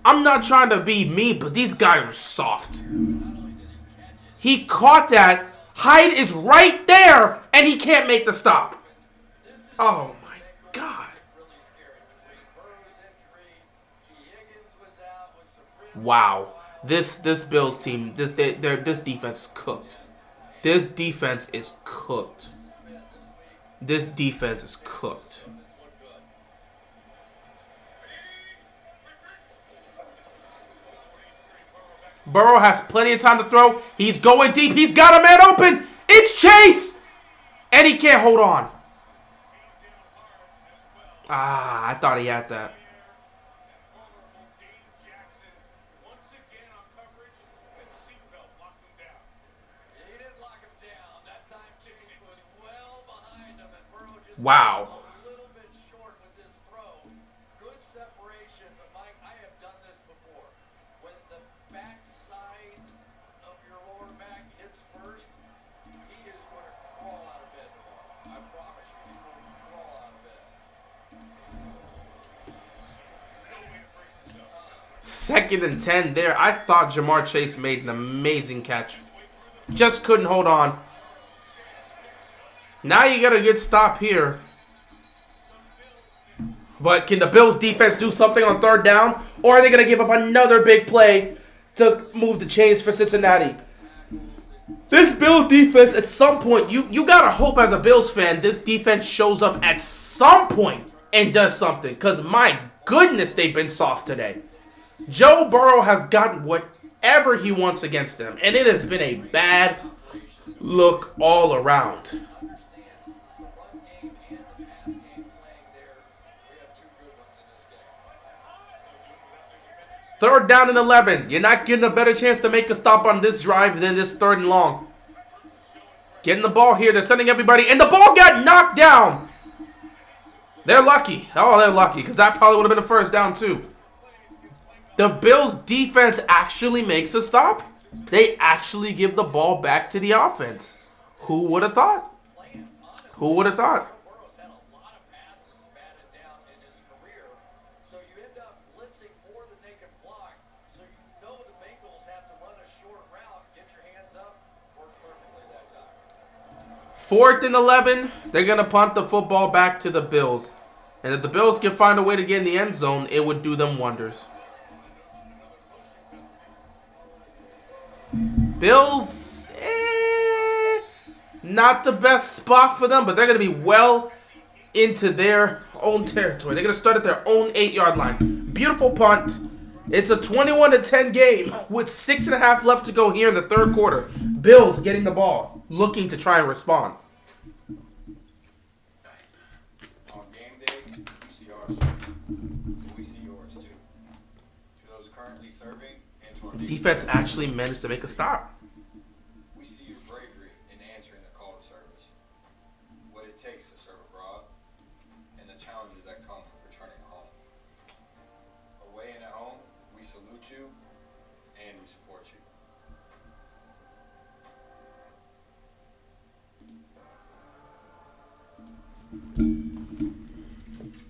I'm not trying to be mean, but these guys are soft. He caught that. Hyde is right there, and he can't make the stop. Oh my God. Wow. This Bills team, this defense is cooked. This defense is cooked. This defense is cooked. Burrow has plenty of time to throw. He's going deep. He's got a man open. It's Chase. And he can't hold on. Ah, I thought he had that. Wow. A little bit short with this throw. Good separation, but Mike, I have done this before. When the backside of your lower back hits first, he is going to crawl out of bed tomorrow. I promise you, he will crawl out of bed. Second and 10 there. I thought Jamar Chase made an amazing catch. Just couldn't hold on. Now you got a good stop here. But can the Bills defense do something on third down? Or are they going to give up another big play to move the chains for Cincinnati? This Bills defense, at some point, you got to hope as a Bills fan, this defense shows up at some point and does something. Because my goodness, they've been soft today. Joe Burrow has gotten whatever he wants against them. And it has been a bad look all around. Third down and 11. You're not getting a better chance to make a stop on this drive than this third and long. Getting the ball here. They're sending everybody. And the ball got knocked down. They're lucky. Oh, they're lucky. Because that probably would have been a first down too. The Bills defense actually makes a stop. They actually give the ball back to the offense. Who would have thought? Who would have thought? Fourth and 11, they're going to punt the football back to the Bills. And if the Bills can find a way to get in the end zone, it would do them wonders. Bills, not the best spot for them, but they're going to be well into their own territory. They're going to start at their own 8-yard line. Beautiful punt. It's a 21-10 game with 6.5 left to go here in the third quarter. Bills getting the ball, looking to try and respond. On game day, you see ours. We see yours too. To those currently serving and to our Defense actually managed to make a stop. we see your bravery in answering the call to service. What it takes to serve abroad and the challenges that come returning home. Away and at home, we salute you and we support you.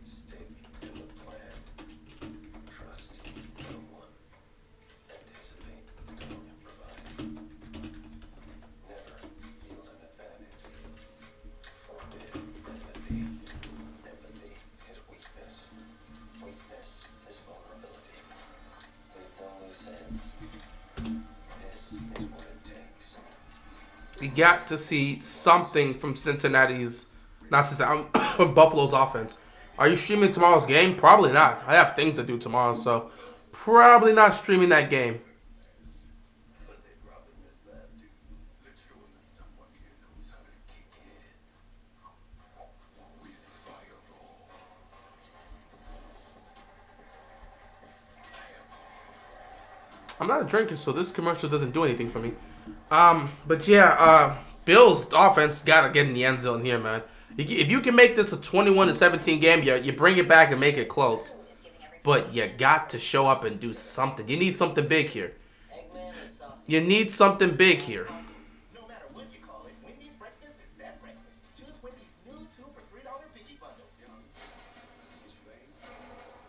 Stick to the plan. Trust no one. Anticipate, don't improvise. Never yield an advantage. Forbid empathy. Empathy is weakness. Weakness is vulnerability. Leave no loose ends. This is what it takes. We got to see something from Buffalo's offense. Are you streaming tomorrow's game? Probably not. I have things to do tomorrow, so probably not streaming that game. But they'd rather miss that too. Let's show them that someone here knows how to kick it. With fireball. I'm not a drinker, so this commercial doesn't do anything for me. But yeah, Bills offense gotta get in the end zone here, man. If you can make this a 21-17 game, you bring it back and make it close. But you got to show up and do something. You need something big here. You need something big here. No matter what you call it, Wendy's breakfast is that breakfast. Choose Wendy's new 2 for $3 biggie bundles. It's vain.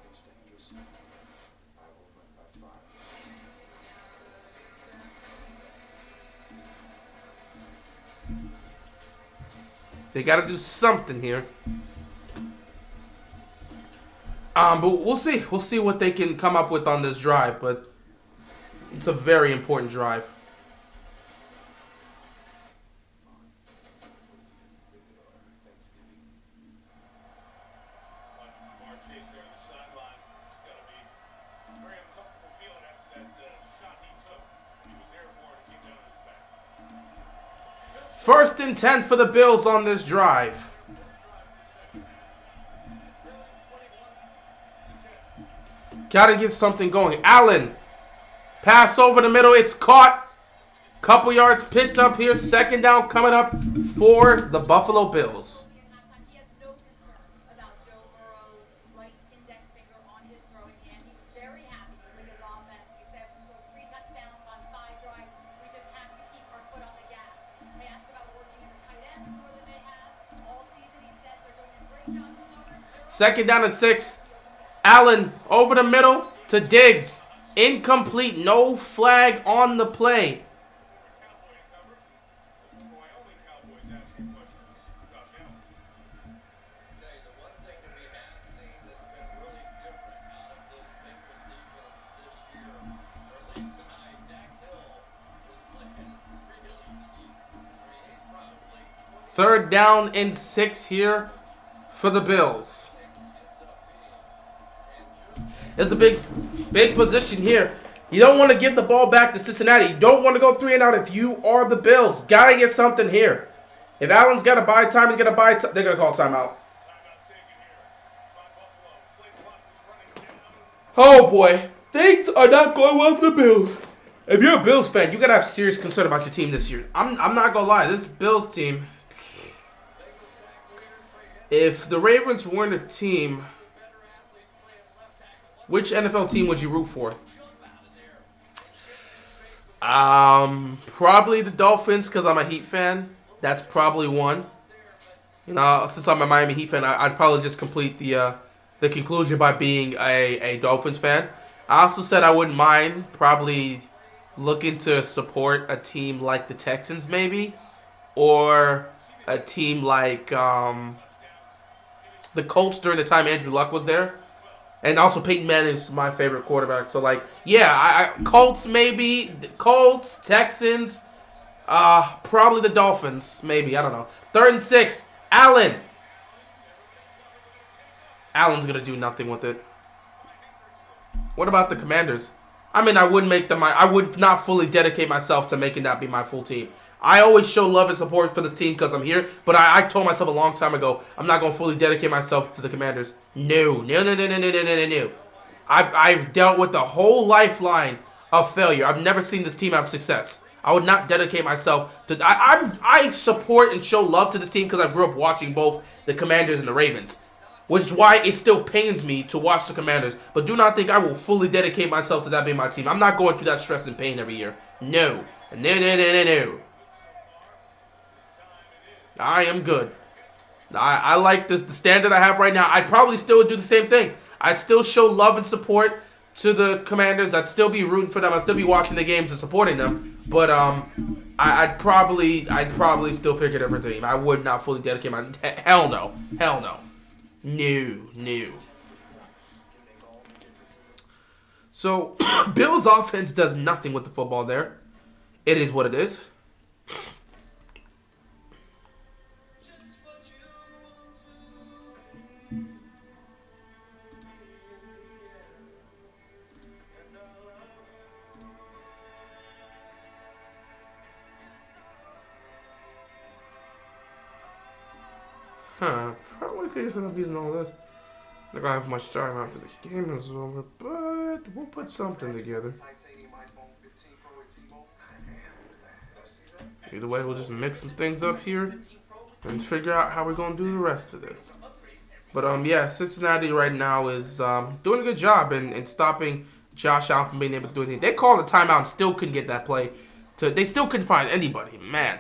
It's dangerous. I will win by fire. They got to do something here. But we'll see. We'll see what they can come up with on this drive. But It's a very important drive. First and 10 for the Bills on this drive. Got to get something going. Allen. Pass over the middle. It's caught. Couple yards picked up here. Second down coming up for the Buffalo Bills. He has no concerns about Joe Burrow's right index finger on his throwing hand. He was very happy with his offense. He said we scored 3 touchdowns on 5 drives. We just have to keep our foot on the gas. I asked about working in the tight ends more than they have all season. He said they're doing a great job with coverage. Second down and 6. Allen over the middle to Diggs. Incomplete. No flag on the play. Third down and 6 here for the Bills. It's a big position here. You don't want to give the ball back to Cincinnati. You don't want to go 3 and out if you are the Bills. Got to get something here. If Allen's got to buy time, he's going to buy time. They're going to call timeout. Oh, boy. Things are not going well for the Bills. If you're a Bills fan, you got to have serious concern about your team this year. I'm not going to lie. This Bills team, if the Ravens weren't a team, which NFL team would you root for? Probably the Dolphins because I'm a Heat fan. That's probably one. You know, since I'm a Miami Heat fan, I'd probably just complete the conclusion by being a Dolphins fan. I also said I wouldn't mind probably looking to support a team like the Texans maybe, or a team like the Colts during the time Andrew Luck was there. And also Peyton Manning is my favorite quarterback. So, like, yeah, Colts maybe. Colts, Texans, probably the Dolphins maybe. I don't know. 3rd and 6. Allen. Allen's going to do nothing with it. What about the Commanders? I mean, I would not fully dedicate myself to making that be my full team. I always show love and support for this team because I'm here, but I told myself a long time ago, I'm not going to fully dedicate myself to the Commanders. No. I've dealt with the whole lifeline of failure. I've never seen this team have success. I would not dedicate myself to... I support and show love to this team because I grew up watching both the Commanders and the Ravens, which is why it still pains me to watch the Commanders, but do not think I will fully dedicate myself to that being my team. I'm not going through that stress and pain every year. No. I am good. I like the standard I have right now. I'd probably still do the same thing. I'd still show love and support to the Commanders. I'd still be rooting for them. I'd still be watching the games and supporting them. But I'd probably still pick a different team. I would not fully dedicate my... Hell no. No. So, Bills offense does nothing with the football there. It is what it is. Probably could just end up using all this. Not gonna have much time after the game is over, but we'll put something together. Either way, we'll just mix some things up here and figure out how we're gonna do the rest of this. But yeah, Cincinnati right now is doing a good job in stopping Josh Allen from being able to do anything. They called a timeout and still couldn't get that play. They still couldn't find anybody, man.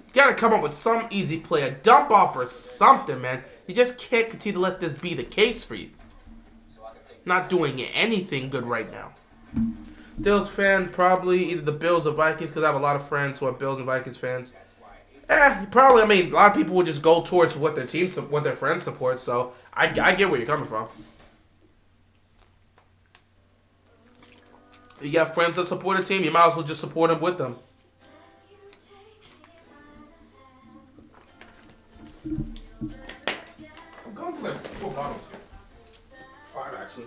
You gotta come up with some easy play, a dump off or something, man. You just can't continue to let this be the case for you. Not doing anything good right now. Steelers fan, probably either the Bills or Vikings, because I have a lot of friends who are Bills and Vikings fans. Probably, I mean, a lot of people would just go towards what their friends support, so I get where you're coming from. You got friends that support a team, you might as well just support them with them. I'm going to like 4 bottles here. 5 actually.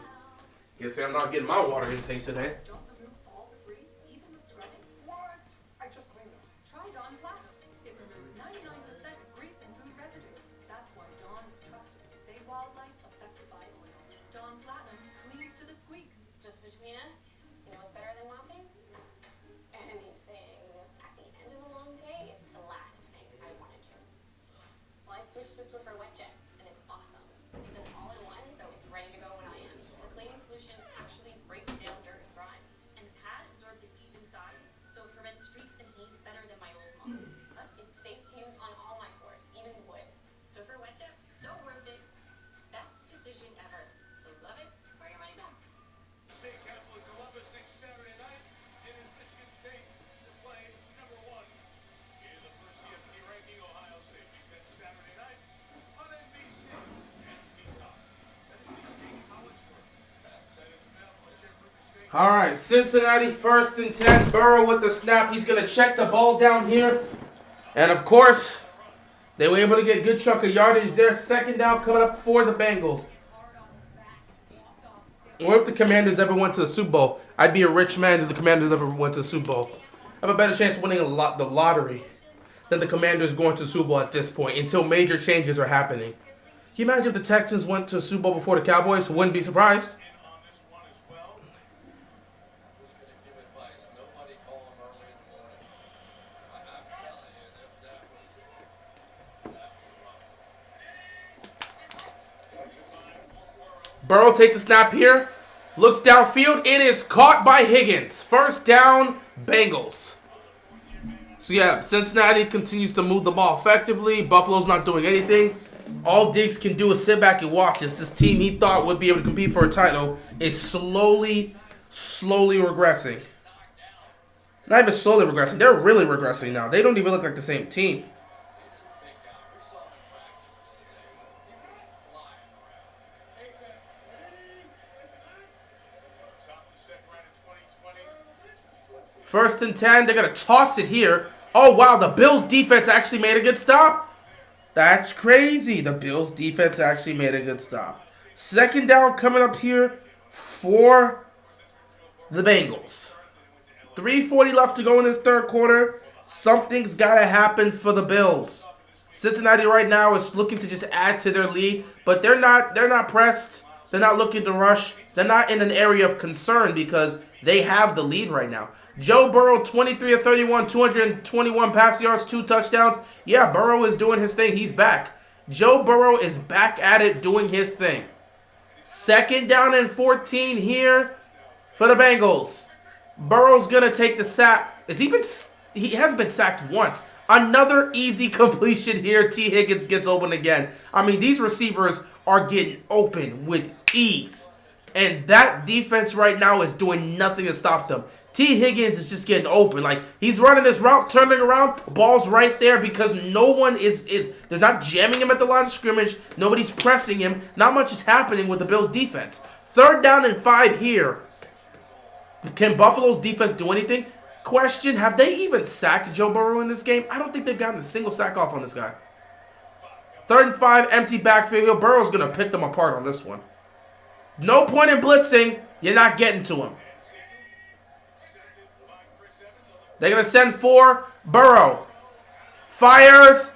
Guess I'm not getting my water intake today. Don't remove all the grease, even the scrubbing. What? I just cleaned those. Try Dawn Platinum. It removes 99% of grease and food residue. That's why Dawn is trusted to save wildlife affected by oil. Dawn Platinum cleans to the squeak. Just between us, you know what's better than mopping? Anything. At the end of a long day, it's the last thing I want to do. Well, I switched to Swiffer Wet Jet, and it's awesome. It's an all-in-one, so it's ready to go when I am. The cleaning solution actually breaks down dirt and grime. And the pad absorbs it deep inside, so it prevents streaks and haze better than my old mop. Plus, it's safe to use on all my floors, even wood. Swiffer Wet Jet, so worth it. Best decision ever. You'll love it or your money back. State capital of Columbus next Saturday night. It is Michigan State to play number 1 in the first CFP ranking, Ohio State. That's Saturday night on NBC and Peacock. That is the state college work. That is available at Ruger State. All right, Cincinnati 1st and 10. Burrow with the snap. He's going to check the ball down here. And, of course, they were able to get a good chunk of yardage there. 2nd down coming up for the Bengals. What if the Commanders ever went to the Super Bowl? I'd be a rich man if the Commanders ever went to the Super Bowl. I have a better chance of winning the lottery than the Commanders going to the Super Bowl at this point until major changes are happening. Can you imagine if the Texans went to the Super Bowl before the Cowboys? Wouldn't be surprised. On this one as well. Just gonna give advice. Nobody call him early in the morning. I'm telling you, that was rough. Burrow takes a snap here. Looks downfield. It is caught by Higgins. 1st down, Bengals. So yeah, Cincinnati continues to move the ball effectively. Buffalo's not doing anything. All Diggs can do is sit back and watch as this team he thought would be able to compete for a title is slowly regressing. Not even slowly regressing. They're really regressing now. They don't even look like the same team. Top of the second round in 2020. 1st and 10. They're going to toss it here. Oh, wow. The Bills' defense actually made a good stop. That's crazy. The Bills' defense actually made a good stop. 2nd down coming up here for the Bengals. 3:40 left to go in this 3rd quarter. Something's got to happen for the Bills. Cincinnati right now is looking to just add to their lead, but they're not pressed. They're not looking to rush. They're not in an area of concern because they have the lead right now. Joe Burrow, 23 of 31, 221 pass yards, 2 touchdowns. Yeah, Burrow is doing his thing. He's back. Joe Burrow is back at it doing his thing. 2nd down and 14 here for the Bengals. Burrow's going to take the sack. He hasn't been sacked once. Another easy completion here. T. Higgins gets open again. I mean, these receivers are getting open with ease. And that defense right now is doing nothing to stop them. T. Higgins is just getting open. Like, he's running this route, turning around, ball's right there because no one they're not jamming him at the line of scrimmage. Nobody's pressing him. Not much is happening with the Bills' defense. 3rd down and 5 here. Can Buffalo's defense do anything? Question, have they even sacked Joe Burrow in this game? I don't think they've gotten a single sack off on this guy. 3rd and 5, empty backfield. Burrow's going to pick them apart on this one. No point in blitzing. You're not getting to him. They're going to send 4. Burrow fires.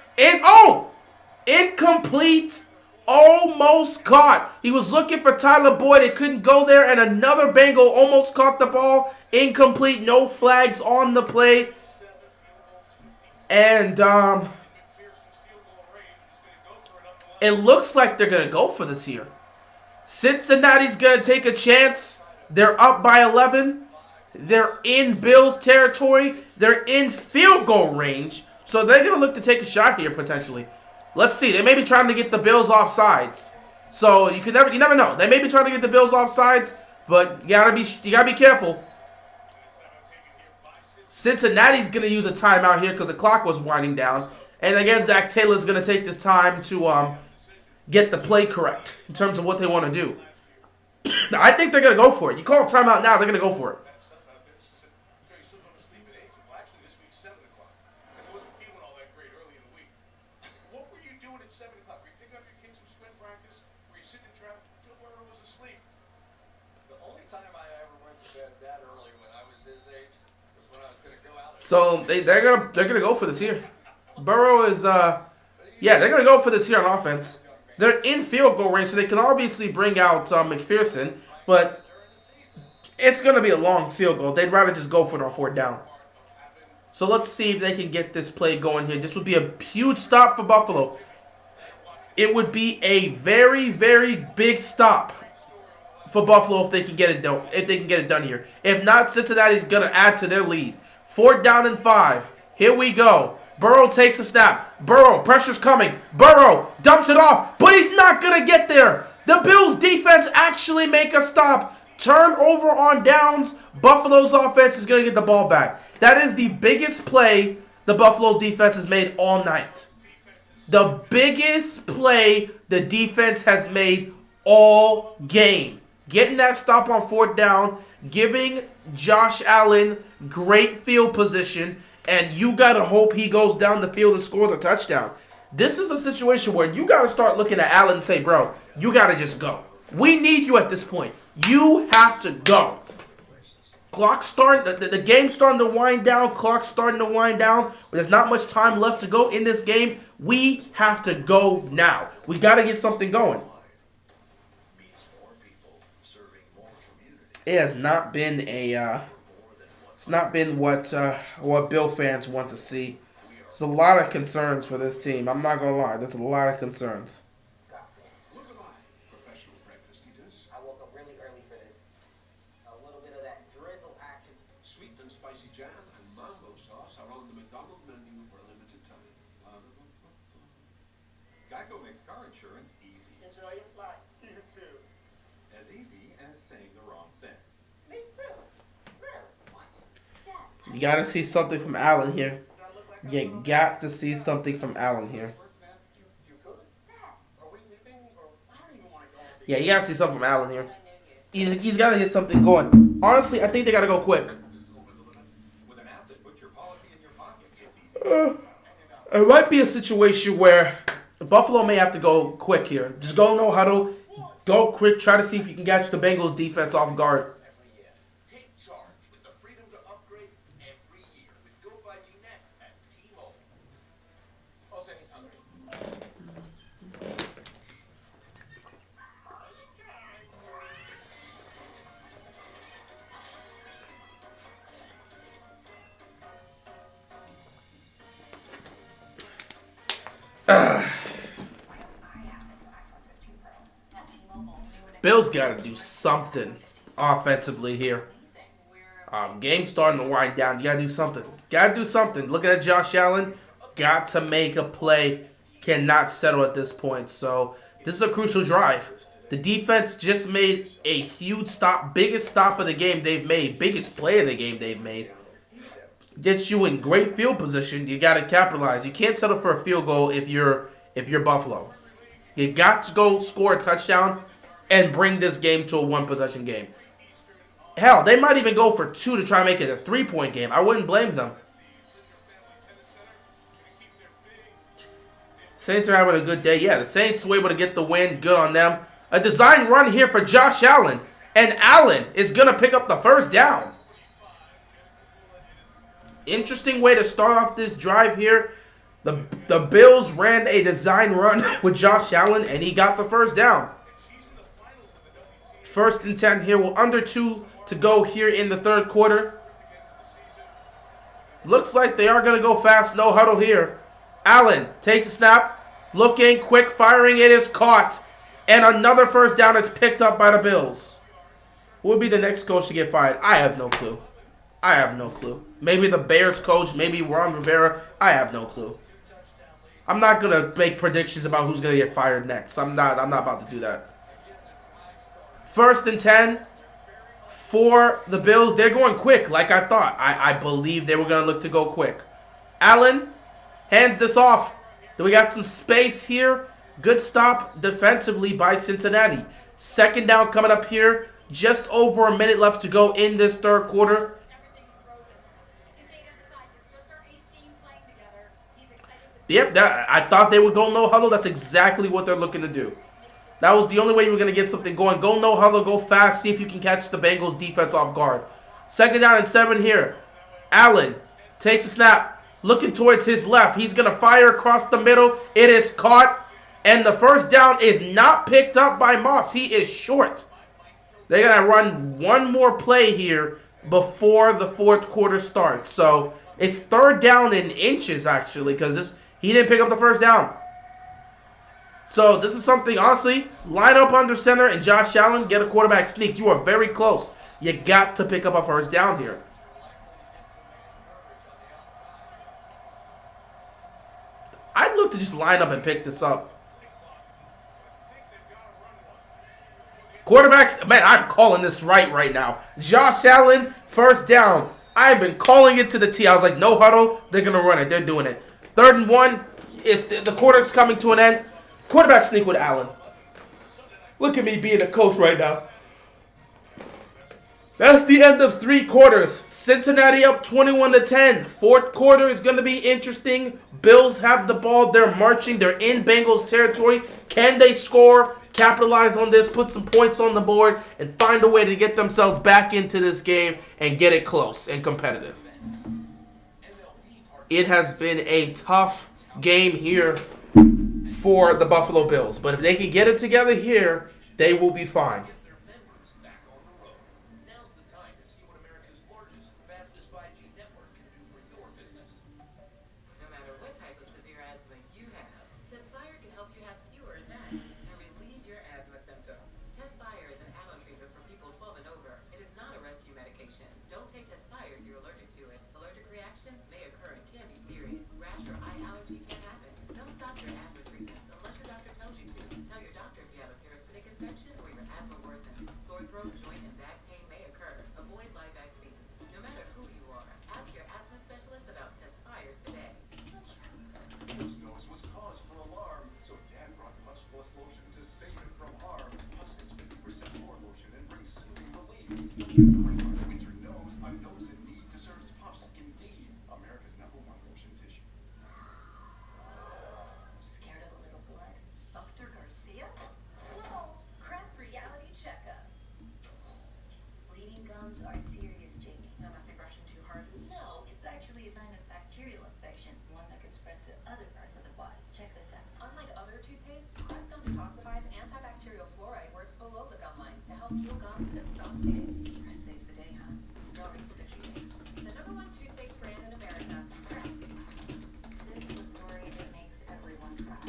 Incomplete. Almost caught. He was looking for Tyler Boyd. It couldn't go there. And another Bengal almost caught the ball. Incomplete. No flags on the play. And it looks like they're going to go for this here. Cincinnati's going to take a chance. They're up by 11. They're in Bills territory. They're in field goal range. So they're going to look to take a shot here potentially. Let's see. They may be trying to get the Bills off sides. So you never know. They may be trying to get the Bills off sides, but you gotta be careful. Cincinnati's going to use a timeout here because the clock was winding down. And I guess Zach Taylor's going to take this time to get the play correct in terms of what they want to do. I think they're going to go for it. You call a timeout now, they're going to go for it. that early when I was his age. Was when I was going to go out. So they're gonna go for this here. Burrow is yeah, they're gonna go for this here on offense. They're in field goal range, so they can obviously bring out McPherson, but it's gonna be a long field goal. They'd rather just go for it on 4th down. So let's see if they can get this play going here. This would be a huge stop for Buffalo. It would be a very, very big stop for Buffalo if they can get it done. If they can get it done here. If not, Cincinnati's gonna add to their lead. 4th down and 5. Here we go. Burrow takes a snap. Burrow, pressure's coming. Burrow dumps it off, but he's not gonna get there. The Bills defense actually make a stop. Turnover on downs. Buffalo's offense is gonna get the ball back. That is the biggest play the Buffalo defense has made all night. The biggest play the defense has made all game. Getting that stop on 4th down, giving Josh Allen great field position, and you got to hope he goes down the field and scores a touchdown. This is a situation where you got to start looking at Allen and say, bro, you got to just go. We need you at this point. You have to go. Clock starting, the game's starting to wind down. Clock's starting to wind down. There's not much time left to go in this game. We have to go now. We got to get something going. It has not been it's not been what Bill fans want to see. There's a lot of concerns for this team. I'm not gonna lie. There's a lot of concerns. Look at my professional breakfast eaters. I woke up really early for this. A little bit of that drizzle action. Sweet and spicy jam and mambo sauce are on the McDonald's menu for a limited time. Geico makes car insurance easy. Enjoy your flight. You too. As easy as saying the wrong thing. Me too. Really? What? You got to see something from Allen here. You got to see something from Allen here. You could. Are we leaving? Or I don't even want to go. Yeah, you got to see something from Allen here. He's got to get something going. Honestly, I think they got to go quick. With an app that puts your policy in your pocket, it's easy. It might be a situation where Buffalo may have to go quick here. Just go no huddle. Go quick. Try to see if you can catch the Bengals defense off guard. Every year. Take charge with the freedom to upgrade every year with Go 5G Next at T-Mobile. Also, he's hungry. Bills got to do something offensively here. Game's starting to wind down. You got to do something. Got to do something. Looking at Josh Allen, got to make a play. Cannot settle at this point. So this is a crucial drive. The defense just made a huge stop. Biggest stop of the game they've made. Biggest play of the game they've made. Gets you in great field position. You got to capitalize. You can't settle for a field goal if you're Buffalo. You got to go score a touchdown and bring this game to a one-possession game. Hell, they might even go for 2 to try and make it a 3-point game. I wouldn't blame them. Saints are having a good day. Yeah, the Saints were able to get the win. Good on them. A design run here for Josh Allen. And Allen is going to pick up the 1st down. Interesting way to start off this drive here. The Bills ran a design run with Josh Allen, and he got the 1st down. 1st and 10 here. We're under 2 to go here in the 3rd quarter. Looks like they are going to go fast. No huddle here. Allen takes a snap. Looking, quick firing. It is caught. And another 1st down is picked up by the Bills. Who will be the next coach to get fired? I have no clue. I have no clue. Maybe the Bears coach. Maybe Ron Rivera. I have no clue. I'm not going to make predictions about who's going to get fired next. I'm not about to do that. 1st and 10 for the Bills. They're going quick like I thought. I believe they were going to look to go quick. Allen hands this off. Do we got some space here? Good stop defensively by Cincinnati. 2nd down coming up here. Just over a minute left to go in this 3rd quarter. Yep, I thought they would go no huddle. That's exactly what they're looking to do. That was the only way you were going to get something going. Go no huddle, go fast, see if you can catch the Bengals defense off guard. Second down and 7 here. Allen takes a snap, looking towards his left. He's going to fire across the middle. It is caught, and the first down is not picked up by Moss. He is short. They're going to run one more play here before the fourth quarter starts. So it's third down in inches, actually, because he didn't pick up the first down. So this is something, honestly, line up under center and Josh Allen, get a quarterback sneak. You are very close. You got to pick up a first down here. I'd look to just line up and pick this up. Quarterbacks, man, I'm calling this right now. Josh Allen, first down. I've been calling it to the T. I was like, no huddle. They're going to run it. They're doing it. 3rd and 1. The quarter's coming to an end. Quarterback sneak with Allen. Look at me being a coach right now. That's the end of 3 quarters. Cincinnati up 21-10. Fourth quarter is going to be interesting. Bills have the ball. They're marching. They're in Bengals territory. Can they score, capitalize on this, put some points on the board, and find a way to get themselves back into this game and get it close and competitive? It has been a tough game here for the Buffalo Bills. But if they can get it together here, they will be fine. Now's the time to see what America's largest and fastest 5G network can do for your business. No matter what type of severe asthma you have, Tespire can help you have fewer attacks and relieve your asthma symptoms. Tespire is an add-on treatment for people 12 and over. It is not a rescue medication. Don't take Tespire if you're allergic to it. Allergic reactions may occur and can be serious. Rash or eye allergy can happen. Don't stop your asthma treatments unless your doctor tells you to. Tell your doctor if you have a parasitic infection or your asthma worsens. Sore throat, joint, and back pain may occur. Avoid live vaccines. No matter who you are, ask your asthma specialist about Tespire today. Puff's nose was cause for alarm, so Dad brought Puffs Plus lotion to save it from harm. Puffs has 50% more lotion and brings soothing relief. Winter nose, a nose in need deserves Puffs indeed. America's #1 lotion tissue. Scared of a little blood? Dr. Garcia? No, Crest reality checkup. Bleeding gums are serious, Jamie. I must be brushing too hard. No, it's actually a sign of bacterial infection, one that can spread to other parts of the body. Check this out. Unlike other toothpastes, Crest Gum detoxifies antibacterial fluoride works below the gum line to help heal gums and stop bleeding. Crest saves the day, huh? No risk if you do. The #1 toothpaste brand in America, Crest. This is a story that makes everyone cry.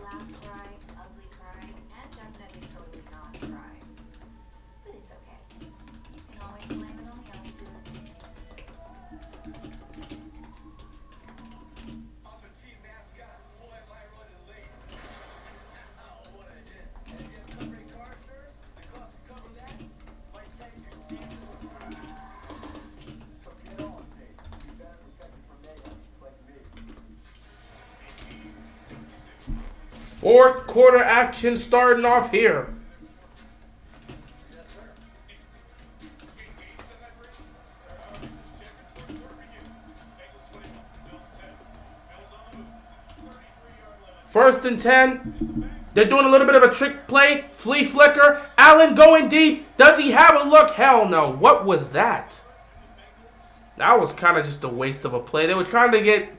Laugh, cry, ugly cry, and definitely totally not cry. But it's okay. You can always blame it on the altitude. Off a team mascot, boy, am I running late. Ow, what a hit. And you have covering car insurance? The cost to cover that might take your season. So get on, Nate. You better protect it from mayhem, like me. Fourth quarter action starting off here. Yes, sir. Engaged in that race. This champion fourth quarter begins. Bengals 21, Bills 10. Bills on the move. 33-yard line. 1st and 10. They're doing a little bit of a trick play. Flea flicker. Allen going deep. Does he have a look? Hell no. What was that? That was kind of just a waste of a play. They were trying to get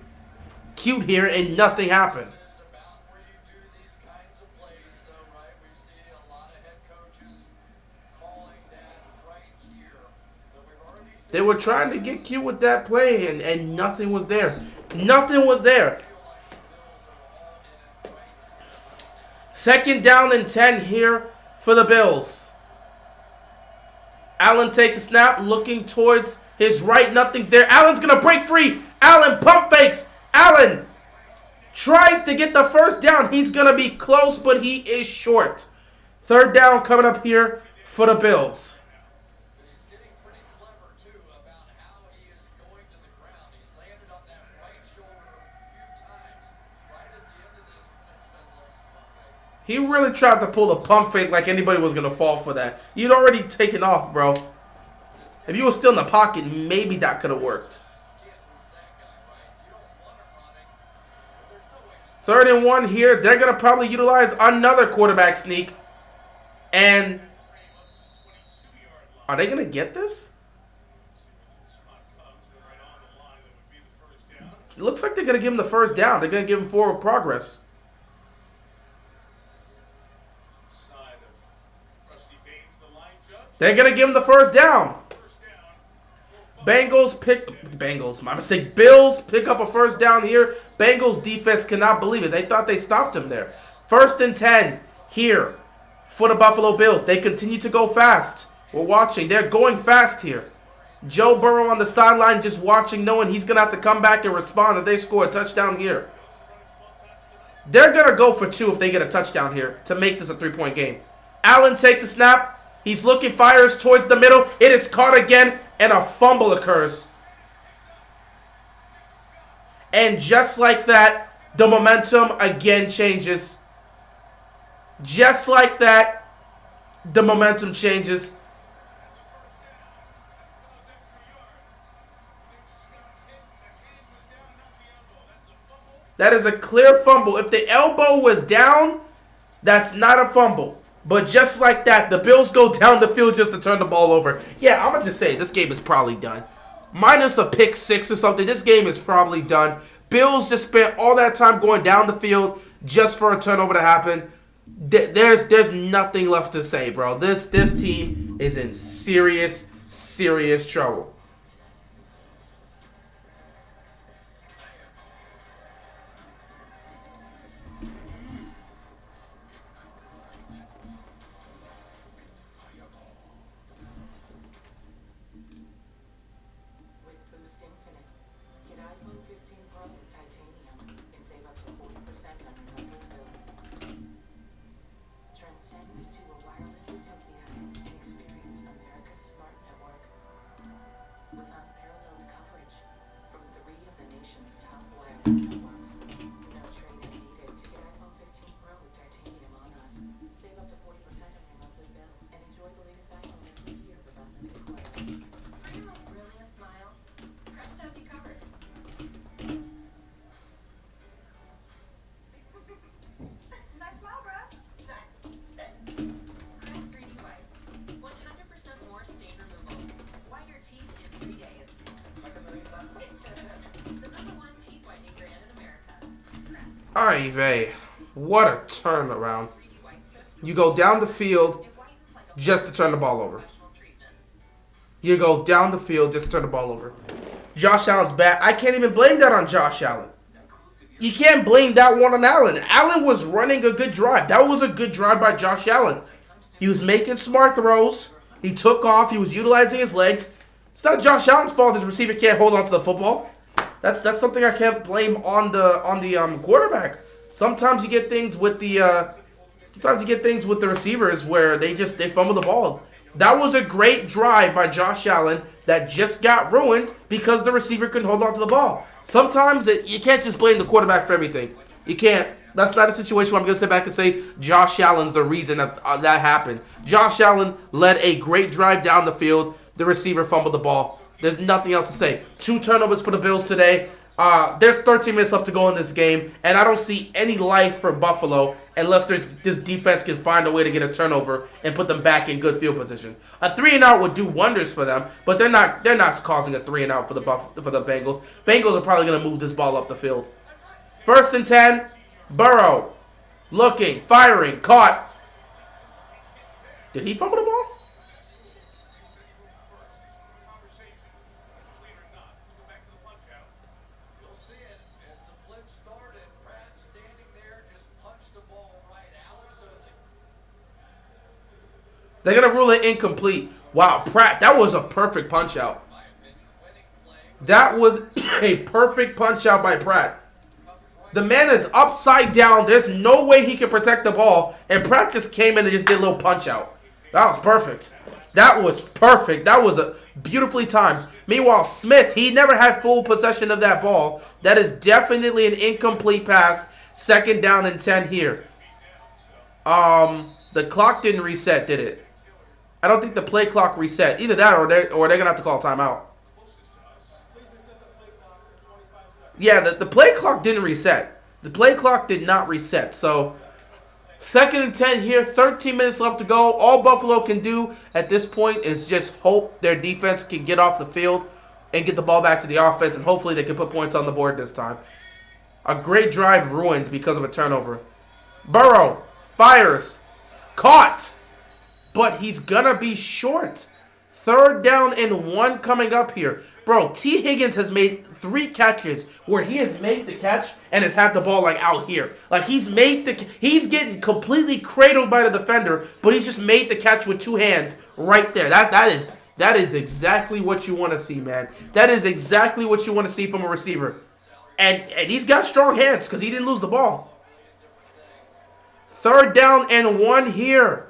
cute here and nothing happened. This is about where you do these kinds of plays, though, right? We see a lot of head coaches calling that right here. But we've already seen They were trying to get cute with that play and nothing was there. Nothing was there. Second down and 10 here for the Bills. Allen takes a snap, looking towards his right. Nothing's there. Allen's going to break free. Allen pump fakes. Allen tries to get the first down. He's going to be close, but he is short. 3rd down coming up here for the Bills. But he's getting pretty clever, too, about how he is going to the ground. He's landed on that right shoulder a few times. Right at the end of this, He really tried to pull the pump fake like anybody was going to fall for that. You'd already taken off, bro. If you were still in the pocket, maybe that could have worked. 3rd and 1 here. They're going to probably utilize another quarterback sneak. And are they going to get this? It looks like they're going to give him the first down. They're going to give him forward progress. Side of Rusty Baines, the line judge. They're going to give him the first down. First down. My mistake. Bills pick up a first down here. Bengals defense cannot believe it. They thought they stopped him there. 1st and 10 here for the Buffalo Bills. They continue to go fast. We're watching. They're going fast here. Joe Burrow on the sideline just watching, knowing he's going to have to come back and respond if they score a touchdown here. They're going to go for 2 if they get a touchdown here to make this a 3-point game. Allen takes a snap. He's looking, fires towards the middle. It is caught again, and a fumble occurs. And just like that, the momentum again changes. Just like that, the momentum changes. That is a clear fumble. If the elbow was down, that's not a fumble. But just like that, the Bills go down the field just to turn the ball over. Yeah, I'm going to just say this game is probably done. Minus a pick 6 or something, this game is probably done. Bills just spent all that time going down the field just for a turnover to happen. There's nothing left to say, bro. This team is in serious, serious trouble. With Boost Infinite, get iPhone 15 Pro with titanium and save up to 40% on your monthly bill. Transcend to a wireless utopia and experience America's smart network. With unparalleled coverage from 3 of the nation's top wireless networks. No trade-in needed to get iPhone 15 Pro with titanium on us. Save up to 40% on your monthly bill and enjoy the latest iPhone every year with unlimited wireless. For your most brilliant smile, Crest has you covered. Nice smile, bruh. Crest 3D White. 100% more stain removal. Whiter teeth in 3 days. The #1 teeth whitening brand in America. Crest. Ay vey. What a turnaround. You go down the field just to turn the ball over. You go down the field just to turn the ball over. Josh Allen's bad. I can't even blame that on Josh Allen. You can't blame that one on Allen. Allen was running a good drive. That was a good drive by Josh Allen. He was making smart throws. He took off. He was utilizing his legs. It's not Josh Allen's fault his receiver can't hold on to the football. That's something I can't blame on the quarterback. Sometimes you get things with the receivers where they fumble the ball. That was a great drive by Josh Allen that just got ruined because the receiver couldn't hold on to the ball. Sometimes you can't just blame the quarterback for everything. You can't. That's not a situation where I'm going to sit back and say Josh Allen's the reason that happened. Josh Allen led a great drive down the field. The receiver fumbled the ball. There's nothing else to say. 2 turnovers for the Bills today. There's 13 minutes left to go in this game, and I don't see any life for Buffalo unless this defense can find a way to get a turnover and put them back in good field position. A 3-and-out would do wonders for them, but they're not causing a 3-and-out for the Bengals. Bengals are probably going to move this ball up the field. 1st and 10, Burrow, looking, firing, caught. Did he fumble the ball? You'll see it as the flip started. Pratt standing there just punched the ball right out. So They're going to rule it incomplete. Wow, Pratt, that was a perfect punch out. That was a perfect punch out by Pratt. The man is upside down. There's no way he can protect the ball. And Pratt just came in and just did a little punch out. That was perfect. That was perfect. That was a beautifully timed. Meanwhile, Smith, he never had full possession of that ball. That is definitely an incomplete pass. 2nd down and 10 here. The clock didn't reset, did it? I don't think the play clock reset. Either that or they're going to have to call timeout. Yeah, the play clock didn't reset. The play clock did not reset. So, 2nd and 10 here. 13 minutes left to go. All Buffalo can do at this point is just hope their defense can get off the field and get the ball back to the offense, and hopefully they can put points on the board this time. A great drive ruined because of a turnover. Burrow fires. Caught. But he's going to be short. 3rd down and 1 coming up here. Bro, T. Higgins has made 3 catches where he has made the catch and has had the ball like out here. Like he's getting completely cradled by the defender, but he's just made the catch with 2 hands right there. That is exactly what you want to see, man. That is exactly what you want to see from a receiver. And he's got strong hands because he didn't lose the ball. 3rd down and 1 here.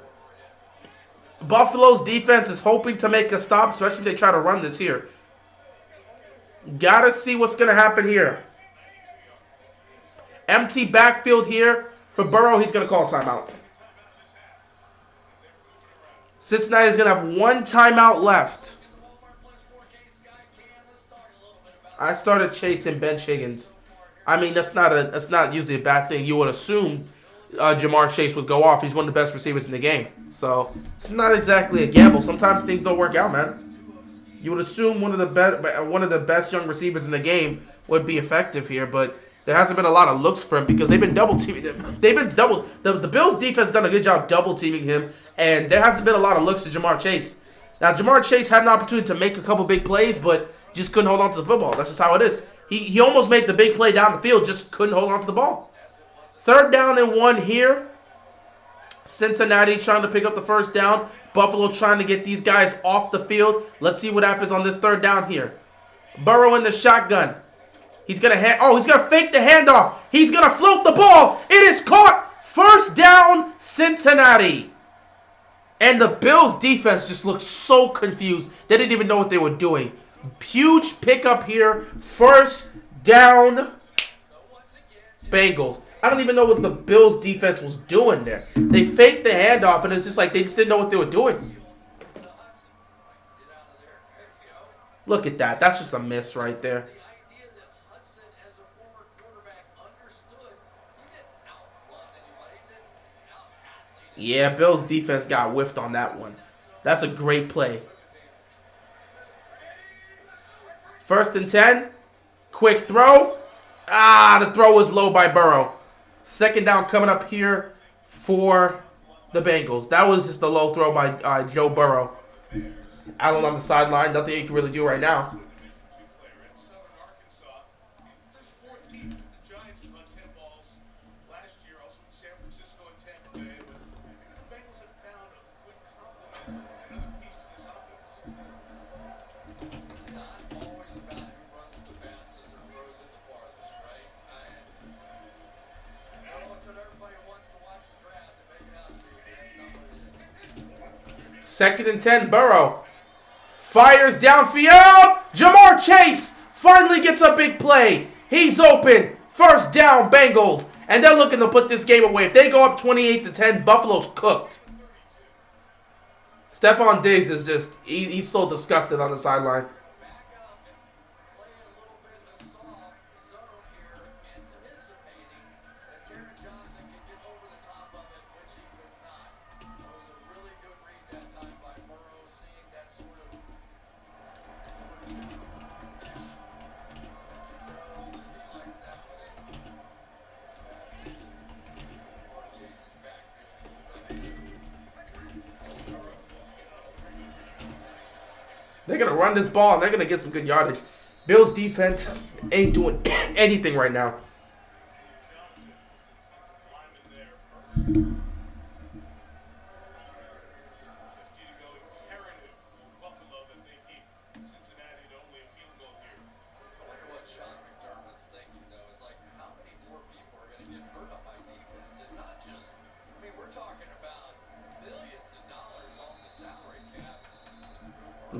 Buffalo's defense is hoping to make a stop, especially if they try to run this here. Gotta see what's going to happen here. Empty backfield here for Burrow. He's going to call a timeout. Cincinnati is going to have 1 timeout left. I started chasing bench Higgins. I mean, that's not usually a bad thing. You would assume Jamar Chase would go off. He's one of the best receivers in the game. So it's not exactly a gamble. Sometimes things don't work out, man. You would assume one of the best young receivers in the game would be effective here, but there hasn't been a lot of looks for him because they've been double teaming him. The Bills defense has done a good job double teaming him, and there hasn't been a lot of looks to Jamar Chase. Now Jamar Chase had an opportunity to make a couple big plays, but just couldn't hold on to the football. That's just how it is. He almost made the big play down the field, just couldn't hold on to the ball. 3rd down and 1 here. Cincinnati trying to pick up the 1st down. Buffalo trying to get these guys off the field. Let's see what happens on this 3rd down here. Burrow in the shotgun. He's going to fake the handoff. He's going to float the ball. It is caught. 1st down, Cincinnati. And the Bills defense just looked so confused. They didn't even know what they were doing. Huge pickup here. 1st down, Bengals. I don't even know what the Bills defense was doing there. They faked the handoff, and it's just like they just didn't know what they were doing. Look at that. That's just a miss right there. Yeah, Bills defense got whiffed on that one. That's a great play. 1st and 10. Quick throw. The throw was low by Burrow. 2nd down coming up here for the Bengals. That was just a low throw by Joe Burrow. Allen on the sideline. Nothing he can really do right now. Second and 10, Burrow fires downfield. Jamar Chase finally gets a big play. He's open. 1st down, Bengals. And they're looking to put this game away. If they go up 28-10, Buffalo's cooked. Stephon Diggs is just, he's so disgusted on the sideline. They're going to run this ball, and they're going to get some good yardage. Bills defense ain't doing anything right now.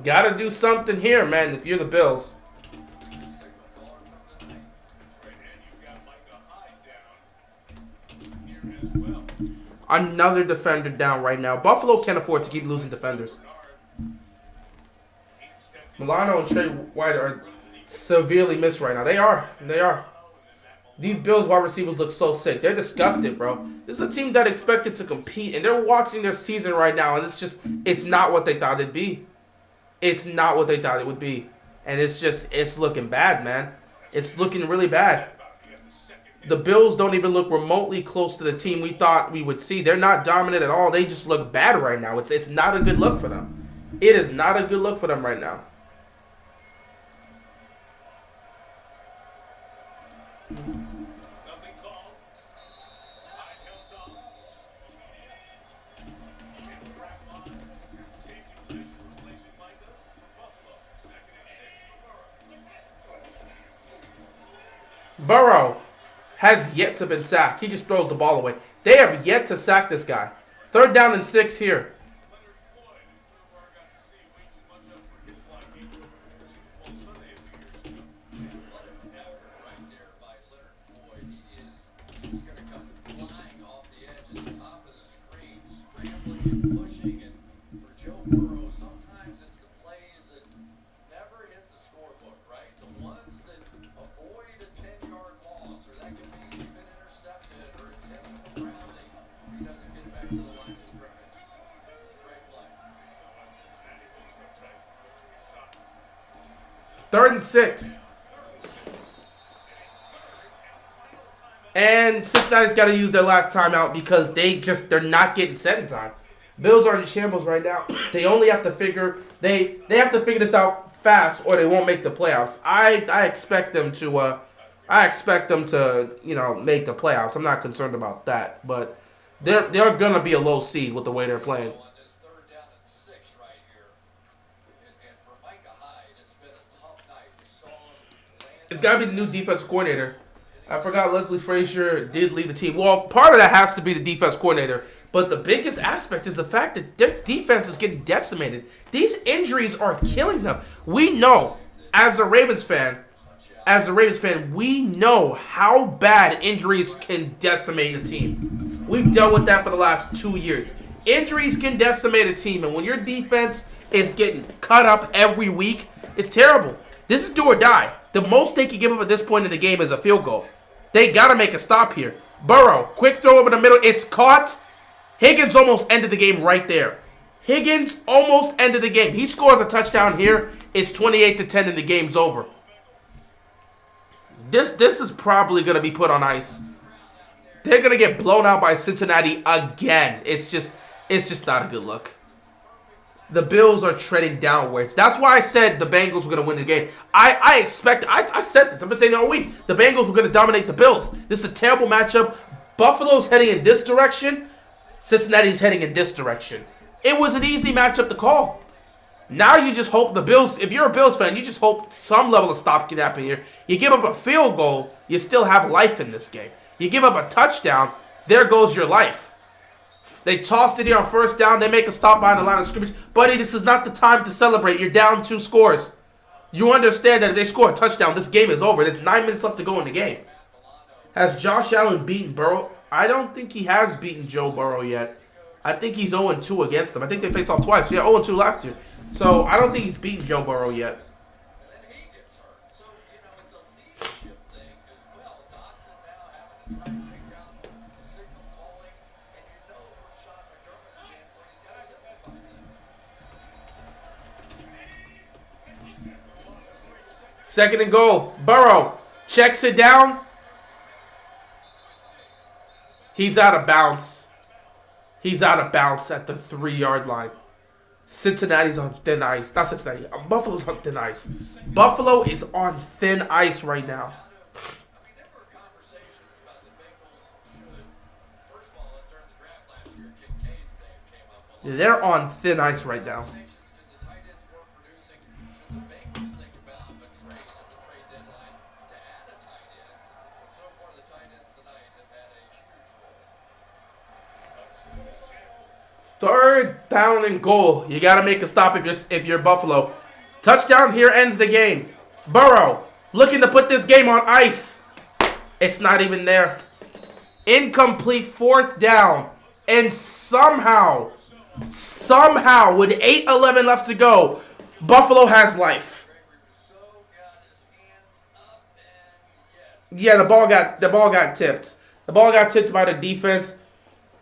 Got to do something here, man, if you're the Bills. Another defender down right now. Buffalo can't afford to keep losing defenders. Milano and Trey White are severely missed right now. They are. These Bills wide receivers look so sick. They're disgusted, bro. This is a team that expected to compete, and they're watching their season right now, and it's not what they thought it'd be. It's not what they thought it would be. And it's looking bad, man. It's looking really bad. The Bills don't even look remotely close to the team we thought we would see. They're not dominant at all. They just look bad right now. It's not a good look for them. It is not a good look for them right now. Nothing called. High helped off. Track line. Safety position replacing Micah. Buffalo. 2nd and 6 for Burrow. Burrow has yet to been sacked. He just throws the ball away. They have yet to sack this guy. 3rd down and 6 here. Leonard Floyd. Drew Burr got to see way too much of for his liking. Super Bowl Sunday a few years ago. What an effort right there by Leonard Floyd. He's going to come flying off the edge at the top of the screen, scrambling and pushing. And for Joe Burrow, sometimes it's the plays that never hit the scorebook, right? The ones that avoid a 10-yard loss, or that could be he's been intercepted or intentional grounding. He doesn't get back to the line of scrimmage. It's a great play. Cincinnati folks got tight. Took a shot. 3rd and 6. And Cincinnati's got to use their last timeout because they're not getting set in time. Bills are in shambles right now. They only have to figure they have to figure this out fast or they won't make the playoffs. I expect them to make the playoffs. I'm not concerned about that, but they're gonna be a low seed with the way they're playing. On this 3rd down and 6 right here. And for Micah Hyde, it's been a tough night. We saw him land It's got to be the new defense coordinator. I forgot Leslie Frazier did leave the team. Well, part of that has to be the defense coordinator. But the biggest aspect is the fact that their defense is getting decimated. These injuries are killing them. We know, as a Ravens fan, we know how bad injuries can decimate a team. We've dealt with that for the last 2 years. Injuries can decimate a team. And when your defense is getting cut up every week, it's terrible. This is do or die. The most they can give up at this point in the game is a field goal. They got to make a stop here. Burrow, quick throw over the middle. It's caught. Higgins almost ended the game right there. Higgins almost ended the game. He scores a touchdown here. It's 28-10 and the game's over. This is probably going to be put on ice. They're going to get blown out by Cincinnati again. It's just not a good look. The Bills are treading downwards. That's why I said the Bengals were going to win the game. I said this. I've been saying it all week. The Bengals were going to dominate the Bills. This is a terrible matchup. Buffalo's heading in this direction. Cincinnati's heading in this direction. It was an easy matchup to call. Now you just hope the Bills, if you're a Bills fan, you just hope some level of stop can happen here. You give up a field goal, you still have life in this game. You give up a touchdown, there goes your life. They tossed it here on 1st down. They make a stop behind the line of scrimmage. Buddy, this is not the time to celebrate. You're down 2 scores. You understand that if they score a touchdown, this game is over. There's 9 minutes left to go in the game. Has Josh Allen beaten Burrow? I don't think he has beaten Joe Burrow yet. I think he's 0-2 against them. I think they faced off twice. Yeah, 0-2 last year. So I don't think he's beaten Joe Burrow yet. And then he gets hurt. So, it's a leadership thing as well. Dotson now having to try and figure out the signal calling. And from Sean McDermott's standpoint, he's got to simplify things. 2nd and goal. Burrow checks it down. He's out of bounds. He's out of bounds at the 3-yard line. Cincinnati's on thin ice. Not Cincinnati. Buffalo's on thin ice. Buffalo is on thin ice right now. There were conversations about the Bengals should, first of all, during the draft last year, Kincaid's name came up a lot. They're on thin ice right now. Because the tight ends weren't producing. Should the Bengals think about a trade at the trade deadline to add a tight end? But so far, the tight ends tonight have had a huge role. 3rd down and goal. You got to make a stop if you're Buffalo. Touchdown here ends the game. Burrow looking to put this game on ice. It's not even there. Incomplete 4th down. And somehow, with 8:11 left to go, Buffalo has life. Yeah, the ball got tipped. The ball got tipped by the defense.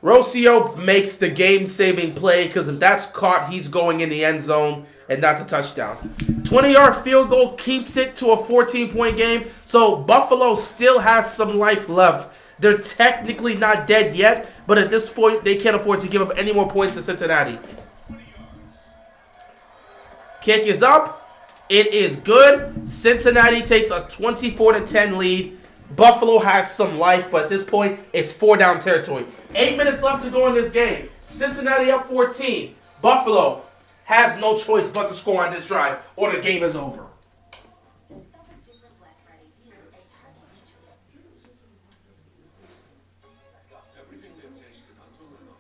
Rocio makes the game-saving play because if that's caught, he's going in the end zone, and that's a touchdown. 20-yard field goal keeps it to a 14-point game, so Buffalo still has some life left. They're technically not dead yet, but at this point, they can't afford to give up any more points to Cincinnati. Kick is up. It is good. Cincinnati takes a 24-10 lead. Buffalo has some life, but at this point, it's 4-down territory. 8 minutes left to go in this game. Cincinnati up 14. Buffalo has no choice but to score on this drive, or the game is over. Discover different Black Friday deals at Target each week. Everything we have tasted until now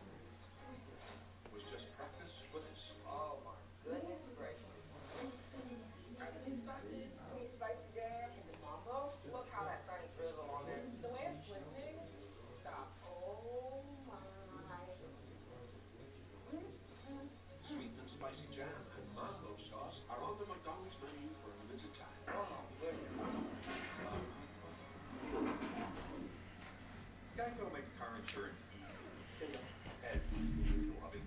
was just practice for this. Oh my goodness gracious. These are the two sauces, sweet spicy jam and the mambo. Look how that started to drizzle on there. The way it's glistening, stop. Oh my. Sweet and spicy jam and mambo sauce are on the McDonald's menu for a limited time. Oh my goodness. Geico makes car insurance easy. As easy as loving.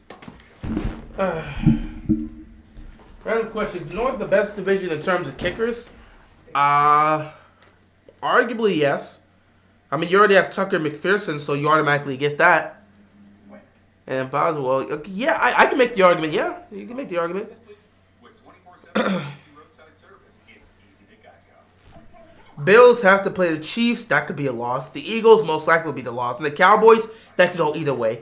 Random question. Is North the best division in terms of kickers? Arguably, yes. I mean, you already have Tucker McPherson, so you automatically get that. And Boswell, okay, yeah, I can make the argument. Yeah, you can make the argument. With 24/7 easy roadside service, it's easy to Geico. Bills have to play the Chiefs. That could be a loss. The Eagles most likely will be the loss. And the Cowboys, that could go either way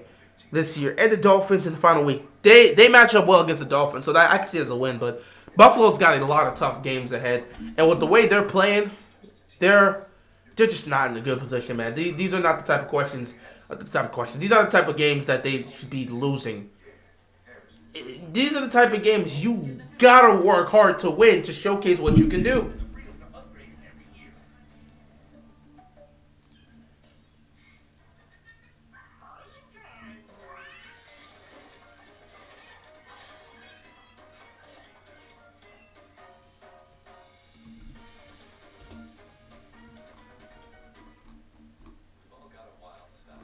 this year. And the Dolphins in the final week. They match up well against the Dolphins, so that I can see it as a win. But Buffalo's got a lot of tough games ahead. And with the way they're playing, they're just not in a good position, man. These are not the type of questions. These are the type of games that they should be losing. These are the type of games you gotta work hard to win to showcase what you can do. We've all got a wild side.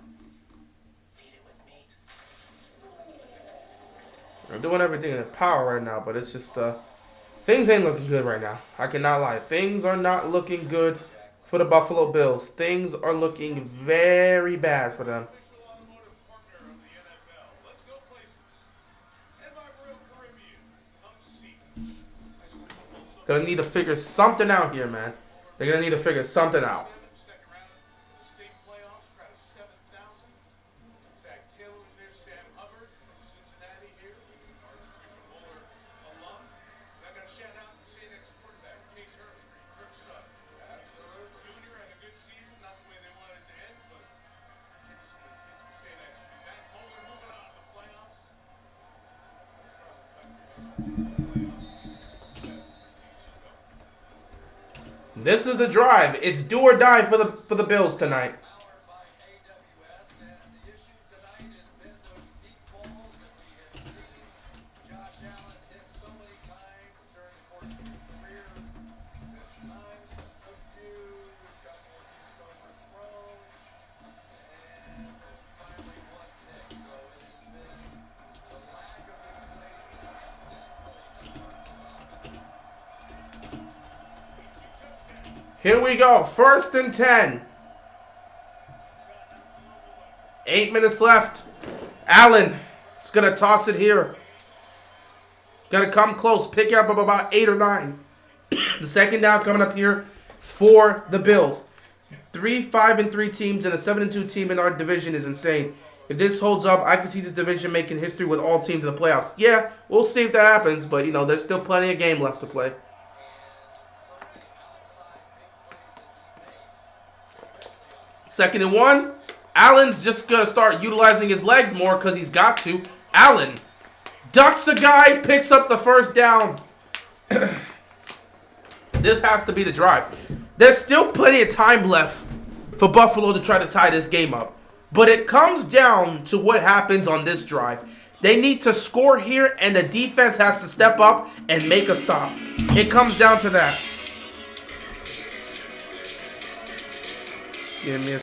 Feed it with meat. They're doing everything in their power right now, but it's just things ain't looking good right now. I cannot lie. Things are not looking good for the Buffalo Bills. Things are looking very bad for them. Official automotive partner of the NFL. Let's go places. Enviro Caribbean. Come see. High school football so Gonna need to figure something out here, man. They're gonna need to figure something out. second round of the state playoffs, crowd of 7,000. Zach Taylor was there, Sam Hubbard from Cincinnati here. He's an Archbishop Muller alum. And I got a shout out to St. X quarterback, Chase Herbstreit, Kirk's son. Absolutely. Junior had a good season, not the way they wanted it to end, but kids from St. X. Matt Muller moving on to the playoffs. Across the country, playoffs season is the best for TCU. This is the drive. It's do or die for the Bills tonight. Powered by AWS, and the issue tonight has been those deep balls that we have seen Josh Allen hit so many times during the course of his career. Missed times a few, a couple of just overthrown, and finally one pick. So it has been the lack of big plays tonight that really has hurt this offense. Here we go. 1st and 10. 8 minutes left. Allen is going to toss it here. Going to come close. Pick it up about 8 or 9. The second down coming up here for the Bills. 3-5-3 teams and a 7-2 team in our division is insane. If this holds up, I can see this division making history with all teams in the playoffs. Yeah, we'll see if that happens, but, you know, there's still plenty of game left to play. Second and 1. Allen's just going to start utilizing his legs more because he's got to. Allen ducks a guy, picks up the first down. This has to be the drive. There's still plenty of time left for Buffalo to try to tie this game up. But it comes down to what happens on this drive. They need to score here, and the defense has to step up and make a stop. It comes down to that. Give me a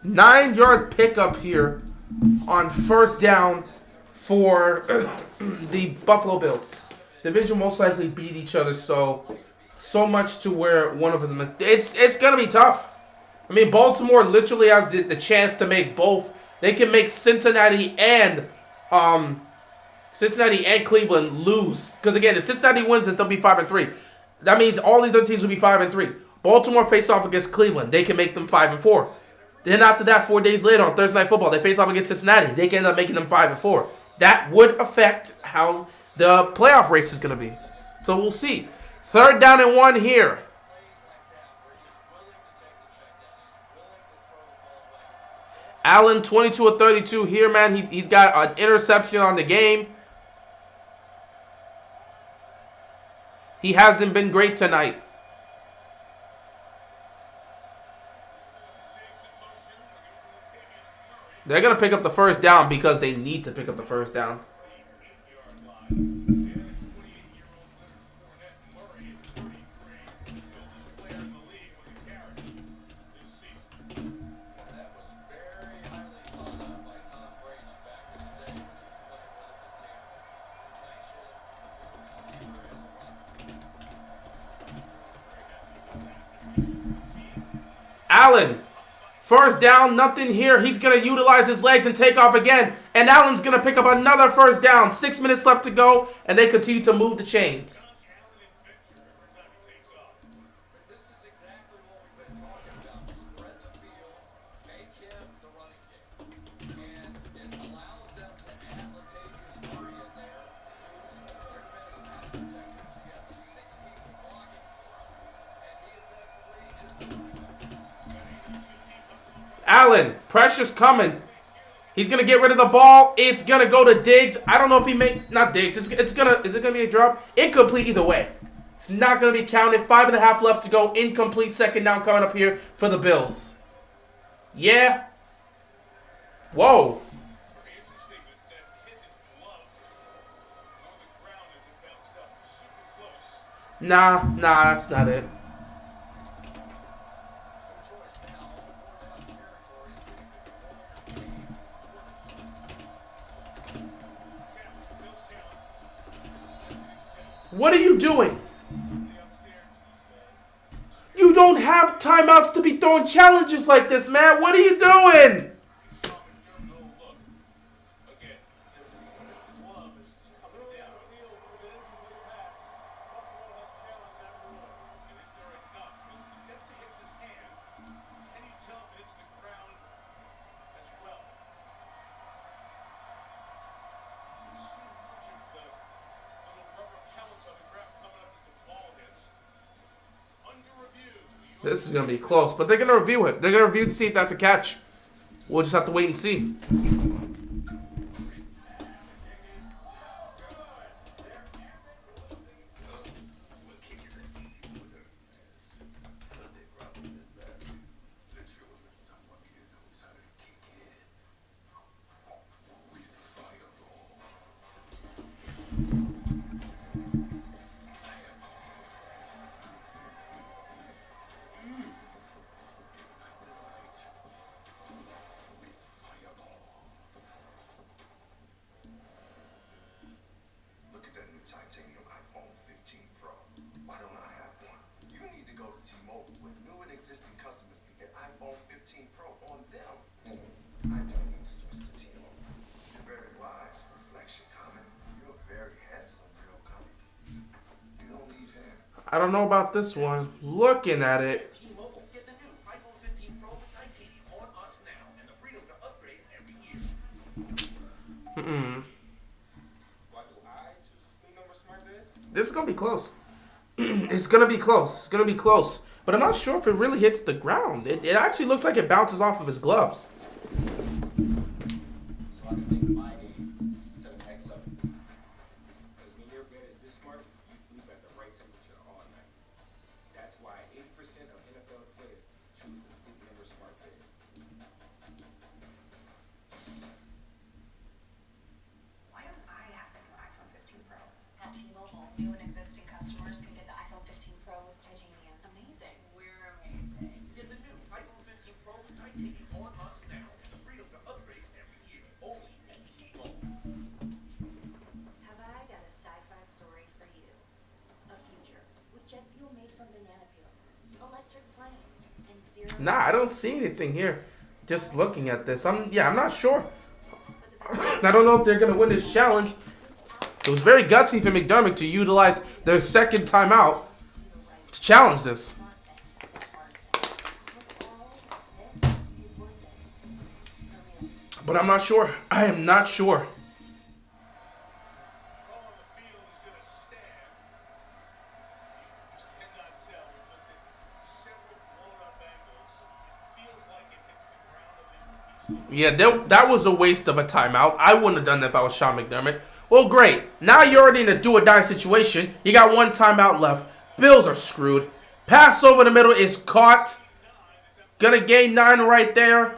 9-yard pickup here on first down for the Buffalo Bills. Division most likely beat each other, so much to where one of us missed. It's gonna be tough. I mean, Baltimore literally has the chance to make both. They can make Cincinnati and Cleveland lose. Because again, if Cincinnati wins this, they'll be 5-3. That means all these other teams will be 5-3. Baltimore face off against Cleveland. They can make them 5-4. Then after that, 4 days later on Thursday Night Football, they face off against Cincinnati. They can end up making them 5-4. That would affect how the playoff race is going to be. So we'll see. 3rd down and 1 here. Allen, 22 of 32 here, man. He's got an interception on the game. He hasn't been great tonight. They're going to pick up the first down because they need to pick up the first down. Allen, first down, nothing here. He's going to utilize his legs and take off again. And Allen's going to pick up another first down. 6 minutes left to go, and they continue to move the chains. This is exactly what we've been talking about. Spread the field, make him the running game. And it allows them to add Latavius Murray in there, who's their best pass protector. So you have 6 people blocking for him, and he effectively is the running back. Allen, pressure's coming. He's going to get rid of the ball. It's going to go to Diggs. I don't know if he not Diggs. Is it going to be a drop? Incomplete either way. It's not going to be counted. 5.5 left to go. Incomplete 2nd down coming up here for the Bills. Yeah. Whoa. Nah, that's not it. What are you doing? You don't have timeouts to be throwing challenges like this, man. What are you doing? This is going to be close, but they're going to review it. They're going to review to see if that's a catch. We'll just have to wait and see. Titanium iPhone 15 Pro. Why don't I have one? You need to go to T-Mobile with new and existing customers to get iPhone 15 Pro on them. I don't need to switch to T-Mobile. You're very wise, reflection comment. You're very handsome, real comment. You don't need hair. I don't know about this one. Looking at it. T-Mobile, get the new iPhone 15 Pro with titanium on us now, and the freedom to upgrade every year. This is going to be close. It's going to be close. It's going to be close. But I'm not sure if it really hits the ground. It actually looks like it bounces off of his gloves. So I can take my game to the next level. Because when your bed is this smart, you sleep at the right temperature all night. That's why 80% of NFL players choose the Sleep Number Smart Bed. Why don't I have the new iPhone 15 Pro? At T-Mobile, new and existing customers can get the iPhone 15 Pro with titanium. Amazing. We're amazing. Get the new iPhone 15 Pro with titanium on us Nah, I don't see anything here. Just looking at this, I'm not sure. I don't know if they're gonna win this challenge. It was very gutsy for McDermott to utilize their second timeout to challenge this. But I'm not sure. I am not sure. Yeah, that was a waste of a timeout. I wouldn't have done that if I was Sean McDermott. Well, great. Now you're already in a do-or-die situation. You got one timeout left. Bills are screwed. Pass over the middle is caught. Gonna gain 9 right there.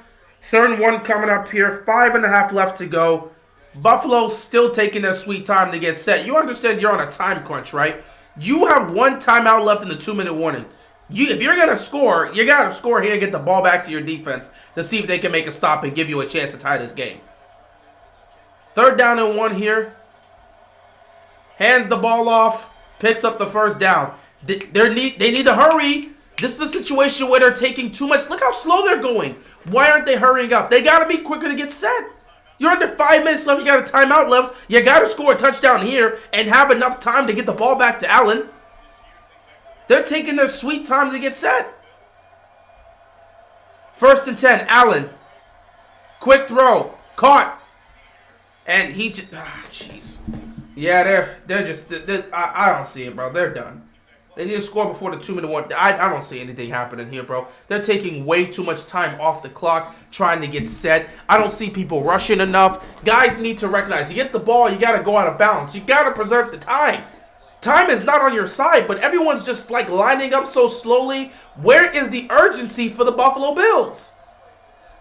3rd and 1 coming up here. 5.5 left to go. Buffalo still taking their sweet time to get set. You understand you're on a time crunch, right? You have one timeout left in the 2-minute warning. If you're going to score, you got to score here and get the ball back to your defense to see if they can make a stop and give you a chance to tie this game. 3rd down and 1 here. Hands the ball off. Picks up the 1st down. They need to hurry. This is a situation where they're taking too much. Look how slow they're going. Why aren't they hurrying up? They got to be quicker to get set. You're under 5 minutes left. You got a timeout left. You got to score a touchdown here and have enough time to get the ball back to Allen. They're taking their sweet time to get set. 1st and 10. Allen. Quick throw. Caught. And he just... jeez. Yeah, they're just... I don't see it, bro. They're done. They need to score before the 2-minute one. I don't see anything happening here, bro. They're taking way too much time off the clock trying to get set. I don't see people rushing enough. Guys need to recognize, you get the ball, you got to go out of bounds. You got to preserve the time. Time is not on your side, but everyone's just like lining up so slowly. Where is the urgency for the Buffalo Bills?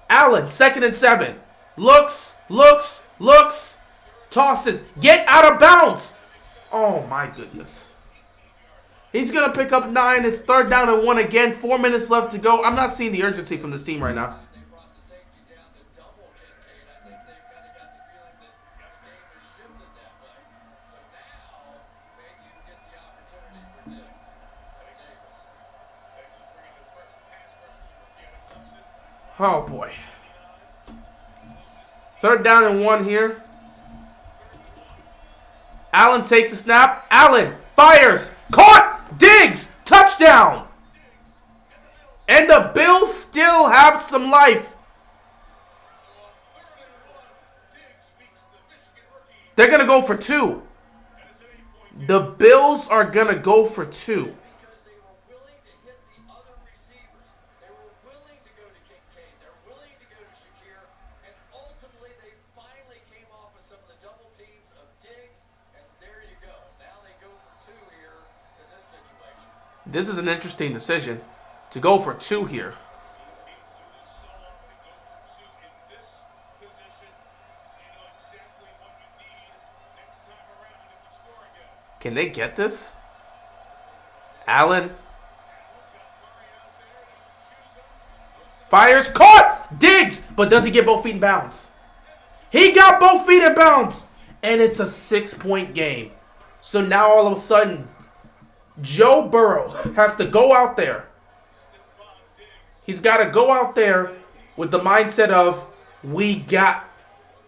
Allen, 2nd and 7. Looks. Tosses. Get out of bounds. Oh, my goodness. He's going to pick up 9. It's 3rd down and 1 again. 4 minutes left to go. I'm not seeing the urgency from this team right now. Oh, boy. 3rd down and 1 here. Allen takes a snap. Allen fires. Caught. Diggs. Touchdown. And the Bills still have some life. They're going to go for 2. The Bills are going to go for 2. This is an interesting decision to go for 2 here. Can they get this? Allen fires, caught! Diggs! But does he get both feet in bounds? He got both feet in bounds! And it's a 6-point game. So now all of a sudden, Joe Burrow has to go out there. He's got to go out there with the mindset of, we got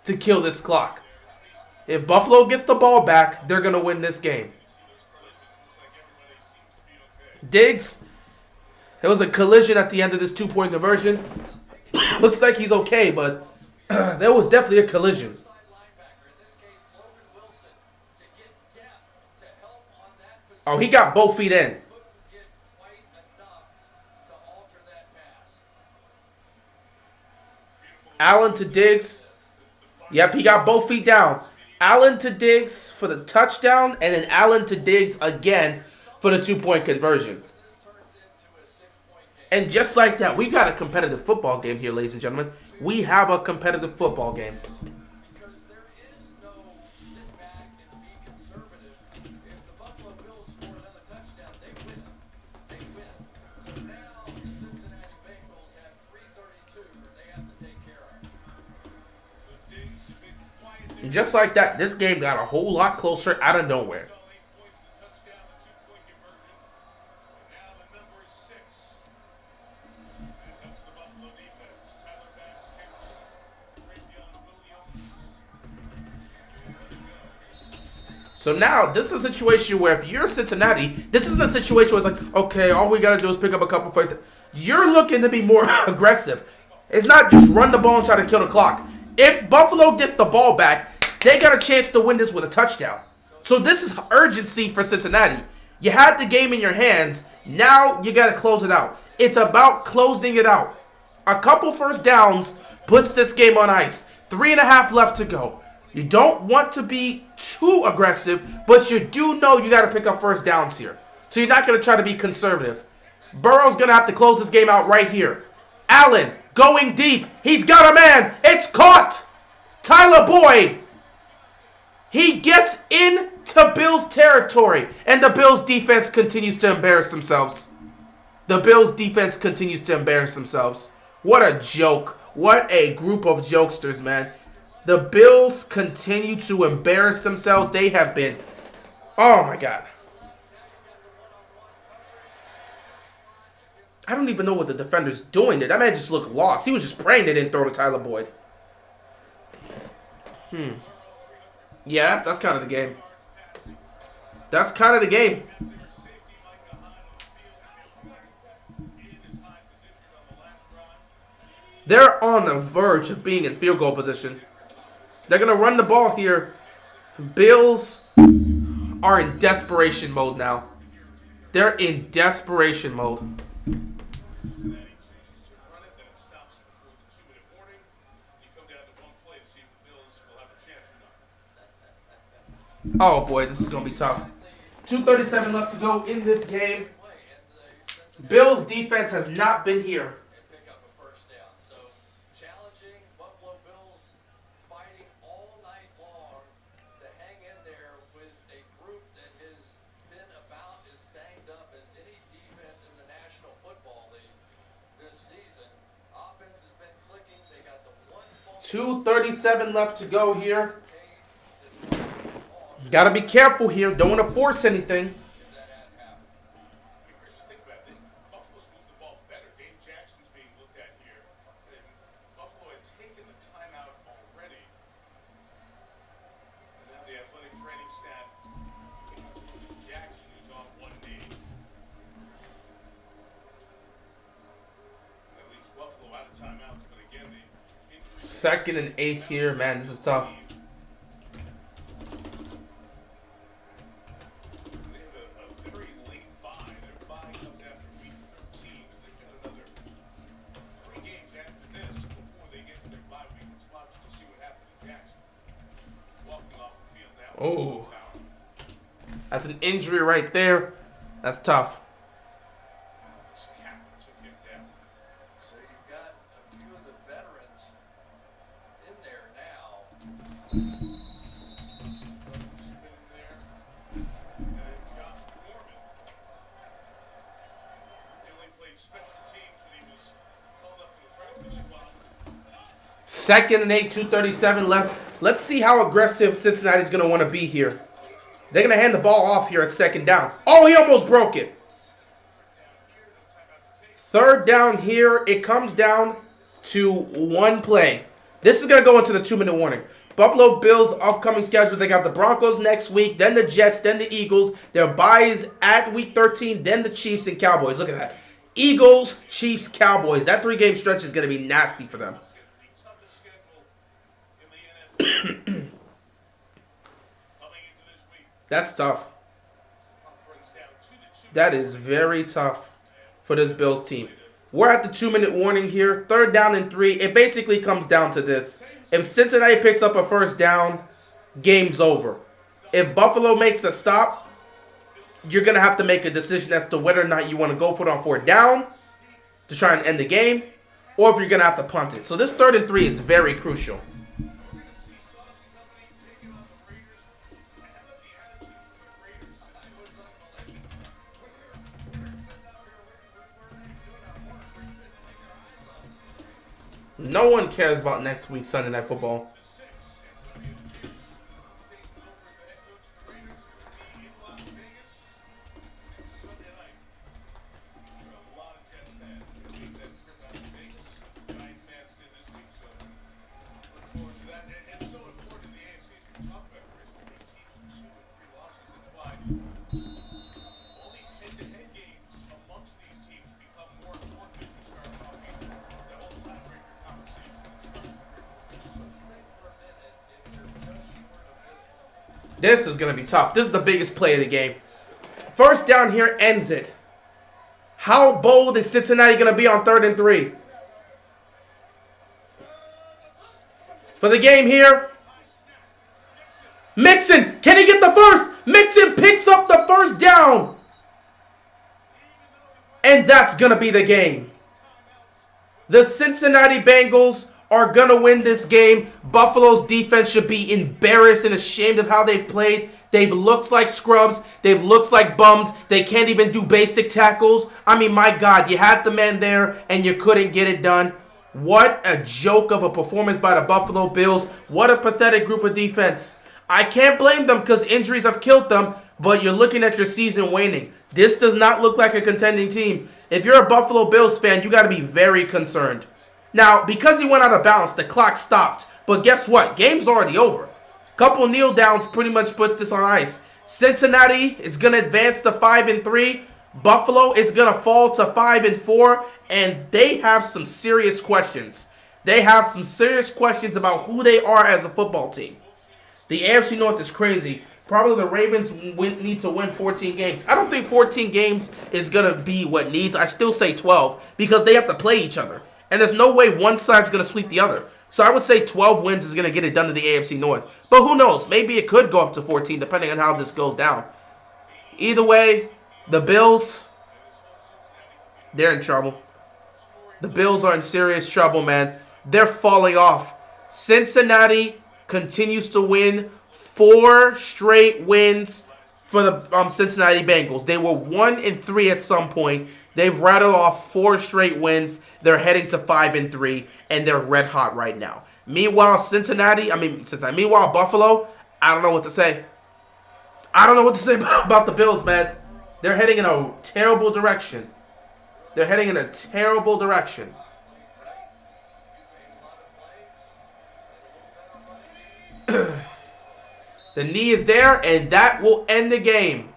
to kill this clock. If Buffalo gets the ball back, they're going to win this game. Diggs, there was a collision at the end of this 2-point conversion. Looks like he's okay, but there was definitely a collision. Oh, he got both feet in. Allen to Diggs. Yep, he got both feet down. Allen to Diggs for the touchdown, and then Allen to Diggs again for the 2-point conversion. And just like that, we've got a competitive football game here, ladies and gentlemen. We have a competitive football game. And just like that, this game got a whole lot closer out of nowhere. So now, this is a situation where if you're Cincinnati, this isn't a situation where it's like, okay, all we got to do is pick up a couple first. You're looking to be more aggressive. It's not just run the ball and try to kill the clock. If Buffalo gets the ball back, they got a chance to win this with a touchdown. So this is urgency for Cincinnati. You had the game in your hands. Now you got to close it out. It's about closing it out. A couple first downs puts this game on ice. 3.5 left to go. You don't want to be too aggressive, but you do know you got to pick up first downs here. So you're not going to try to be conservative. Burrow's going to have to close this game out right here. Allen going deep. He's got a man. It's caught. Tyler Boyd. He gets into Bills territory, and the Bills defense continues to embarrass themselves. The Bills defense continues to embarrass themselves. What a joke. What a group of jokesters, man. The Bills continue to embarrass themselves. They have been, oh my God. I don't even know what the defender's doing there. That man just looked lost. He was just praying they didn't throw to Tyler Boyd. Yeah, that's kind of the game. That's kind of the game. They're on the verge of being in field goal position. They're going to run the ball here. Bills are in desperation mode now. They're in desperation mode. Oh boy, this is going to be tough. 2:37 left to go in this game. Bills defense has not been here. .237 left to go here. Gotta be careful here. Don't want to force anything. Second and 8 here. Man, this is tough. Oh, that's an injury right there. That's tough. So you've got a few of the veterans in there now. Second and 8, 2:37 left. Let's see how aggressive Cincinnati's going to want to be here. They're going to hand the ball off here at second down. Oh, he almost broke it. Third down here. It comes down to one play. This is going to go into the 2-minute warning. Buffalo Bills upcoming schedule. They got the Broncos next week, then the Jets, then the Eagles. Their buys at week 13, then the Chiefs and Cowboys. Look at that. Eagles, Chiefs, Cowboys. That 3-game stretch is going to be nasty for them. That's tough. That is very tough for this Bills team. We're at the 2-minute warning here. Third down and 3. It basically comes down to this. If Cincinnati picks up a first down, game's over. If Buffalo makes a stop, you're going to have to make a decision as to whether or not you want to go for it on 4th down to try and end the game, or if you're going to have to punt it. So this 3rd and 3 is very crucial. No one cares about next week's Sunday Night Football. This is going to be tough. This is the biggest play of the game. First down here ends it. How bold is Cincinnati going to be on 3rd and 3? For the game here, Mixon, can he get the first? Mixon picks up the first down. And that's going to be the game. The Cincinnati Bengals are going to win this game. Buffalo's defense should be embarrassed and ashamed of how they've played. They've looked like scrubs. They've looked like bums. They can't even do basic tackles. I mean, my God, you had the man there and you couldn't get it done. What a joke of a performance by the Buffalo Bills. What a pathetic group of defense. I can't blame them because injuries have killed them, but you're looking at your season waning. This does not look like a contending team. If you're a Buffalo Bills fan, you got to be very concerned. Now, because he went out of bounds, the clock stopped. But guess what? Game's already over. Couple kneel downs pretty much puts this on ice. Cincinnati is going to advance to 5 and 3. Buffalo is going to fall to 5 and 4. And they have some serious questions. They have some serious questions about who they are as a football team. The AFC North is crazy. Probably the Ravens need to win 14 games. I don't think 14 games is going to be what needs. I still say 12 because they have to play each other. And there's no way one side's going to sweep the other. So I would say 12 wins is going to get it done to the AFC North. But who knows? Maybe it could go up to 14 depending on how this goes down. Either way, the Bills, they're in trouble. The Bills are in serious trouble, man. They're falling off. Cincinnati continues to win 4 straight wins for the Cincinnati Bengals. They were 1 and 3 at some point. They've rattled off 4 straight wins. They're heading to 5 and 3, and they're red hot right now. Meanwhile, meanwhile, Buffalo, I don't know what to say. I don't know what to say about the Bills, man. They're heading in a terrible direction. They're heading in a terrible direction. The knee is there, and that will end the game.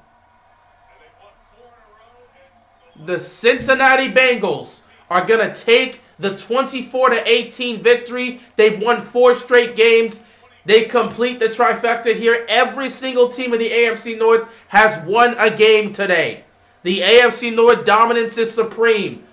The Cincinnati Bengals are going to take the 24-18 victory. They've won 4 straight games. They complete the trifecta here. Every single team in the AFC North has won a game today. The AFC North dominance is supreme.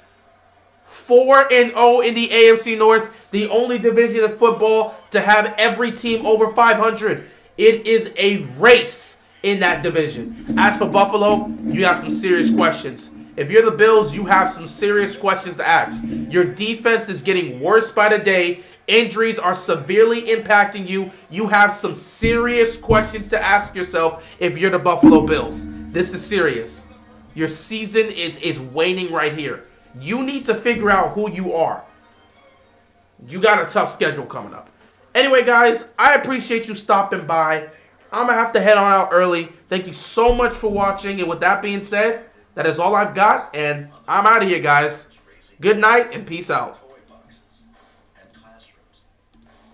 4-0 in the AFC North, the only division of football to have every team over 500. It is a race in that division. As for Buffalo, you got some serious questions. If you're the Bills, you have some serious questions to ask. Your defense is getting worse by the day. Injuries are severely impacting you. You have some serious questions to ask yourself if you're the Buffalo Bills. This is serious. Your season is waning right here. You need to figure out who you are. You got a tough schedule coming up. Anyway, guys, I appreciate you stopping by. I'm going to have to head on out early. Thank you so much for watching. And with that being said, that is all I've got. And I'm out of here, guys. Good night and peace out.